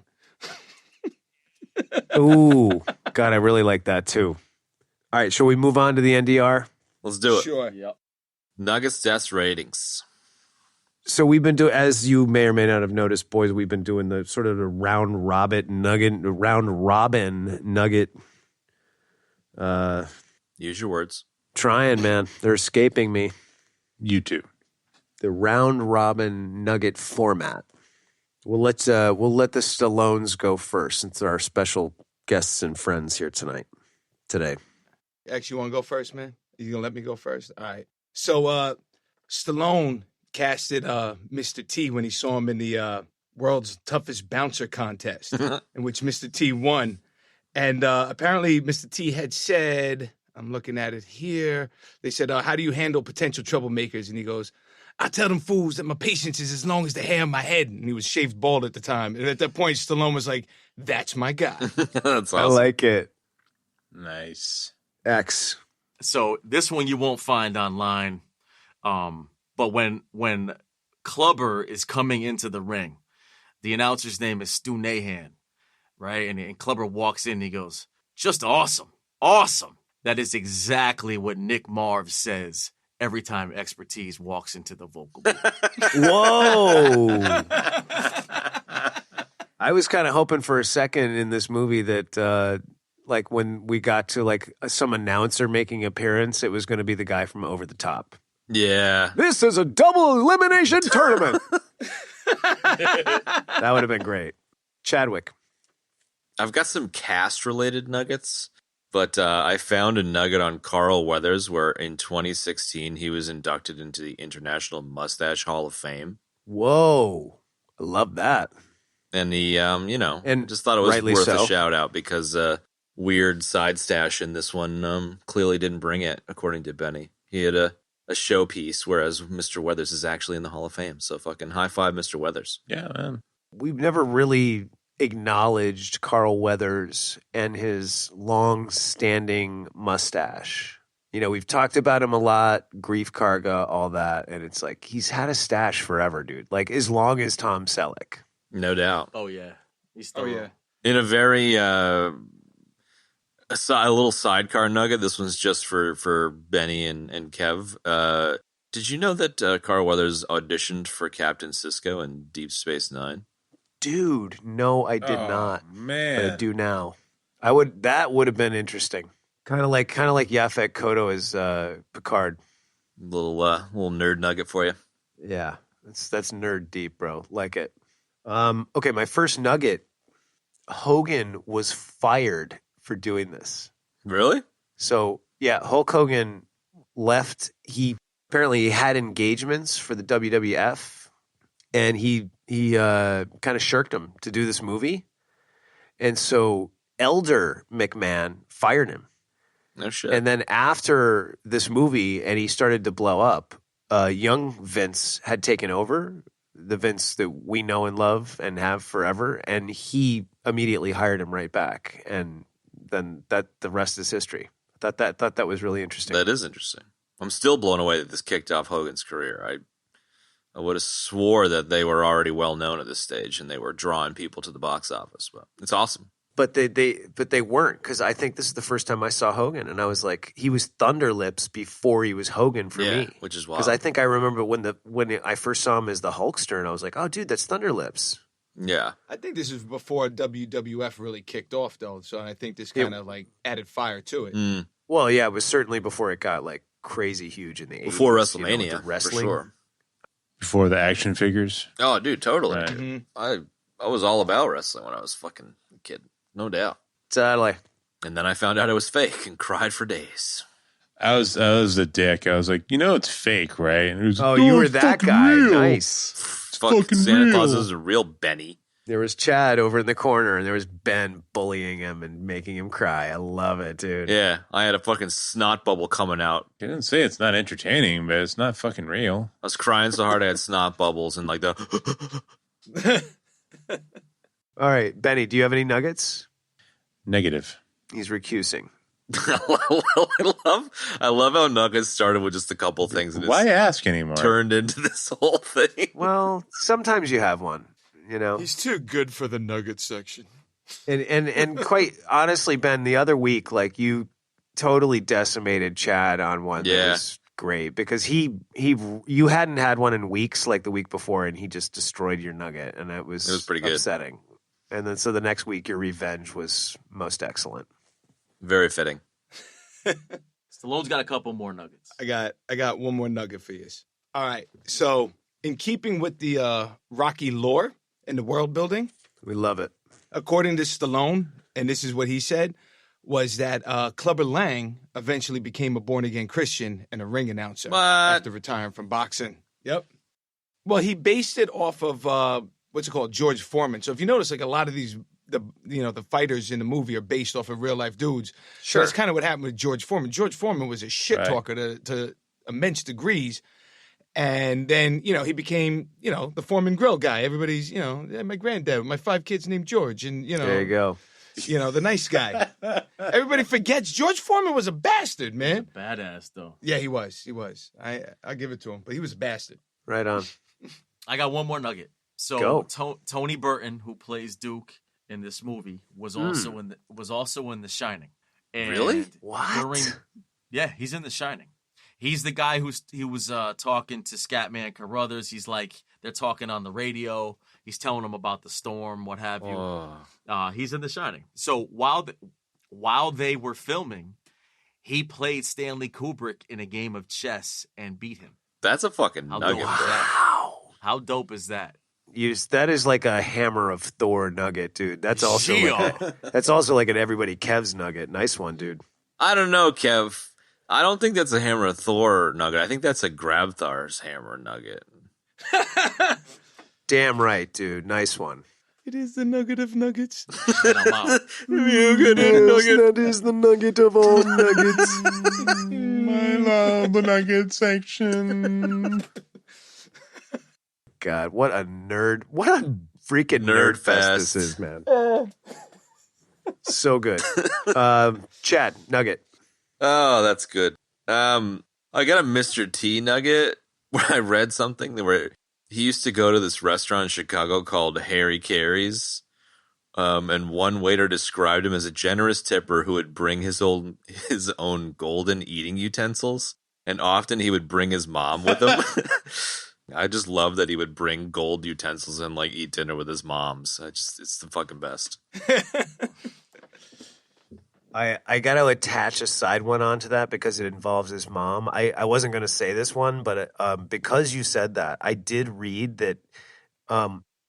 Ooh, God, I really like that, too. All right, shall we move on to the NDR? Let's do it. Sure. Yep. Nuggets death ratings. So we've been doing, as you may or may not have noticed, boys, we've been doing the sort of the round robin nugget. Use your words. Trying, man. They're escaping me. You too. The round robin nugget format. We'll let the Stallones go first since they're our special guests and friends here today. Actually, you want to go first, man? You gonna let me go first? All right. So, Stallone casted Mr. T when he saw him in the world's toughest bouncer contest, in which Mr. T won. And apparently, Mr. T had said, I'm looking at it here. They said, how do you handle potential troublemakers? And he goes, I tell them fools that my patience is as long as the hair on my head. And he was shaved bald at the time. And at that point, Stallone was like, that's my guy. That's awesome. I like it. Nice. X. So this one you won't find online. But when Clubber is coming into the ring, the announcer's name is Stu Nahan, right? And Clubber walks in and he goes, just awesome. Awesome. That is exactly what Nick Marv says every time Expertise walks into the vocal booth. Whoa. I was kind of hoping for a second in this movie that like when we got to like some announcer making an appearance, it was going to be the guy from Over the Top. Yeah. This is a double elimination tournament. That would have been great. Chadwick. I've got some cast-related nuggets, but I found a nugget on Carl Weathers where in 2016 he was inducted into the International Mustache Hall of Fame. Whoa. I love that. And he, And just thought it was rightly worth so. a shout-out because weird side stash in this one clearly didn't bring it, according to Benny. He had a showpiece, whereas Mr. Weathers is actually in the Hall of Fame. So fucking high five, Mr. Weathers. Yeah, man. We've never really acknowledged Carl Weathers and his long-standing mustache. You know, we've talked about him a lot, Grief Karga, all that, and it's like he's had a stash forever, dude. Like as long as Tom Selleck. No doubt. Oh, yeah. He's still In a very a little sidecar nugget. This one's just for Benny and Kev. Did you know that Carl Weathers auditioned for Captain Sisko in Deep Space Nine? Dude, no, I did not. Man. But I do now. That would have been interesting. Kind of like Yaphet Kotto as Picard. Little nerd nugget for you. Yeah. That's nerd deep, bro. Like it. Okay, my first nugget. Hogan was fired for doing this. Really? So yeah, Hulk Hogan left. He apparently had engagements for the WWF, and he kind of shirked him to do this movie, and so Elder McMahon fired him. No shit. And then after this movie, and he started to blow up, young Vince had taken over, the Vince that we know and love and have forever, and he immediately hired him right back, and then the rest is history. I thought that was really interesting. That is interesting. I'm still blown away that this kicked off Hogan's career. I would have swore that they were already well known at this stage and they were drawing people to the box office, but it's awesome. But they weren't, because I think this is the first time I saw Hogan, and I was like, he was Thunder Lips before he was Hogan for me. Which is wild. Because I think I remember when I first saw him as the Hulkster, and I was like, oh, dude, that's Thunder Lips. Yeah. I think this is before WWF really kicked off, though. So I think this kind of like added fire to it. Mm. Well, yeah, it was certainly before it got like crazy huge in the 80s. Before with WrestleMania, the wrestling. for sure. Before the action figures. Oh, dude, totally. Right. Mm-hmm. I was all about wrestling when I was fucking a kid. No doubt. Totally. And then I found out it was fake and cried for days. I was a dick. I was like, it's fake, right? And it was, Oh, you were that fucking guy. real. Nice. Fucking Santa real. Claus is a real Benny. There was Chad over in the corner, and there was Ben bullying him and making him cry. I love it, dude. Yeah, I had a fucking snot bubble coming out. I didn't say it's not entertaining, but it's not fucking real. I was crying so hard I had snot bubbles and like the. All right, Benny, do you have any nuggets? Negative. He's recusing. I love how Nuggets started with just a couple things and Why it's ask anymore? turned into this whole thing. Well, sometimes you have one, He's too good for the nugget section. And quite honestly, Ben, the other week, like you totally decimated Chad on one that Yeah. was great because you hadn't had one in weeks like the week before, and he just destroyed your nugget, and it was pretty good. upsetting. And then so the next week, your revenge was most excellent. Very fitting. Stallone's got a couple more nuggets. I got one more nugget for you. All right. So, in keeping with the Rocky lore and the world building, We love it. according to Stallone, and this is what he said, was that Clubber Lang eventually became a born-again Christian and a ring announcer What? after retiring from boxing. Yep. Well, he based it off of what's it called, George Foreman. So if you notice, like a lot of these, the fighters in the movie are based off of real life dudes. Sure. So that's kind of what happened with George Foreman. George Foreman was a shit talker to immense degrees. And then, he became, the Foreman Grill guy. Everybody's, my granddad, my 5 kids named George. And, There you go. the nice guy. Everybody forgets George Foreman was a bastard, man. Badass, though. Yeah, he was. I'll give it to him. But he was a bastard. Right on. I got one more nugget. So Go. Tony Burton, who plays Duke in this movie, was also in The Shining. And Really? What? Yeah, he's in The Shining. He's the guy he was talking to Scatman Carruthers. He's like, they're talking on the radio. He's telling them about the storm, what have you. Oh. He's in The Shining. So while they were filming, he played Stanley Kubrick in a game of chess and beat him. That's a fucking How nugget, dope is bro. that? How dope is that? That is like a Hammer of Thor nugget, dude. That's also like an Everybody Kev's nugget. Nice one, dude. I don't know, Kev. I don't think that's a Hammer of Thor nugget. I think that's a Grabthar's hammer nugget. Damn right, dude. Nice one. It is the nugget of nuggets. And I'm out. That is the nugget of all nuggets. I love the nugget section. God, what a nerd. What a freaking Nerd nerd fest fest. this is, man. So good. Chad, nugget. Oh, that's good. I got a Mr. T nugget where I read something where he used to go to this restaurant in Chicago called Harry Carey's. And one waiter described him as a generous tipper who would bring his own golden eating utensils. And often he would bring his mom with him. I just love that he would bring gold utensils and like eat dinner with his moms. It's the fucking best. I got to attach a side one onto that because it involves his mom. I wasn't going to say this one, but because you said that, I did read that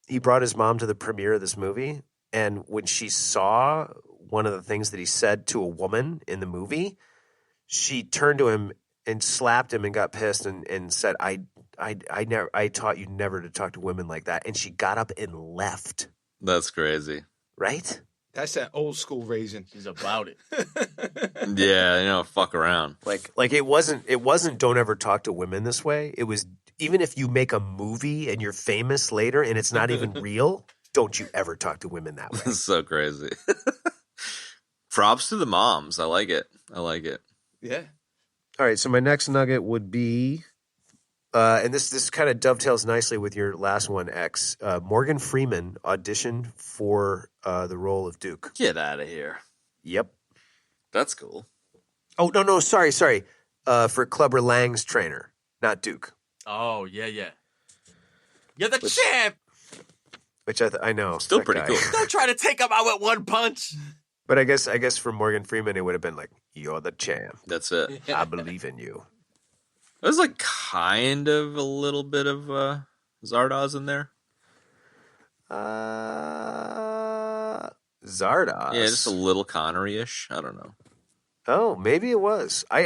he brought his mom to the premiere of this movie. And when she saw one of the things that he said to a woman in the movie, she turned to him and slapped him and got pissed and said, I taught you never to talk to women like that. And she got up and left. That's crazy. Right? That's that old school raising. He's about it. Yeah, fuck around. Like it wasn't don't ever talk to women this way. It was, even if you make a movie and you're famous later and it's not even real, don't you ever talk to women that way. It's so crazy. Props to the moms. I like it. Yeah. All right, so my next nugget would be And this kind of dovetails nicely with your last one, X. Morgan Freeman auditioned for the role of Duke. Get out of here. Yep. That's cool. Oh, no, sorry. For Clubber Lang's trainer, not Duke. Oh, yeah. You're the champ! Which I know. Still that pretty guy. cool. Don't try to take him out with one punch. But I guess for Morgan Freeman, it would have been like, you're the champ. That's it. I believe in you. There's like kind of a little bit of Zardoz in there. Zardoz. Yeah, just a little Connery-ish. I don't know. Oh, maybe it was. I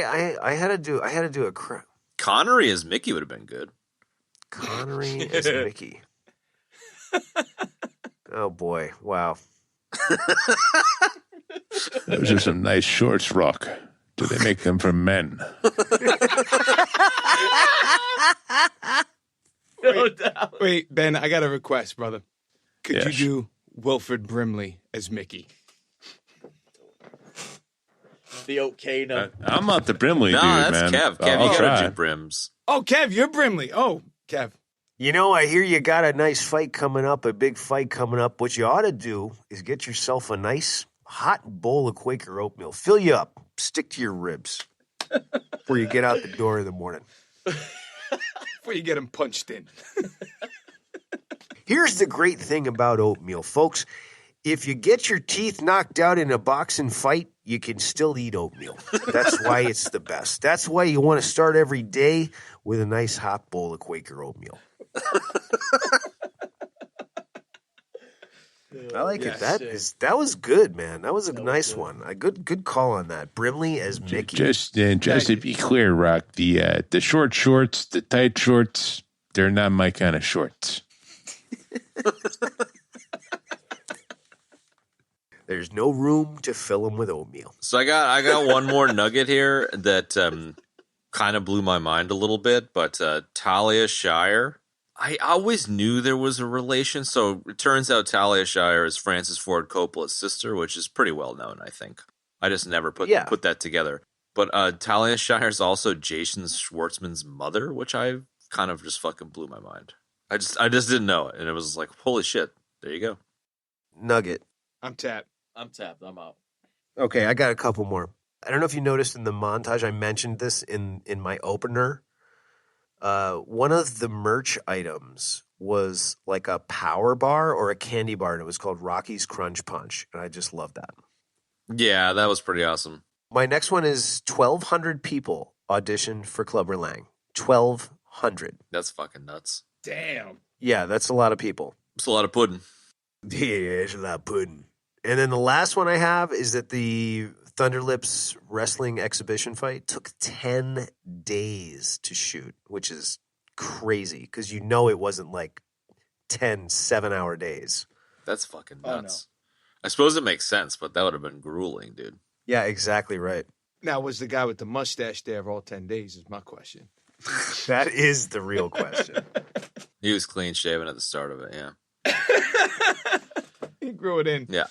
had to do a Connery as Mickey would have been good. Connery as Mickey. Oh boy! Wow. Those are some nice shorts, Rock. Do they make them for men? No doubt. Wait, Ben, I got a request, brother. Could Yes. you do Wilford Brimley as Mickey? The Okano. I'm not the Brimley No, dude, that's man. Kev. Kev, I'll you try. gotta do Brims. Oh, Kev, you're Brimley. Oh, Kev. You know, I hear you got a nice fight coming up, a big fight coming up. What you ought to do is get yourself a nice hot bowl of Quaker oatmeal. Fill you up. Stick to your ribs before you get out the door in the morning. Before you get him punched in. Here's the great thing about oatmeal, folks. If you get your teeth knocked out in a boxing fight, you can still eat oatmeal. That's why it's the best. That's why you want to start every day with a nice hot bowl of Quaker oatmeal. I like it. That was good, man. That was a nice one. A good call on that. Brimley as Mickey. Just to be clear, Rock, the short shorts, the tight shorts, they're not my kind of shorts. There's no room to fill them with oatmeal. So I got one more nugget here that kind of blew my mind a little bit, but Talia Shire. I always knew there was a relation. So it turns out Talia Shire is Francis Ford Coppola's sister, which is pretty well known, I think. I just never put that together. But Talia Shire is also Jason Schwartzman's mother, which I kind of just fucking blew my mind. I just didn't know it, and it was like, holy shit! There you go. Nugget. I'm tapped. I'm tapped. I'm out. Okay, I got a couple more. I don't know if you noticed in the montage, I mentioned this in my opener. One of the merch items was like a power bar or a candy bar, and it was called Rocky's Crunch Punch, and I just love that. Yeah, that was pretty awesome. My next one is 1,200 people auditioned for Clubber Lang. 1,200. That's fucking nuts. Damn. Yeah, that's a lot of people. It's a lot of pudding. Yeah, it's a lot of pudding. And then the last one I have is that the Thunderlips wrestling exhibition fight took 10 days to shoot, which is crazy because you know it wasn't like 10 7-hour days. That's fucking Oh, nuts. I suppose it makes sense, but that would have been grueling, dude. Yeah, exactly right. Now, was the guy with the mustache there all 10 days is my question. That is the real question. He was clean shaven at the start of it, yeah. He grew it in. Yeah.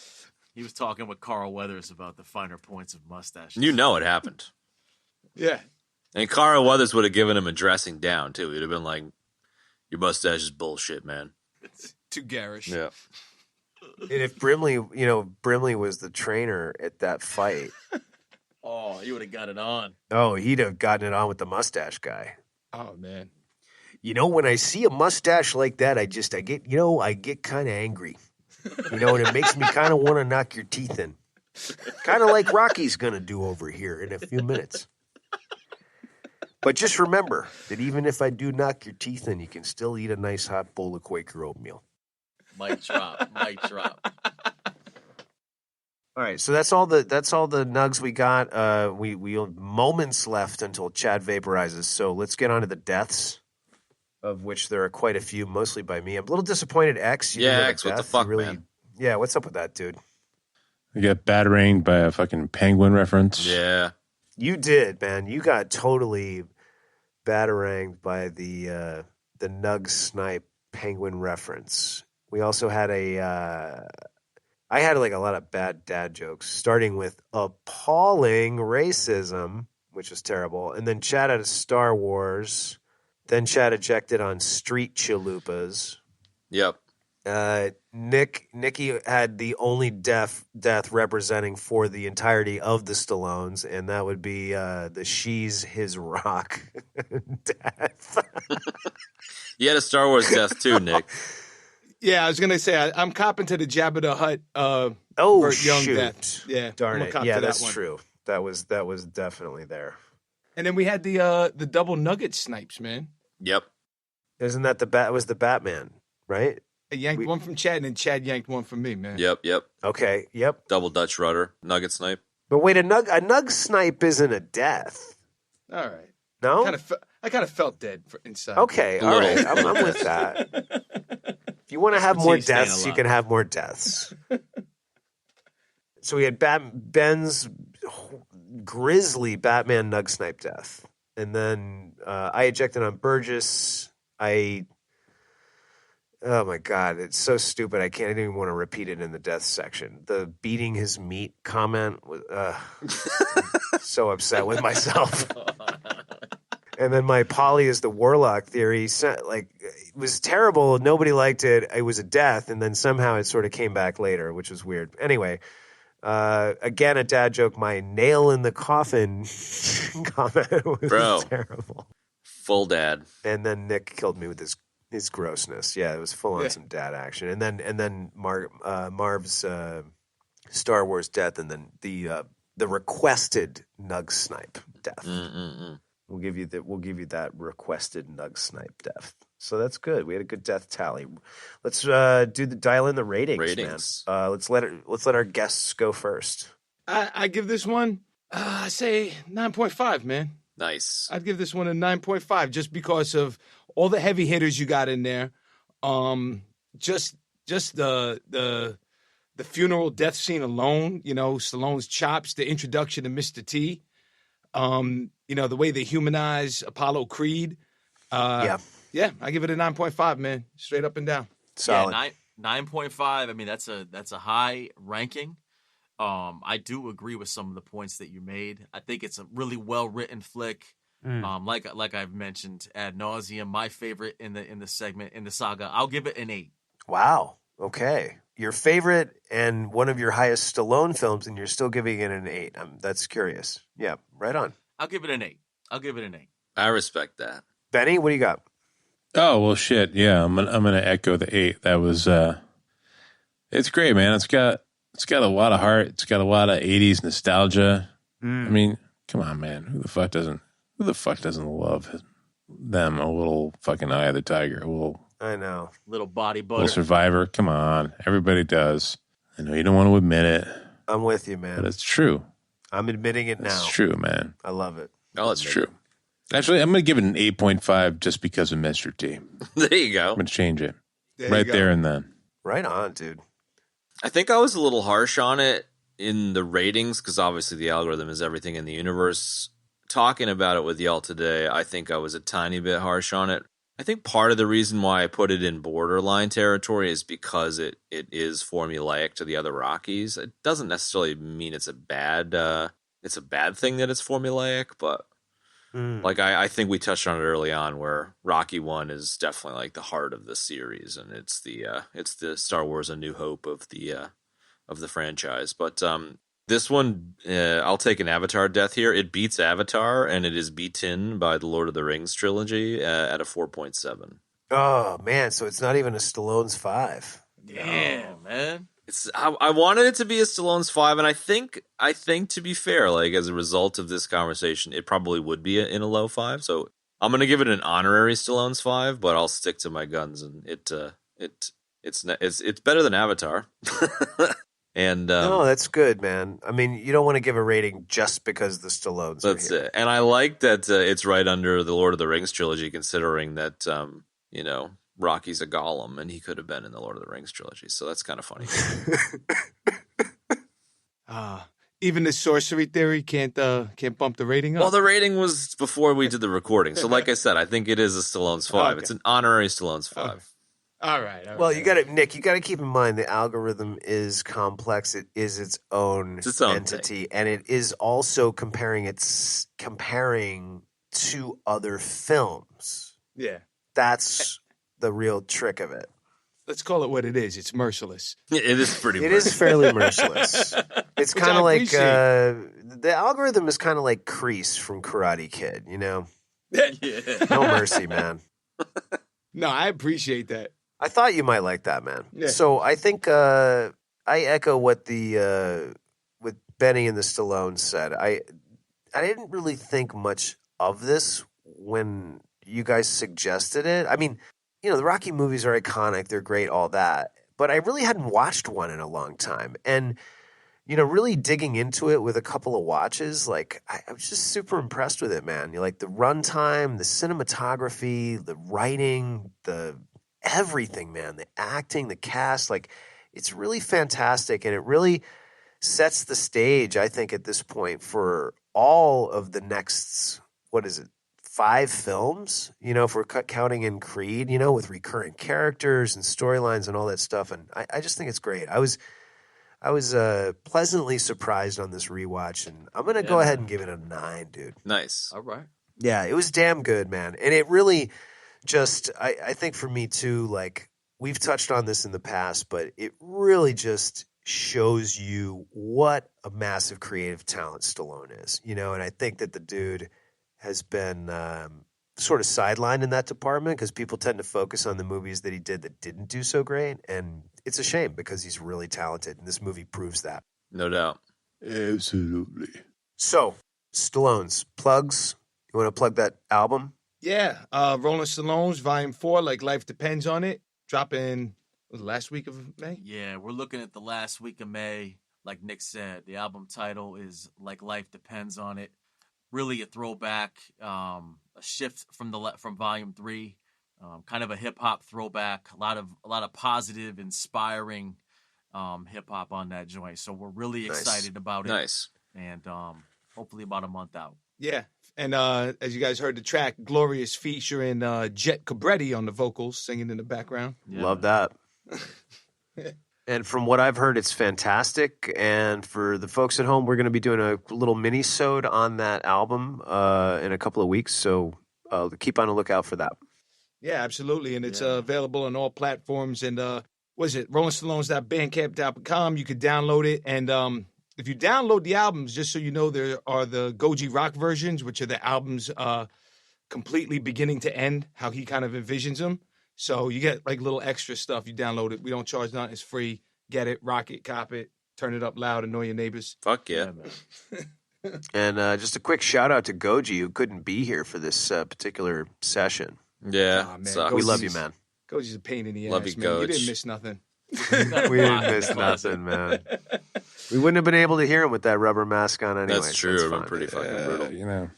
He was talking with Carl Weathers about the finer points of mustaches. You know it happened. Yeah. And Carl Weathers would have given him a dressing down, too. He'd have been like, your mustache is bullshit, man. Too garish. Yeah. And if Brimley was the trainer at that fight, Oh, he would have got it on. oh, he'd have gotten it on with the mustache guy. Oh, man. You know, when I see a mustache like that, I get kind of angry. You know, and it makes me kind of want to knock your teeth in. Kind of like Rocky's going to do over here in a few minutes. But just remember that even if I do knock your teeth in, you can still eat a nice hot bowl of Quaker oatmeal. Mic drop. Mic drop. All right, so that's all the nugs we got. We have moments left until Chad vaporizes. So let's get on to the deaths, of which there are quite a few, mostly by me. I'm a little disappointed, X. You Yeah, didn't have a X, what the death. fuck, You really, man? Yeah, what's up with that, dude? I got bataranged by a fucking penguin reference. Yeah. You did, man. You got totally bataranged by the Nug Snipe penguin reference. We also had I had like a lot of bad dad jokes, starting with appalling racism, which was terrible, and then Chad had a Star Wars, Then Chad ejected on Street Chalupas. Yep. Nicky had the only death representing for the entirety of the Stallones, and that would be the She's His Rock death. You had a Star Wars death too, Nick. Yeah, I was gonna say I'm copping to the Jabba the Hutt. Burt Young shoot! death. Yeah, Darn I'm gonna it! cop Yeah, to that that's one. true. That was definitely there. And then we had the double nugget snipes, man. Yep. Isn't that was the Batman, right? I yanked one from Chad, and then Chad yanked one from me, man. Yep. Okay, yep. Double Dutch rudder, nugget snipe. But wait, a nug snipe isn't a death. All right. No? I kind of felt dead inside. Okay, all right. I'm with that. If you want to have more Staying deaths, you alive. can have more deaths. So we had Ben's grisly Batman nug snipe death. And then I ejected on Burgess. Oh my God, it's so stupid. I can't even want to repeat it in the death section. The beating his meat comment was so upset with myself. And then my Paulie is the Warlock theory. Like, it was terrible. Nobody liked it. It was a death. And then somehow it sort of came back later, which was weird. Anyway, again, a dad joke. My nail in the coffin comment was terrible. Full dad. And then Nick killed me with his grossness. Yeah, it was full on some dad action. And then Marv's Star Wars death, and then the requested nug snipe death. We'll give you that requested nug snipe death. So that's good. We had a good death tally. Let's dial in the ratings. Man. Let's let our guests go first. I give this one, I say 9.5, man. Nice. I'd give this one a 9.5 just because of all the heavy hitters you got in there. Just the funeral death scene alone, Stallone's chops, the introduction to Mr. T, the way they humanize Apollo Creed. Yeah, I give it a 9.5, man. Straight up and down. Solid. Yeah, 9.5. I mean, that's a high ranking. I do agree with some of the points that you made. I think it's a really well written flick. Like I've mentioned ad nauseum, my favorite in the segment in the saga. I'll give it an 8. Wow. Okay. Your favorite and one of your highest Stallone films, and you're still giving it an 8. That's curious. Yeah, right on. I'll give it an 8. I respect that. Benny, what do you got? Oh well, shit. Yeah, I'm gonna echo the 8. That was it's great, man. It's got a lot of heart. It's got a lot of 80s nostalgia. I mean, come on, man. Who the fuck doesn't love them? A little fucking Eye of the Tiger. A little, I know. Little body butter. little Survivor. Come on. Everybody does. I know you don't want to admit it, I'm with you, man. but it's true. I'm admitting it now. It's true, man. I love it. It's true. Actually, I'm going to give it an 8.5 just because of Mr. T. There you go. I'm going to change it There right you go. there and then. Right on, dude. I think I was a little harsh on it in the ratings because obviously the algorithm is everything in the universe. Talking about it with y'all today, I think I was a tiny bit harsh on it. I think part of the reason why I put it in borderline territory is because it is formulaic to the other Rockies. It doesn't necessarily mean it's a bad thing that it's formulaic, but like I think we touched on it early on where Rocky 1 is definitely like the heart of the series, and it's the Star Wars A New Hope of the franchise. But this one, I'll take an Avatar death here. It beats Avatar, and it is beaten by the Lord of the Rings trilogy at a 4.7. Oh, man. So it's not even a Stallone's 5. Damn, man. I wanted it to be a Stallone's 5, and I think to be fair, like as a result of this conversation, it probably would be in a low 5. So I'm gonna give it an honorary Stallone's 5, but I'll stick to my guns, and it's better than Avatar. And No, that's good, man. I mean, you don't want to give a rating just because the Stallones that's are here. it. And I like that it's right under the Lord of the Rings trilogy, considering that Rocky's a Gollum, and he could have been in the Lord of the Rings trilogy. So that's kind of funny. Even the sorcery theory can't bump the rating up. Well, the rating was before we did the recording. So like I said, I think it is a Stallone's 5. Okay. It's an honorary Stallone's 5. All right. Well, Nick, you got to keep in mind the algorithm is complex. It is its own entity, and it is also comparing to other films. Yeah. That's the real trick of it. Let's call it what it is. It's merciless. It is pretty It much. is fairly merciless. It's Which kind I of like appreciate. the algorithm is kind of like Kreese from Karate Kid. Yeah. No mercy, man. No, I appreciate that. I thought you might like that, man. Yeah. So I think I echo what the what Benny and the Stallone said. I didn't really think much of this when you guys suggested it. I mean, the Rocky movies are iconic; they're great, all that. But I really hadn't watched one in a long time, and really digging into it with a couple of watches, like I was just super impressed with it, man. Like the runtime, the cinematography, the writing, the everything, man. The acting, the cast, like it's really fantastic, and it really sets the stage, I think, at this point for all of the next, 5 films, if we're counting in Creed, with recurring characters and storylines and all that stuff. And I just think it's great. I was pleasantly surprised on this rewatch, and I'm going to go ahead and give it a 9, dude. Nice. All right. Yeah, it was damn good, man. And it really just, I think for me too, like we've touched on this in the past, but it really just shows you what a massive creative talent Stallone is, and I think that the dude has been sort of sidelined in that department because people tend to focus on the movies that he did that didn't do so great. And it's a shame because he's really talented. And this movie proves that. No doubt. Absolutely. So, Stallone's plugs. You want to plug that album? Yeah. Rolling Stallones, Volume 4, Like Life Depends on It. Dropping the last week of May? Yeah, we're looking at the last week of May. Like Nick said, the album title is Like Life Depends on It. Really a throwback, a shift from Volume 3, kind of a hip hop throwback. A lot of positive, inspiring hip hop on that joint. So we're really excited about it. Nice. And hopefully about a month out. Yeah. And as you guys heard the track, Glorious featuring Jet Cabretti on the vocals, singing in the background. Yeah. Love that. And from what I've heard, it's fantastic. And for the folks at home, we're going to be doing a little mini-sode on that album in a couple of weeks. So keep on the lookout for that. Yeah, absolutely. And it's available on all platforms. And RollingStallones.bandcamp.com. You could download it. And if you download the albums, just so you know, there are the Goji Rock versions, which are the albums completely beginning to end, how he kind of envisions them. So you get like little extra stuff. You download it. We don't charge nothing. It's free. Get it, rock it, cop it, turn it up loud, annoy your neighbors. Fuck yeah. And just a quick shout out to Goji, who couldn't be here for this particular session. Yeah. Aw, man. Sucks. We love you, man. Goji's a pain in the Love ass, you, man. You Goj. didn't miss nothing. We didn't miss nothing, man. We wouldn't have been able to hear him with that rubber mask on anyway. That's true. So It would it's have been fine. pretty fucking brutal.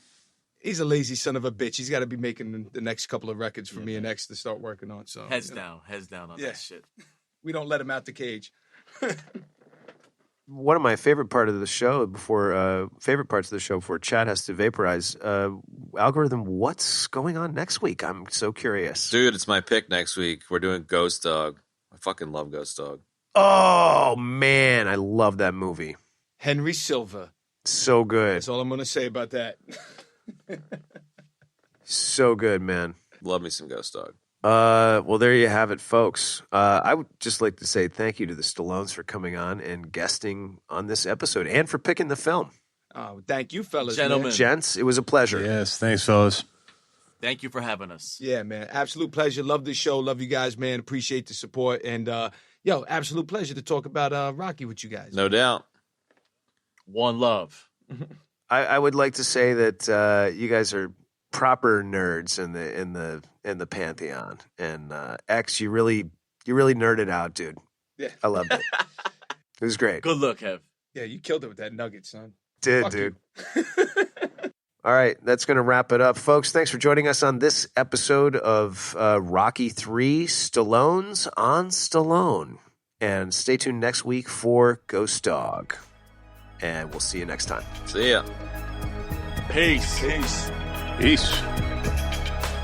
He's a lazy son of a bitch. He's got to be making the next couple of records for me and X to start working on. So Heads down on Yeah. that shit. We don't let him out the cage. One of my favorite parts of the show before Chad has to vaporize. Algorithm, what's going on next week? I'm so curious. Dude, it's my pick next week. We're doing Ghost Dog. I fucking love Ghost Dog. Oh man, I love that movie. Henry Silva. So good. That's all I'm going to say about that. So good, man. Love me some Ghost Dog. Well, there you have it, folks. I would just like to say thank you to the Stallones for coming on and guesting on this episode and for picking the film. Thank you, fellas. Gentlemen. Man. Gents, it was a pleasure. Yes, thanks, fellas. Thank you for having us. Yeah, man. Absolute pleasure. Love this show. Love you guys, man. Appreciate the support. And, absolute pleasure to talk about Rocky with you guys. No doubt. One love. I would like to say that you guys are proper nerds in the pantheon, and X, you really nerded out, dude. Yeah. I loved it. It was great. Good look, Hev. Yeah, you killed it with that nugget, son. Did, Fuck dude. you. All right, that's going to wrap it up, folks. Thanks for joining us on this episode of Rocky 3 Stallones on Stallone. And stay tuned next week for Ghost Dog. And we'll see you next time. See ya. Peace. Peace.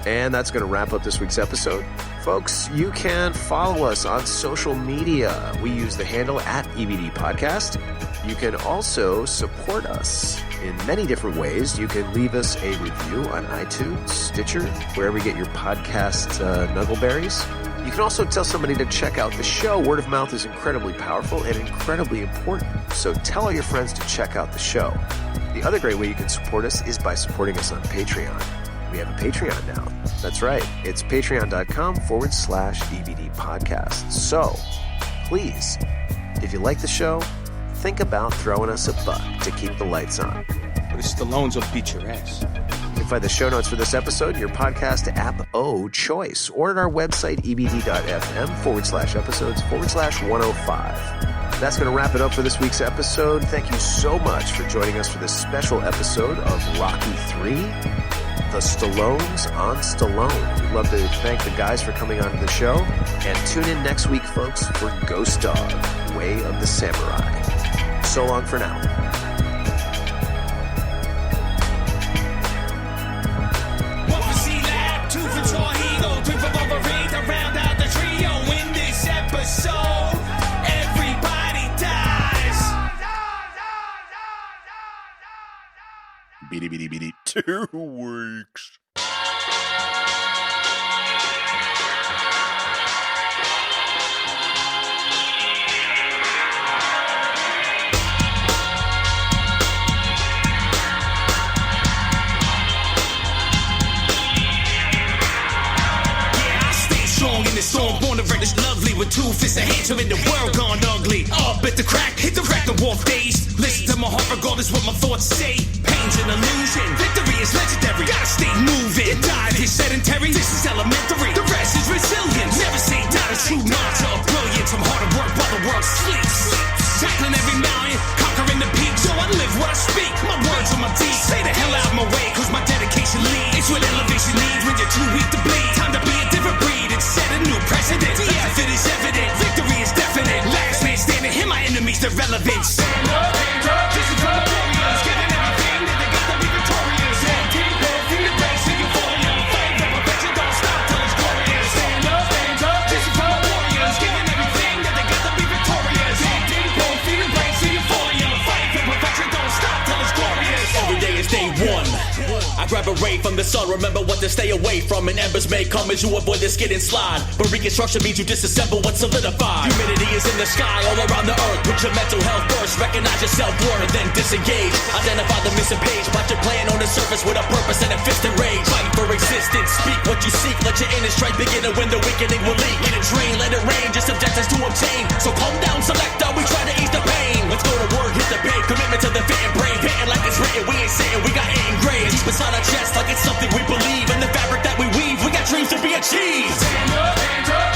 And that's going to wrap up this week's episode. Folks, you can follow us on social media. We use the handle @EBD Podcast. You can also support us in many different ways. You can leave us a review on iTunes, Stitcher, wherever you get your podcast nuggleberries. You can also tell somebody to check out the show. Word of mouth is incredibly powerful and incredibly important. So tell all your friends to check out the show. The other great way you can support us is by supporting us on Patreon. We have a Patreon now. That's right. It's patreon.com/DVD podcast. So please, if you like the show, think about throwing us a buck to keep the lights on. But the Stallones will beat your ass. You can find the show notes for this episode in your podcast app choice or at our website, ebd.fm/episodes/105. That's going to wrap it up for this week's episode. Thank you so much for joining us for this special episode of Rocky III, The Stallones on Stallone. We'd love to thank the guys for coming on to the show. And tune in next week, folks, for Ghost Dog, Way of the Samurai. So long for now. Beady, beady, beady. 2 weeks. Strong in the storm, born to relish lovely with 2 fists of hands in the world gone ugly. Up at the crack, hit the rack and walk days. Listen to my heart regardless what my thoughts say. Pain's an illusion, victory is legendary. Gotta stay moving, your diet is sedentary. This is elementary, the rest is resilience. Never say die to true mantra of brilliance. I'm hard at work while the world sleeps. Tackling every mountain, conquering the peak. So I live what I speak, my words are my deeds. Stay the hell out of my way, cause my dedication leads. It's what elevation needs when you're too weak to bleed. Time to be a different breed and set a new precedent. The effort is evident, victory is definite. Last man standing, hear my enemies, their relevance. Stand up, this is from the warriors. Giving everything that they got to be victorious. Stand deep, feet the race, and you fall in your fight. The perfection don't stop till it's glorious. Stand up, this is from the warriors. Giving everything that they got to be victorious. Stand deep, feet the race, and you fall in your fight. The perfection don't stop till it's glorious. Every day is day one. I grab a ray from the sun, remember what to stay away from. And embers may come as you avoid the skid and slide. But reconstruction means you disassemble what's solidified. Humidity is in the sky all around the earth. Put your mental health first, recognize your self-worth, and then disengage. Identify the missing page, plot your plan on the surface with a purpose and a fist and rage. Fight for existence, speak what you seek. Let your inner strength begin to win, the weakening will leak. In a drain, let it rain, just objectives to obtain. So calm down, selector, we try to ease the pain. Let's go to work, hit the pay, commitment to the fit and brain. Painting like it's written, we ain't saying we got it engraved. Deep inside our chest like it's something we believe. In the fabric that we weave, we got dreams to be achieved. Stand up,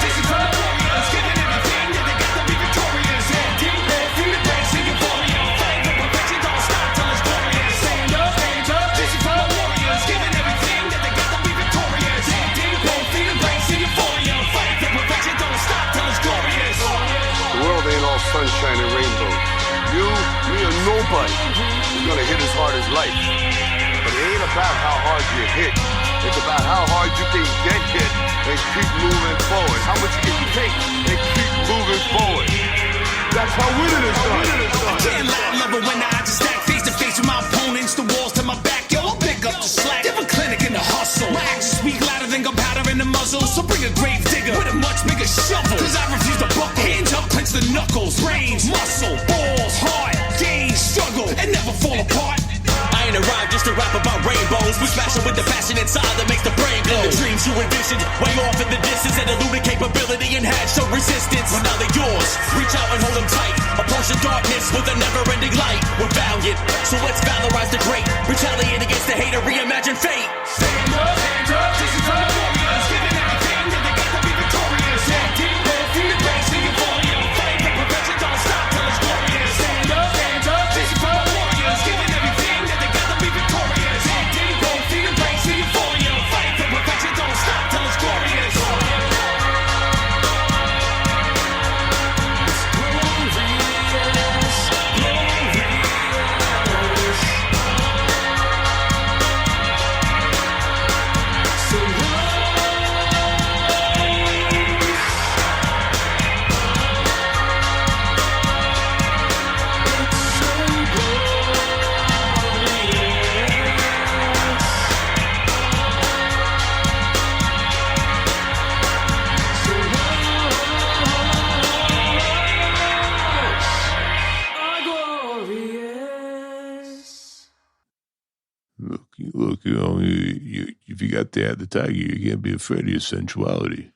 this is from the warriors. Giving everything that they got to be victorious. Stand deep, feet the race, and you fall in your fight. The perfection don't stop till it's glorious. Stand up, this is from the warriors. Giving everything that they got to be victorious. Stand deep, feet the race, and you fall in your fight. The perfection don't stop till it's glorious. The world ain't all sunshine and rainbows. You, me, or nobody is gonna hit as hard as life. But it ain't about how hard you hit. It's about how hard you can get hit and keep moving forward. How much you can take and keep moving forward. That's how winning is done. I can't lie, love it when I just stack face to face with my opponents. The walls to my back, yo, I'll pick up the slack. Different clinic in the hustle. My actions speak louder than gunpowder in the muzzle. So bring a grave digger with a much bigger shovel. Cause I refuse to buckle. Hands up, clench the knuckles. Brains, muscle, balls, heart, gaze, struggle, and never fall apart. I ain't arrived just to rap about rainbows. We smash it with the passion inside that makes the brain glow. The dreams you envisioned, way off in the distance, and eluded capability and had show resistance. Well, now they're yours. Reach out and hold them tight. Approach the darkness with a never-ending light. We're valiant, so let's valorize the great. Retaliate against the hater, reimagine fate. Stand up, this is from the warriors. Giving everything that they got to be victorious. Stand deep, feet the race, and you fall in your fight. The perfection don't stop till it's glorious. Stand up, this is from the warriors. Giving everything that they got to be victorious. Stand deep, feet the race, and you fall in your fight. The perfection don't stop till it's glorious. look, you know, if you got the eye of the tiger, you can't be afraid of your sensuality.